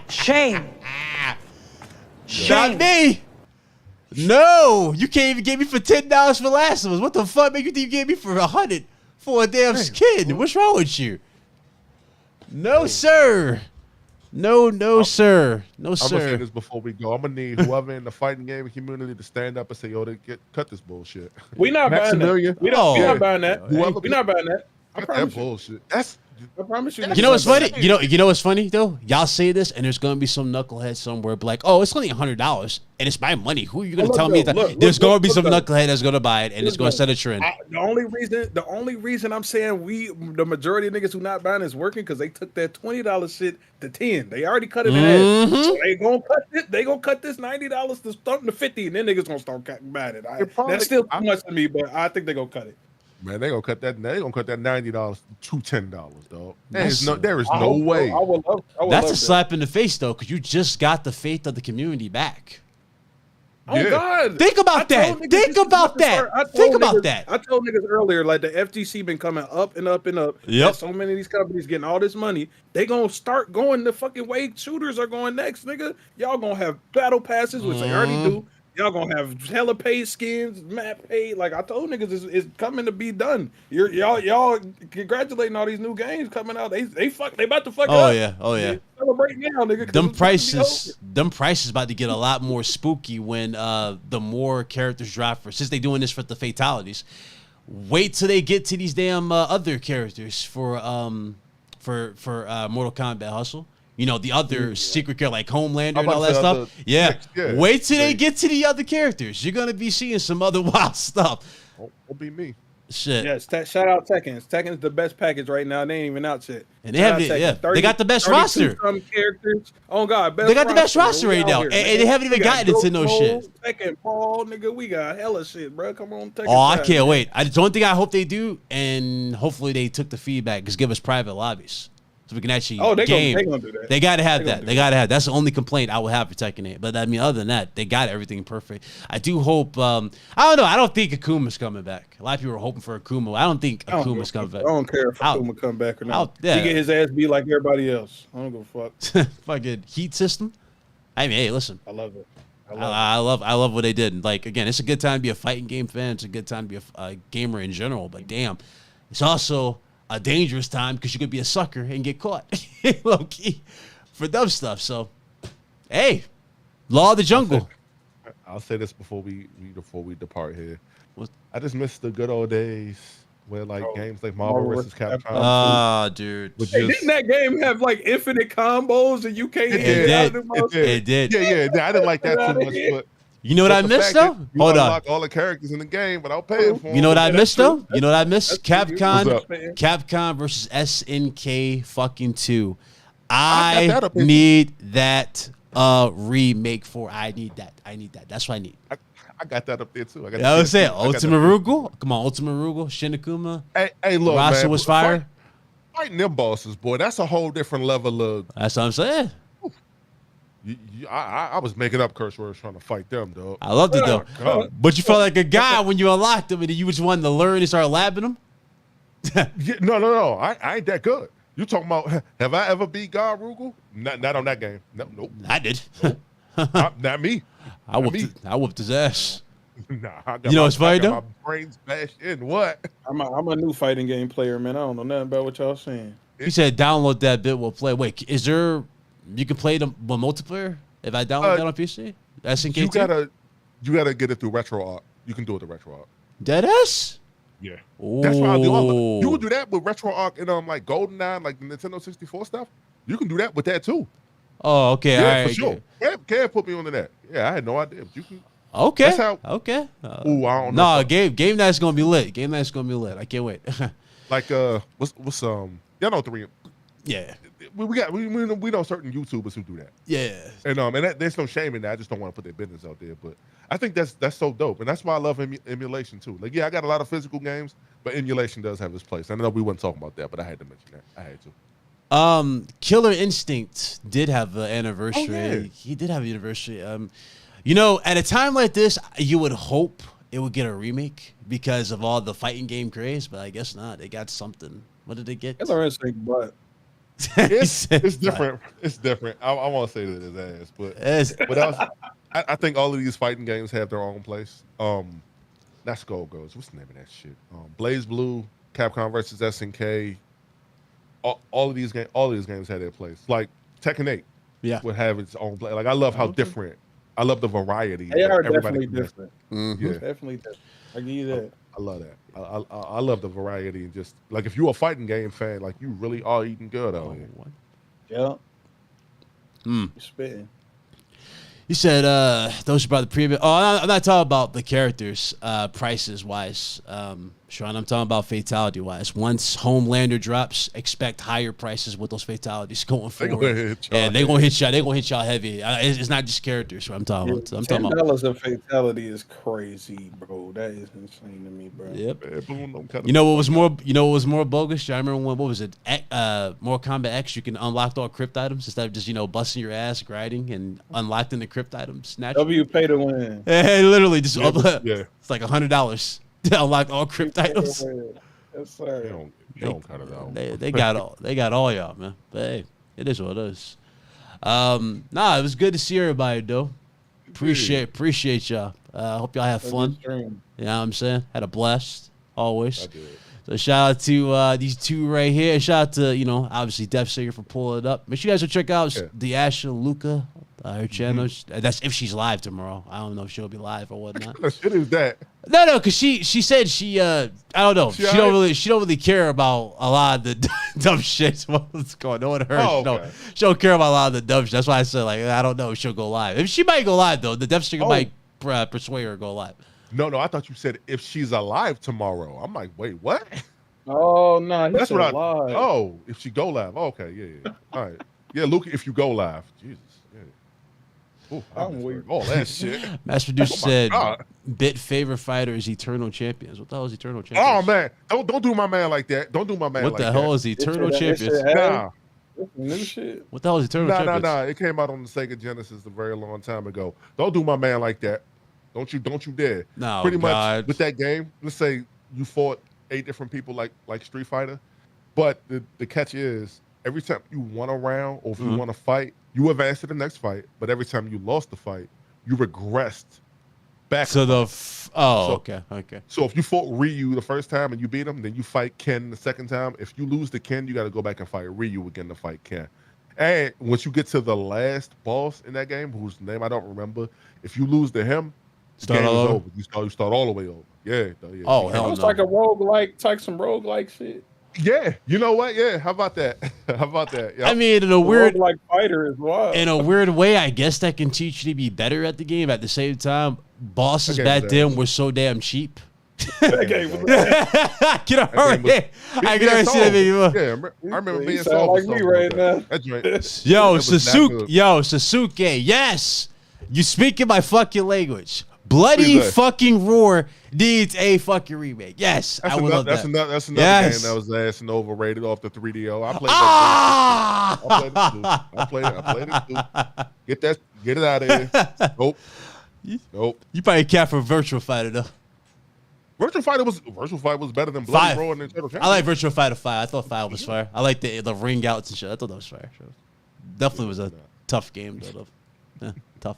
Shame. Not me. No, you can't even get me for $10 for Last of Us. What the fuck make you think you gave me for $100 for a damn skin? What's wrong with you? No, sir. No, sir. No, I'm gonna say sir. this before we go. I'm gonna need whoever in the fighting gaming community to stand up and say, "Yo, cut this bullshit." We not buying that. Maximilian. We don't. We Oh. not buying that. Whoever- We not buying that. I Cut that promise you. bullshit. That's I promise you. You know what's funny? You know what's funny though? Y'all say this, and there's gonna be some knucklehead somewhere, be like, "Oh, it's only $100, and it's my money." Who are you gonna Look, tell me though, that? look, There's look, gonna be look, some though. knucklehead that's gonna buy it, and it's gonna set a trend. The only reason I'm saying the majority of niggas who not buying is working because they took that $20 shit to 10. They already cut it in half. So they gonna cut it. They gonna cut this $90 to start to 50, and then niggas gonna start buying it. That's still too much to me, but I think they gonna cut it. man. They gonna cut that. They gonna cut that $90 to $10, dog. There That's- is no I no hope so. way. I would love. That's a that. slap in the face though, because you just got the faith of the community back. Oh Yeah. God! Think about I that. told niggas Think this is about about to that. start. I told Think about niggas- that. I told niggas earlier, like the FGC been coming up and up and up. Yep. And so many of these companies getting all this money. They gonna start going the fucking way shooters are going next, nigga. Y'all gonna have battle passes, which they already do. Y'all gonna have hella paid skins, map paid. Like I told niggas, it's coming to be done. Y'all congratulating all these new games coming out. They about to fuck Oh up. yeah, oh yeah. Celebrate now, nigga. 'cause Them it's about to be over. prices about to get a lot more spooky when the more characters drop since they doing this for the fatalities. Wait till they get to these damn other characters for Mortal Kombat Hustle. You know, the other secret character like Homelander I'm and all about that to say stuff. Yeah. yeah. Wait till they Yeah. get to the other characters. You're gonna be seeing some other wild stuff. Won't be me. Shit. Yes, shout out Tekken. Tekken's the best package right now. They ain't even out yet. And they have Shout out it, yeah. Tekken. They got the best 32 roster. Some characters. Oh God, They got the best roster We right out now. here, And man. they haven't even We got gotten into no Ghost shit. Mode, Tekken, Paul, nigga. We got hella shit, bro. Come on, Tekken. Oh, I 5, can't man. wait. The only thing I hope they do, and hopefully they took the feedback, is give us private lobbies. So we can actually Oh, they game. gonna do that. They gotta have They gonna that. do They gotta have. That's the only complaint I would have for Tekken 8. But I mean, other than that, they got everything perfect. I do hope. I don't know. I don't think Akuma's coming back. A lot of people are hoping for Akuma. I don't think I don't Akuma's give a coming fuck. back. I don't care if I'll- Akuma come back or not. yeah. He get his ass beat like everybody else. I don't give a fuck. Fucking heat system. I mean, hey, listen. I love it. I love what they did. Like again, it's a good time to be a fighting game fan. It's a good time to be a gamer in general. But damn, it's also a dangerous time because you could be a sucker and get caught, low key, for dumb stuff. So, hey, law of the jungle. I'll say this before we depart here. What? I just miss the good old days where like Oh, games like Marvel vs. Capcom. Ah, dude. which Hey, is- didn't that game have like infinite combos and you can't It hit did. out of the most? It did. Yeah, I didn't like that too much, but You know what I the missed fact though? that you Hold on. unlock all the characters in the game without paying for them. You know what I Yeah, missed that's though? true. You know what I missed? That's true. Capcom, What's up? Capcom versus SNK fucking 2. I got that I up in- need that remake for. I need that. That's what I need. I got that up there too. I got You know what I'm the saying? PS2. I got Ultimate that. Rugal. Come on, Ultimate Rugal. Shinakuma. Hey, look, Rasa man. was fire. Fighting them bosses, boy. That's a whole different level of. That's what I'm saying. I was making up curse words trying to fight them, dog. I loved it though. God. But you felt like a guy when you unlocked them and then you just wanted to learn and start labbing them. Yeah, no. I ain't that good. You talking about? Have I ever beat God Rugal? Not on that game. No, nope. I did. Not me. I whooped his ass. Nah, I got You know what's funny, I got though? my brains bashed in. What? I'm a new fighting game player, man. I don't know nothing about what y'all saying. He said download that bit, we'll play. Wait, is there, you can play the multiplayer if I download that on PC? SNK You too? you gotta get it through RetroArch. You can do it through RetroArch. Deadass? Yeah. That's why I do all of it. You Ooh. can do that with RetroArch and like GoldenEye, like the Nintendo 64 stuff. You can do that with that too. Oh, okay. Yeah, All right. for sure. Kev put me onto that. Yeah, I had no idea. But you can. Okay. That's how. Okay. Ooh, I don't know. No, game night's gonna be lit. Game night's gonna be lit. I can't wait. Like what's y'all know three. Yeah. We know certain YouTubers who do that. Yeah. And there's no shame in that. I just don't want to put their business out there. But I think that's so dope, and that's why I love emulation too. Like, yeah, I got a lot of physical games, but emulation does have its place. I know we weren't talking about that, but I had to mention that. I had to. Killer Instinct did have an anniversary. Oh, yeah. He did have an anniversary. You know, at a time like this, you would hope it would get a remake because of all the fighting game craze, but I guess not. They got something. What did they get? Killer Instinct, but It's different. It's different. I want to say that his ass, but I think all of these fighting games have their own place. Not Skull Goes. What's the name of that shit? Blaze Blue, Capcom versus SNK. All of these games had their place. Like Tekken 8, Yeah. would have its own play. Like, I love how different. I love the variety. they that are everybody definitely can make. different. Yeah, Definitely different. I give you that. I love that. I love the variety, and just like, if you're a fighting game fan, like, you really are eating good out here. Yeah. Mm. You spitting. You said those about the previous. Oh, I'm not talking about the characters, prices wise. Sean, I'm talking about fatality wise. Once Homelander drops, expect higher prices with those fatalities going They forward. gonna hit y'all And they're gonna hit y'all. They're gonna hit y'all heavy. It's not just characters. What I'm talking about. I'm talking about. $10 of fatality is crazy, bro. That is insane to me, bro. Yep. Man, boom, don't cut You know what was more? You know what was more bogus? I remember when, what was it? Mortal Kombat X. You can unlock all crypt items instead of just busting your ass grinding and unlocking the crypt items. Naturally. W pay to win. Hey, literally just Yeah. It's like $100 to unlock all crypt items. Yes, sir. You don't cut it out. They got all y'all, man. But hey, it is what it is. Nah, it was good to see everybody though. Appreciate y'all. Hope y'all have fun. You know what I'm saying? Had a blast always. I did. So shout out to these two right here. Shout out to, obviously Def Singer for pulling it up. Make sure you guys will check out the Asha Luca, her channel. That's if she's live tomorrow. I don't know if she'll be live or whatnot. What shit is that? No, because she said she I don't know. She don't really care about a lot of the dumb shit. What's going on with her? Oh, okay. She don't care about a lot of the dumb shit. That's why I said, like, I don't know if she'll go live. If she might go live though, the Def Singer might persuade her to go live. No, I thought you said if she's alive tomorrow. I'm like, wait, what? Oh no, That's what I. live. Oh, if she go live. Okay, yeah. All right. Yeah, Luke, if you go live. Jesus. Yeah. Ooh, I'm weird. all that shit. Mass Producer Oh my said, God. "Bit favorite fighter is Eternal Champions." What the hell is Eternal Champions? Oh man, don't do my man like that. Don't do my man What like the that. hell is Eternal Champions? Nah. New shit. What the hell is Eternal Champions? Nah. It came out on the Sega Genesis a very long time ago. Don't do my man like that. Don't you dare. No, Pretty God. much with that game, let's say you fought 8 different people like Street Fighter, but the catch is every time you won a round or if you won a fight, you advanced to the next fight. But every time you lost the fight, you regressed back. So okay. So if you fought Ryu the first time and you beat him, then you fight Ken the second time. If you lose to Ken, you got to go back and fight Ryu again to fight Ken. And once you get to the last boss in that game, whose name I don't remember, if you lose to him, the game is over. You start all the way over. Yeah. Oh, hell It's no. like a roguelike, some roguelike shit. Yeah, you know what? Yeah, how about that? Yeah. I mean, in a weird, Roguelike fighter as well. in a weird way, I guess that can teach you to be better at the game. At the same time, bosses Okay, back that- then were so damn cheap. That game was Get a hurry! I can already see that video. Yeah, I remember You being sound soft. like me right now. That joint. Yo, It was not good. Sasuke, yes, you speaking my fucking language. Bloody What is that? fucking Roar needs a fucking remake. Yes, I would love that. That's another Yes. game that was ass and overrated off the 3DO. I played Ah! that. I played it too. Get it out of here. Nope. You probably cap for Virtual Fighter though. Virtual Fighter was better than 5. Bloody Roar and Nintendo. I like Virtual Fighter 5. I thought 5 was fire. I like the ring outs and shit. I thought that was fire. Definitely was a tough game though. Yeah, tough.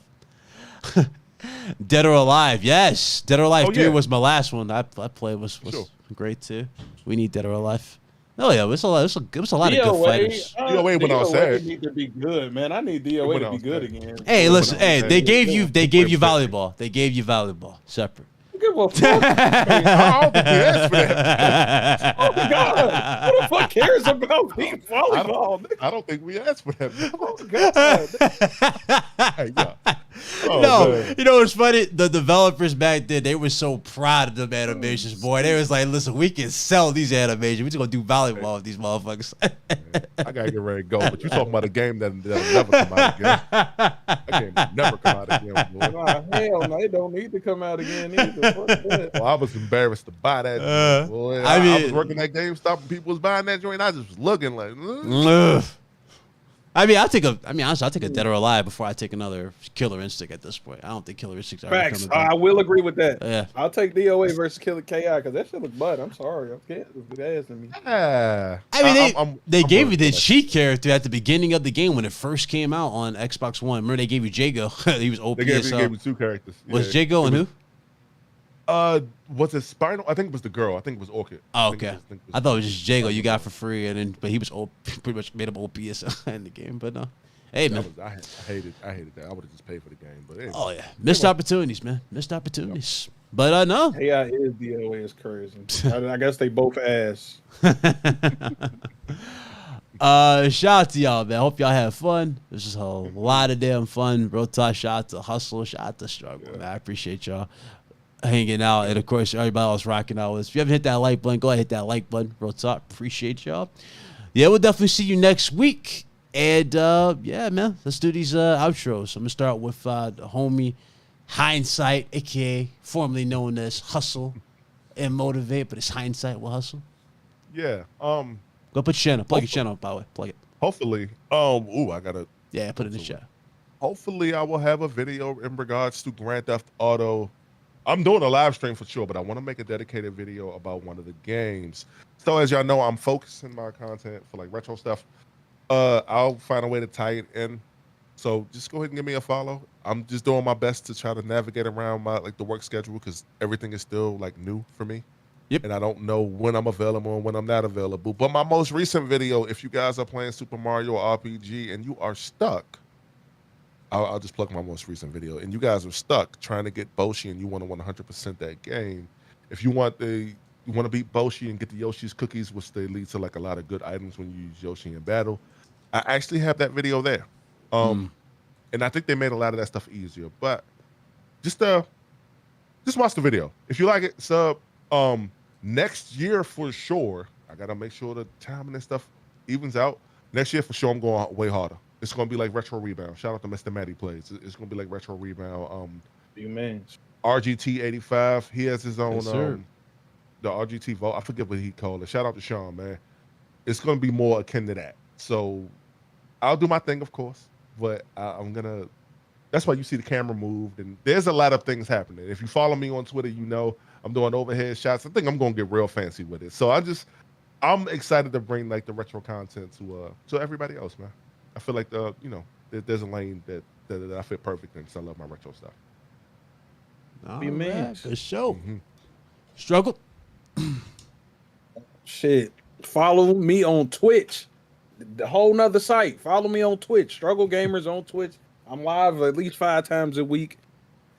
Dead or Alive, yes. Dead or Alive 3 yeah. was my last one. I played was Sure. great too. We need Dead or Alive. Oh yeah, it was a lot of good fighters. DOA went on sad. need to be good, man. I need DOA to be good again. Hey, listen, Hey, they gave you went volleyball. They gave you volleyball separate. Give a fuck. I don't think we asked for that. Oh my god! Who the fuck cares about team volleyball? I don't think we asked for that. Oh god! Hey, yeah. Oh, No, man. you know what's funny? The developers back then, they were so proud of them animations, boy. They was like, listen, we can sell these animations. We just gonna do volleyball with these motherfuckers. I gotta get ready to go. But you talking about a game that'll never come out again. That game will never come out again. Boy. Nah, hell no, it don't need to come out again either. Fuck that. Well, I was embarrassed to buy that. Joint, boy. I I mean- was working at GameStop and people was buying that joint. I just was looking like, Ugh. I mean, honestly, I'll take a Dead or Alive before I take another Killer Instinct at this point. I don't think Killer Instinct's ever Facts. coming back. I will agree with that. Yeah. I'll take DOA versus Killer KI because that shit look butt. I'm sorry. I can't. It's ass to me. yeah. I mean, they I'm gave you working the on that. cheat character at the beginning of the game when it first came out on Xbox One. Remember they gave you Jago? He was OP They as hell. gave me two characters. Was Yeah. Jago and who? Was it Spinal? I think it was the girl. I think it was Orchid. Oh, think okay. it was- think it I was- thought it was just Jago you got for free, but he was pretty much made him OP as hell in the game. But no, hey man. I hated that. I would have just paid for the game. But anyway. Oh yeah, missed opportunities, man. Missed opportunities. But no. AI is DOA is crazy. I guess they both ass. Shout out to y'all, man. Hope y'all had fun. This is a lot of damn fun. Real talk. Shout out to Hustle. Shout out to Struggle, man. I appreciate y'all hanging out. And of course, everybody else rocking out with us. If you haven't hit that like button, go ahead and hit that like button. Real talk. Appreciate y'all. Yeah, we'll definitely see you next week. And yeah, man, let's do these outros. I'm gonna start with the homie Hindsight, aka formerly known as Hustle and Motivate, but it's Hindsight with Hustle. Yeah. Go put your channel. Plug your channel, by the way. Plug it. Hopefully. I gotta. Yeah, put it in the chat. Hopefully, I will have a video in regards to Grand Theft Auto. I'm doing a live stream for sure, but I want to make a dedicated video about one of the games. So as y'all know, I'm focusing my content for like retro stuff. I'll find a way to tie it in. So just go ahead and give me a follow. I'm just doing my best to try to navigate around my the work schedule because everything is still like new for me. Yep. And I don't know when I'm available and when I'm not available. But my most recent video, if you guys are playing Super Mario RPG and you are stuck, I'll just plug my most recent video. And you guys are stuck trying to get Boshi and you want to 100% that game. If you want to beat Boshi and get the Yoshi's cookies, which they lead to like a lot of good items when you use Yoshi in battle, I actually have that video there. And I think they made a lot of that stuff easier. But just watch the video. If you like it, sub. Next year for sure, I gotta make sure the timing and stuff evens out. Next year for sure, I'm going way harder. It's gonna be like Retro Rebound. Shout out to Mr. Matty Plays. It's gonna be like Retro Rebound. You man. RGT 85. He has his own Yes, sir. the RGT Vault. I forget what he called it. Shout out to Sean, man. It's gonna be more akin to that. So I'll do my thing, of course, but I'm gonna. That's why you see the camera moved, and there's a lot of things happening. If you follow me on Twitter, you know I'm doing overhead shots. I think I'm gonna get real fancy with it. So I'm excited to bring like the retro content to everybody else, man. I feel like there's a lane that I fit perfect in because I love my retro stuff. All man. right, good show. Mhm. Struggle. Shit. Follow me on Twitch. The whole nother site. Follow me on Twitch. Struggle Gamers on Twitch. I'm live at least 5 times a week.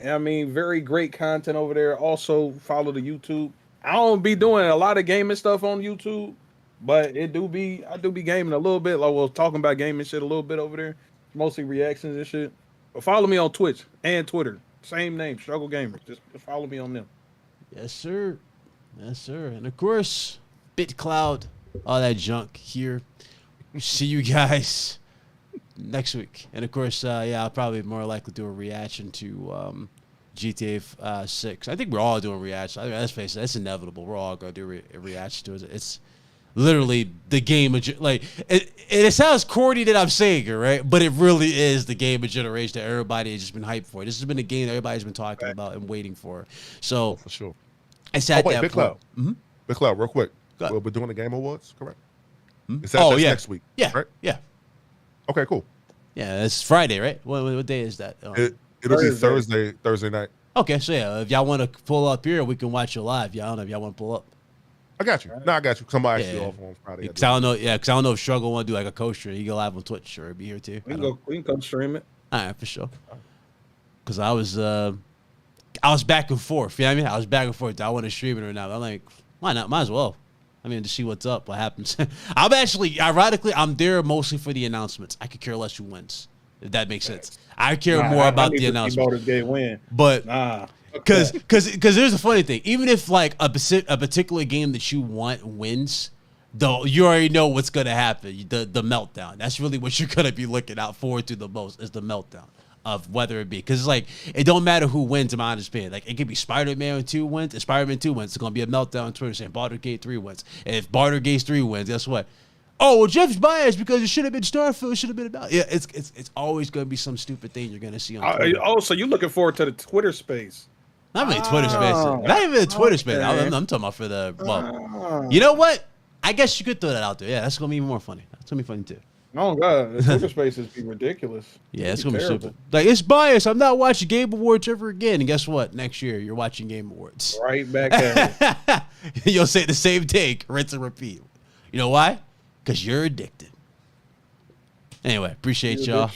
And I mean, very great content over there. Also, follow the YouTube. I don't be doing a lot of gaming stuff on YouTube, but I do be gaming a little bit. Like I was talking about gaming shit a little bit over there. Mostly reactions and shit. But follow me on Twitch and Twitter. Same name, Struggle Gamers. Just follow me on them. Yes, sir. Yes, sir. And of course, BitCloud, all that junk here. See you guys next week. And of course, I'll probably more likely do a reaction to GTA 6. I think we're all doing reactions. I mean, let's face it, that's inevitable. We're all going to do a reaction to it. It's literally the game of like it sounds corny that I'm saying it, right? But it really is the game of generation that everybody has just been hyped for. This has been a game that everybody's been talking about and waiting for. So For sure. it's at wait, that Big point. Cloud. Big Cloud, real quick. Go ahead. We're doing the Game Awards, correct? Hmm? Is that's next week? Yeah. Right? Yeah. Okay, cool. Yeah, it's Friday, right? What day is that? It'll be Thursday night. Okay, so yeah, if y'all want to pull up here, we can watch it live. Y'all don't know if y'all want to pull up. I got you. No, I got you. Somebody actually Yeah. off on Friday. Cause I don't know. Yeah, cause I don't know if Struggle want to do like a coaster. He go live on Twitch or be here too. We can come stream it. All right, for sure. Cause I was back and forth. You know what I mean? I was back and forth. Do I want to stream it or not? I'm like, why not? Might as well. I mean, to see what's up, what happens. I'm actually, ironically, I'm there mostly for the announcements. I could care less who wins, if that makes sense. I care more about the announcements. Baldur's Gate win. But Nah. because there's a funny thing. Even if like a particular game that you want wins, though, you already know what's gonna happen. The meltdown. That's really what you're gonna be looking out forward to the most is the meltdown of whether it be, because it's like it don't matter who wins in my honest opinion. Like it could be Spider-Man 2 wins. If Spider-Man 2 wins, it's gonna be a meltdown on Twitter saying Baldur's Gate 3 wins. And if Baldur's Gate 3 wins, guess what? Oh, well, Jeff's biased because it should have been Starfield. It should have been about. Yeah, it's always gonna be some stupid thing you're gonna see on Twitter. Oh, so you're looking forward to the Twitter space? Not really Twitter space. Not even a Twitter space. I'm talking about for the. Well, you know what? I guess you could throw that out there. Yeah, that's gonna be more funny. That's gonna be funny too. Oh God, the Twitter spaces be ridiculous. Yeah, it's gonna be stupid. Like it's biased. I'm not watching Game Awards ever again. And guess what? Next year you're watching Game Awards. Right back at it. You'll say the same take, rinse and repeat. You know why? Because you're addicted. Anyway, appreciate y'all.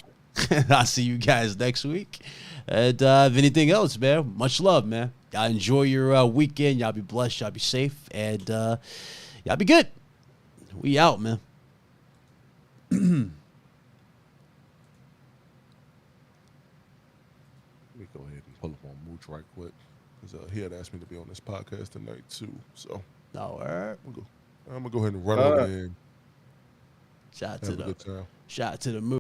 I'll see you guys next week. And if anything else, man, much love, man. Y'all enjoy your weekend. Y'all be blessed. Y'all be safe. And y'all be good. We out, man. Let me go ahead and pull up on Mooch right quick because he had asked me to be on this podcast tonight too. So All right. I'm gonna go ahead and run over there. Shout to the moon.